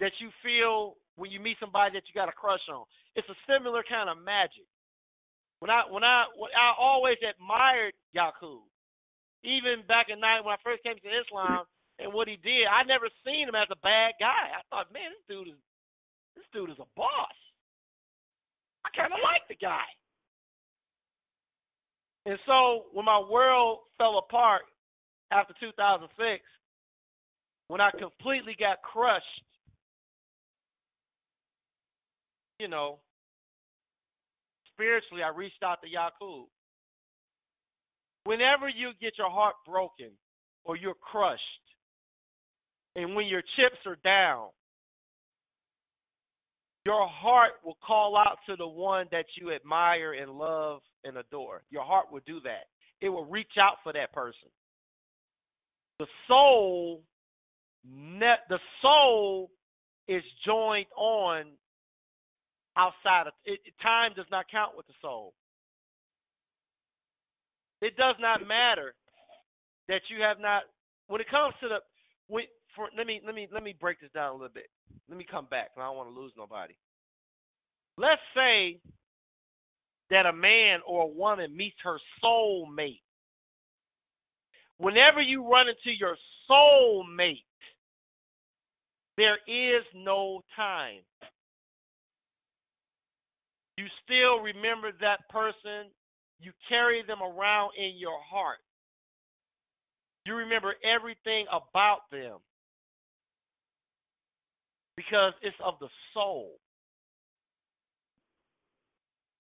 Speaker 9: that you feel when you meet somebody that you got a crush on. It's a similar kind of magic. When I always admired Yaqub, even back in night when I first came to Islam and what he did, I never seen him as a bad guy. I thought, man, this dude is a boss. I kind of like the guy. And so when my world fell apart after 2006, when I completely got crushed, you know, spiritually, I reached out to Yaqub. Whenever you get your heart broken or you're crushed, and when your chips are down, your heart will call out to the one that you admire and love and adore. Your heart will do that. It will reach out for that person. The soul is joined on outside of it. Time does not count with the soul. It does not matter that you have not. When it comes to let me break this down a little bit. Let me come back. I don't want to lose nobody. Let's say that a man or a woman meets her soul mate. Whenever you run into your soul mate, there is no time. You still remember that person. You carry them around in your heart. You remember everything about them because it's of the soul.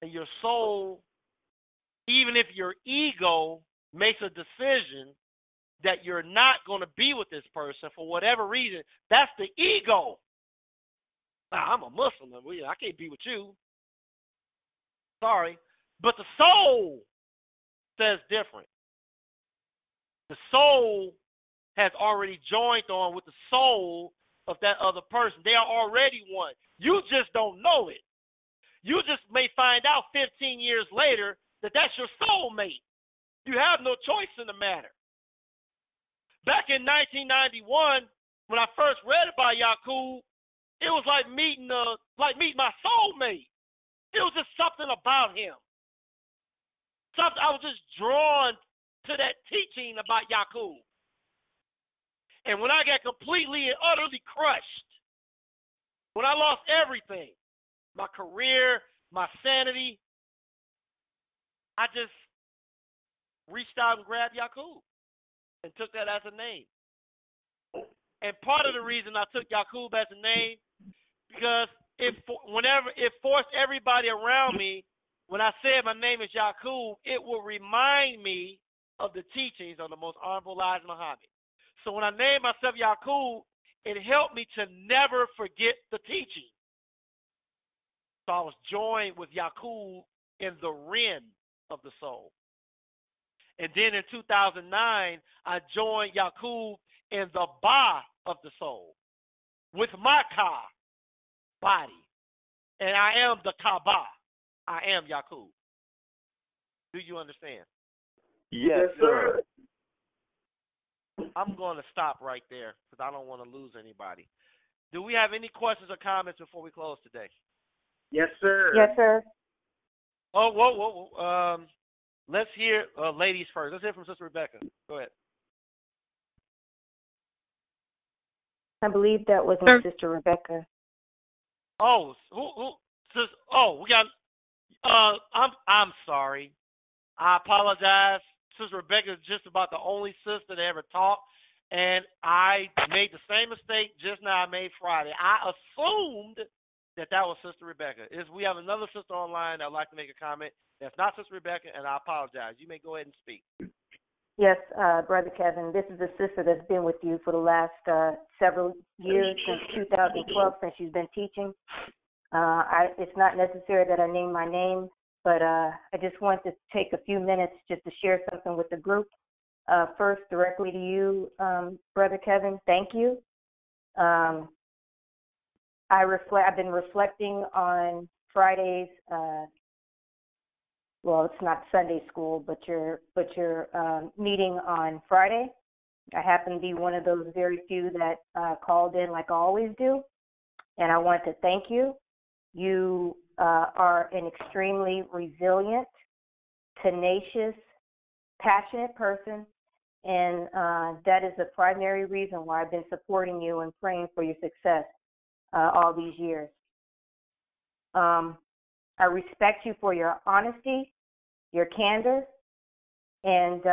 Speaker 9: And your soul, even if your ego makes a decision that you're not going to be with this person for whatever reason, that's the ego. I'm a Muslim. I can't be with you. Sorry. But the soul says different. The soul has already joined on with the soul of that other person. They are already one. You just don't know it. You just may find out 15 years later that that's your soulmate. You have no choice in the matter. Back in 1991, when I first read about Yaqub, it was like meeting my soulmate. It was just something about him. I was just drawn to that teaching about Yaqub. And when I got completely and utterly crushed, when I lost everything, my career, my sanity, I just reached out and grabbed Yaqub and took that as a name. And part of the reason I took Yaqub as a name, because whenever it forced everybody around me, when I said my name is Yaqub, it will remind me of the teachings of the most honorable Elijah Muhammad. So when I named myself Yaqub, it helped me to never forget the teaching. So I was joined with Yaqub in the ren of the soul. And then in 2009, I joined Yaqub in the Ba of the soul with my Ka body. And I am the Ka Ba. I am Yaqub. Do you understand?
Speaker 10: Yes, sir.
Speaker 9: I'm going to stop right there because I don't want to lose anybody. Do we have any questions or comments before we close today?
Speaker 2: Yes, sir.
Speaker 11: Yes, sir.
Speaker 9: Oh, whoa. Let's hear ladies first. Let's hear from Sister Rebecca. Go ahead.
Speaker 11: I believe that was Sister Rebecca.
Speaker 9: Oh, who? We got. I'm sorry. I apologize. Sister Rebecca is just about the only sister that ever taught, and I made the same mistake just now I made Friday. I assumed that was Sister Rebecca. We have another sister online that would like to make a comment. That's not Sister Rebecca, and I apologize. You may go ahead and speak.
Speaker 11: Yes, Brother Kevin, this is a sister that's been with you for the last several years, since 2012, since she's been teaching. It's not necessary that I name my name, but I just want to take a few minutes just to share something with the group. First, directly to you, Brother Kevin, thank you. I've been reflecting on Friday's. Well, it's not Sunday school, but your meeting on Friday. I happen to be one of those very few that called in like I always do, and I want to thank you. You are an extremely resilient, tenacious, passionate person, and that is the primary reason why I've been supporting you and praying for your success all these years. I respect you for your honesty, your candor, and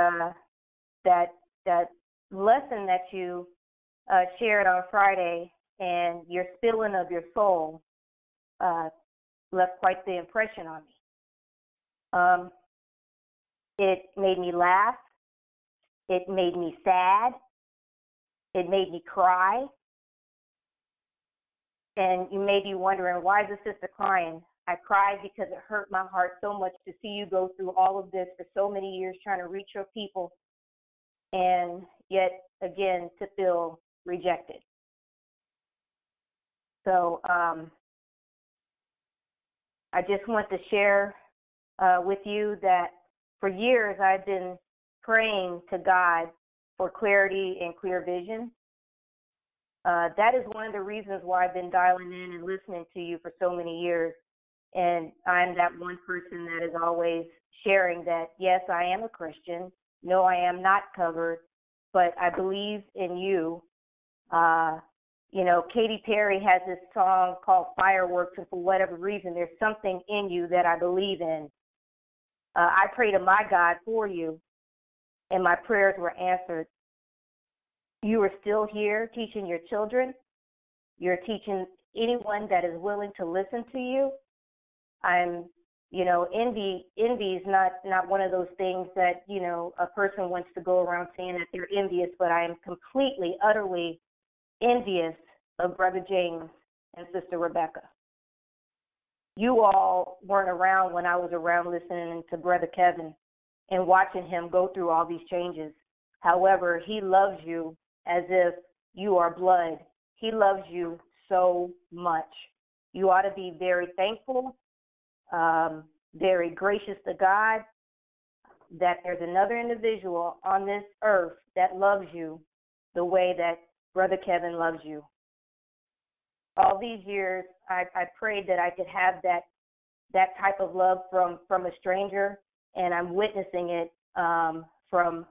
Speaker 11: that lesson that you shared on Friday and your spilling of your soul left quite the impression on me. It made me laugh. It made me sad. It made me cry. And you may be wondering, why is the sister crying? I cried because it hurt my heart so much to see you go through all of this for so many years trying to reach your people, and yet again to feel rejected. So I just want to share with you that for years I've been praying to God for clarity and clear vision. That is one of the reasons why I've been dialing in and listening to you for so many years. And I'm that one person that is always sharing that, yes, I am a Christian. No, I am not covered, but I believe in you. Katy Perry has this song called Fireworks, and for whatever reason, there's something in you that I believe in. I pray to my God for you, and my prayers were answered. You are still here teaching your children. You're teaching anyone that is willing to listen to you. Envy is not one of those things that, a person wants to go around saying that they're envious, but I am completely, utterly envious of Brother James and Sister Rebecca. You all weren't around when I was around listening to Brother Kevin and watching him go through all these changes. However, he loves you as if you are blood. He loves you so much. You ought to be very thankful, very gracious to God that there's another individual on this earth that loves you the way that Brother Kevin loves you. All these years, I prayed that I could have that type of love from a stranger, and I'm witnessing it from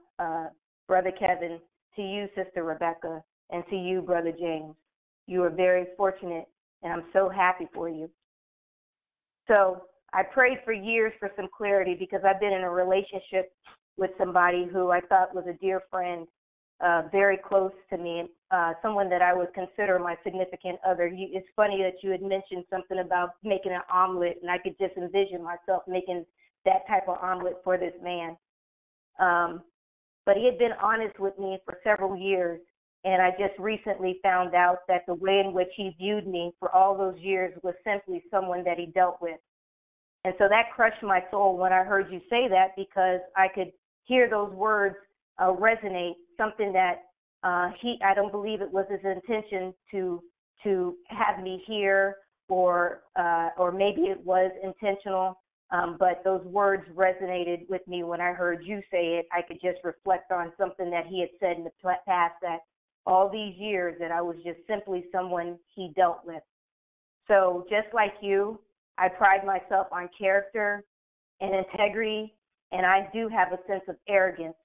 Speaker 11: Brother Kevin to you, Sister Rebecca, and to you, Brother James. You are very fortunate, and I'm so happy for you. So I prayed for years for some clarity because I've been in a relationship with somebody who I thought was a dear friend, very close to me, someone that I would consider my significant other. It's funny that you had mentioned something about making an omelet, and I could just envision myself making that type of omelet for this man. But he had been honest with me for several years, and I just recently found out that the way in which he viewed me for all those years was simply someone that he dealt with. And so that crushed my soul when I heard you say that, because I could hear those words resonate, something that I don't believe it was his intention to have me hear, or maybe it was intentional, but those words resonated with me when I heard you say it. I could just reflect on something that he had said in the past, that all these years that I was just simply someone he dealt with. So just like you, I pride myself on character and integrity and I do have a sense of arrogance,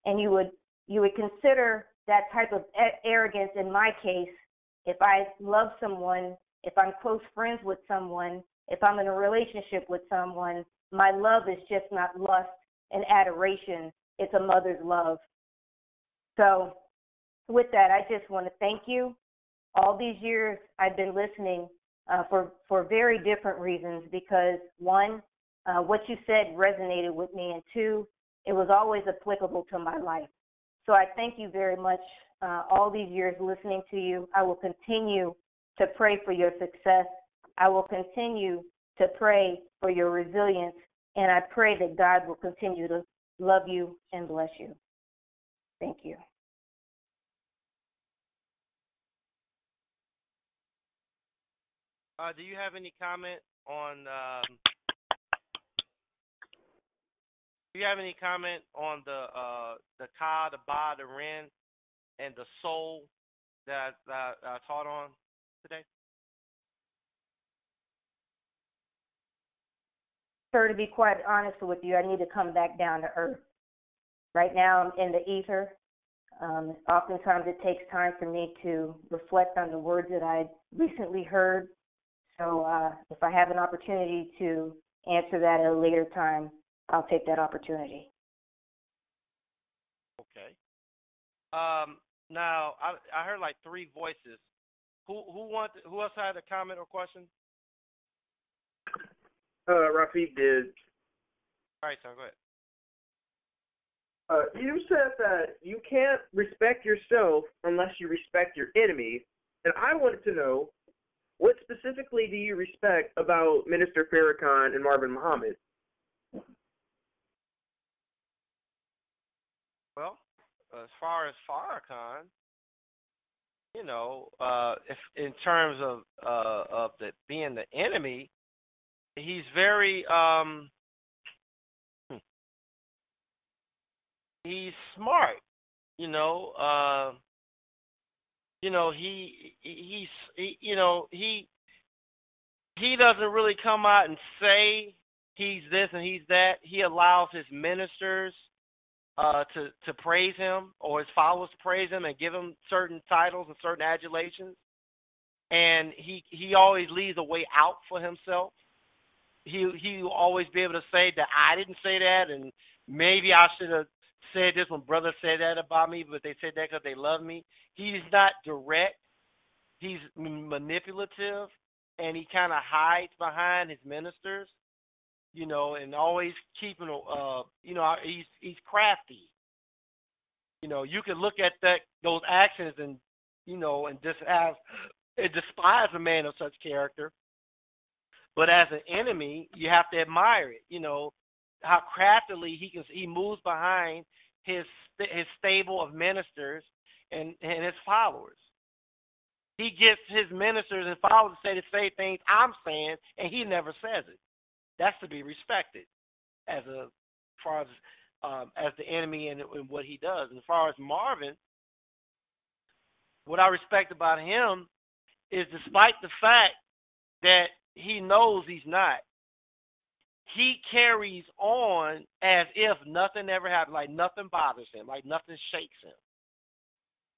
Speaker 11: and you would consider that type of arrogance in my case if I love someone, if I'm close friends with someone, if I'm in a relationship with someone. My love is just not lust and adoration. It's a mother's love. So with that, I just want to thank you. All these years I've been listening for very different reasons because, one, what you said resonated with me, and two, it was always applicable to my life. So I thank you very much all these years listening to you. I will continue to pray for your success. I will continue to pray for your resilience, and I pray that God will continue to love you and bless you. Thank you.
Speaker 9: Do you have any comment on? Do you have any comment on the Ka, the Ba, the Ren, and the soul that I taught on today?
Speaker 11: Sir, to be quite honest with you, I need to come back down to earth. Right now, I'm in the ether. Oftentimes, it takes time for me to reflect on the words that I recently heard. So if I have an opportunity to answer that at a later time, I'll take that opportunity.
Speaker 9: Okay. Now I heard like three voices. Who else had a comment or question?
Speaker 2: Rafiq did.
Speaker 9: All right, son, go ahead.
Speaker 2: You said that you can't respect yourself unless you respect your enemy, and I wanted to know, what specifically do you respect about Minister Farrakhan and Marvin Muhammad?
Speaker 9: Well, as far as Farrakhan, you know, if in terms of being the enemy, he's very he's smart. You know, he doesn't really come out and say he's this and he's that. He allows his ministers to praise him, or his followers to praise him and give him certain titles and certain adulations. And he always leaves a way out for himself. He will always be able to say that I didn't say that, and maybe I should have said this when brother said that about me, but they said that because they love me. He's not direct. He's manipulative, and he kind of hides behind his ministers, you know, and always keeping, you know, he's crafty. You know, you can look at those actions and, you know, and just despise a man of such character. But as an enemy, you have to admire it. You know how craftily he moves behind his stable of ministers and his followers. He gets his ministers and followers to say the same things I'm saying, and he never says it. That's to be respected as far as the enemy and what he does. And as far as Marvin, what I respect about him is, despite the fact that he knows he's not, he carries on as if nothing ever happened, like nothing bothers him, like nothing shakes him.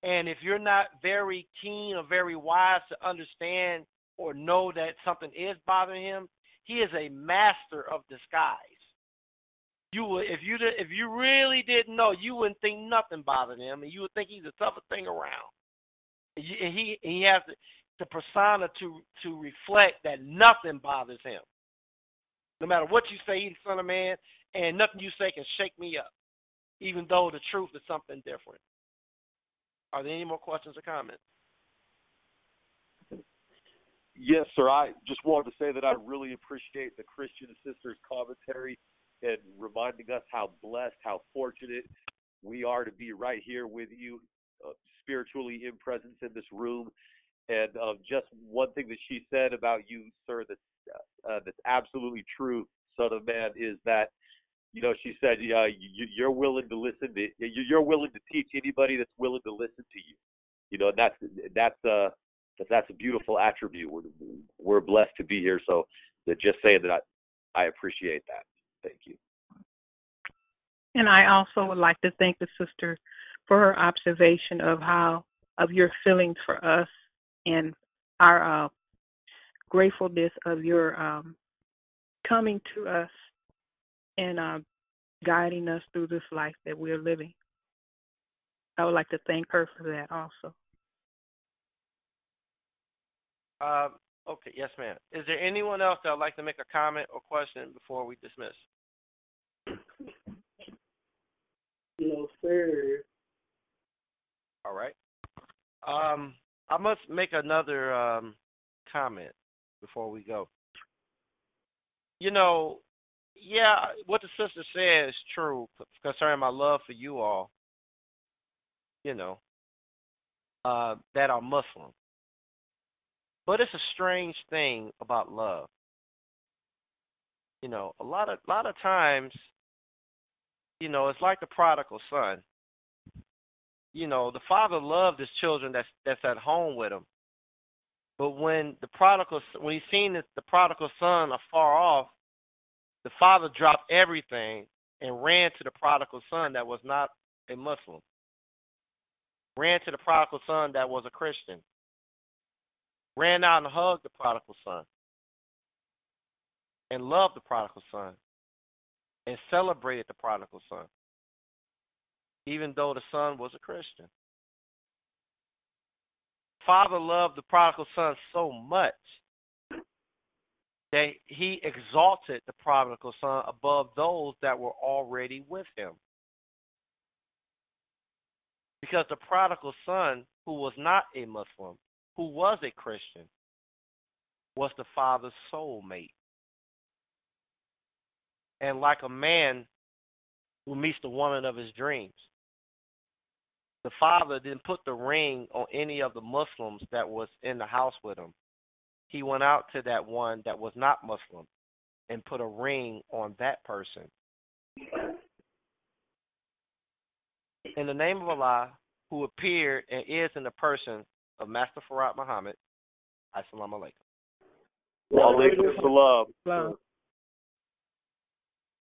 Speaker 9: And if you're not very keen or very wise to understand or know that something is bothering him, he is a master of disguise. You would, if you really didn't know, you wouldn't think nothing bothered him, and you would think he's the toughest thing around. And he has the persona to reflect that nothing bothers him. No matter what you say, he's the Son of Man, and nothing you say can shake me up, even though the truth is something different. Are there any more questions or comments?
Speaker 10: Yes, sir. I just wanted to say that I really appreciate the Christian Sisters commentary and reminding us how blessed, how fortunate we are to be right here with you, spiritually in presence in this room. And just one thing that she said about you, sir, that's absolutely true, Son of Man, is that, you know, she said you're willing to listen to, you're willing to teach anybody that's willing to listen to you. You know, that's a beautiful attribute. We're blessed to be here. So just saying that I appreciate that. Thank you.
Speaker 3: And I also would like to thank the sister for her observation of your feelings for us and our gratefulness of your coming to us and guiding us through this life that we're living. I would like to thank her for that also.
Speaker 9: Okay, yes, ma'am. Is there anyone else that would like to make a comment or question before we dismiss?
Speaker 7: No, sir.
Speaker 9: All right. I must make another comment before we go. You know, yeah, what the sister said is true concerning my love for you all, you know, that are Muslim. But it's a strange thing about love. You know, a lot of times, you know, it's like the prodigal son. You know, the father loved his children that's at home with him. But when he seen the prodigal son afar off, the father dropped everything and ran to the prodigal son that was not a Muslim. Ran to the prodigal son that was a Christian. Ran out and hugged the prodigal son. And loved the prodigal son. And celebrated the prodigal son. Even though the son was a Christian. Father loved the prodigal son so much that he exalted the prodigal son above those that were already with him. Because the prodigal son, who was not a Muslim, who was a Christian, was the father's soulmate. And like a man who meets the woman of his dreams, the father didn't put the ring on any of the Muslims that was in the house with him. He went out to that one that was not Muslim and put a ring on that person. In the name of Allah, who appeared and is in the person of Master Farad Muhammad, Assalamu alaikum.
Speaker 10: Wa alaikum salam.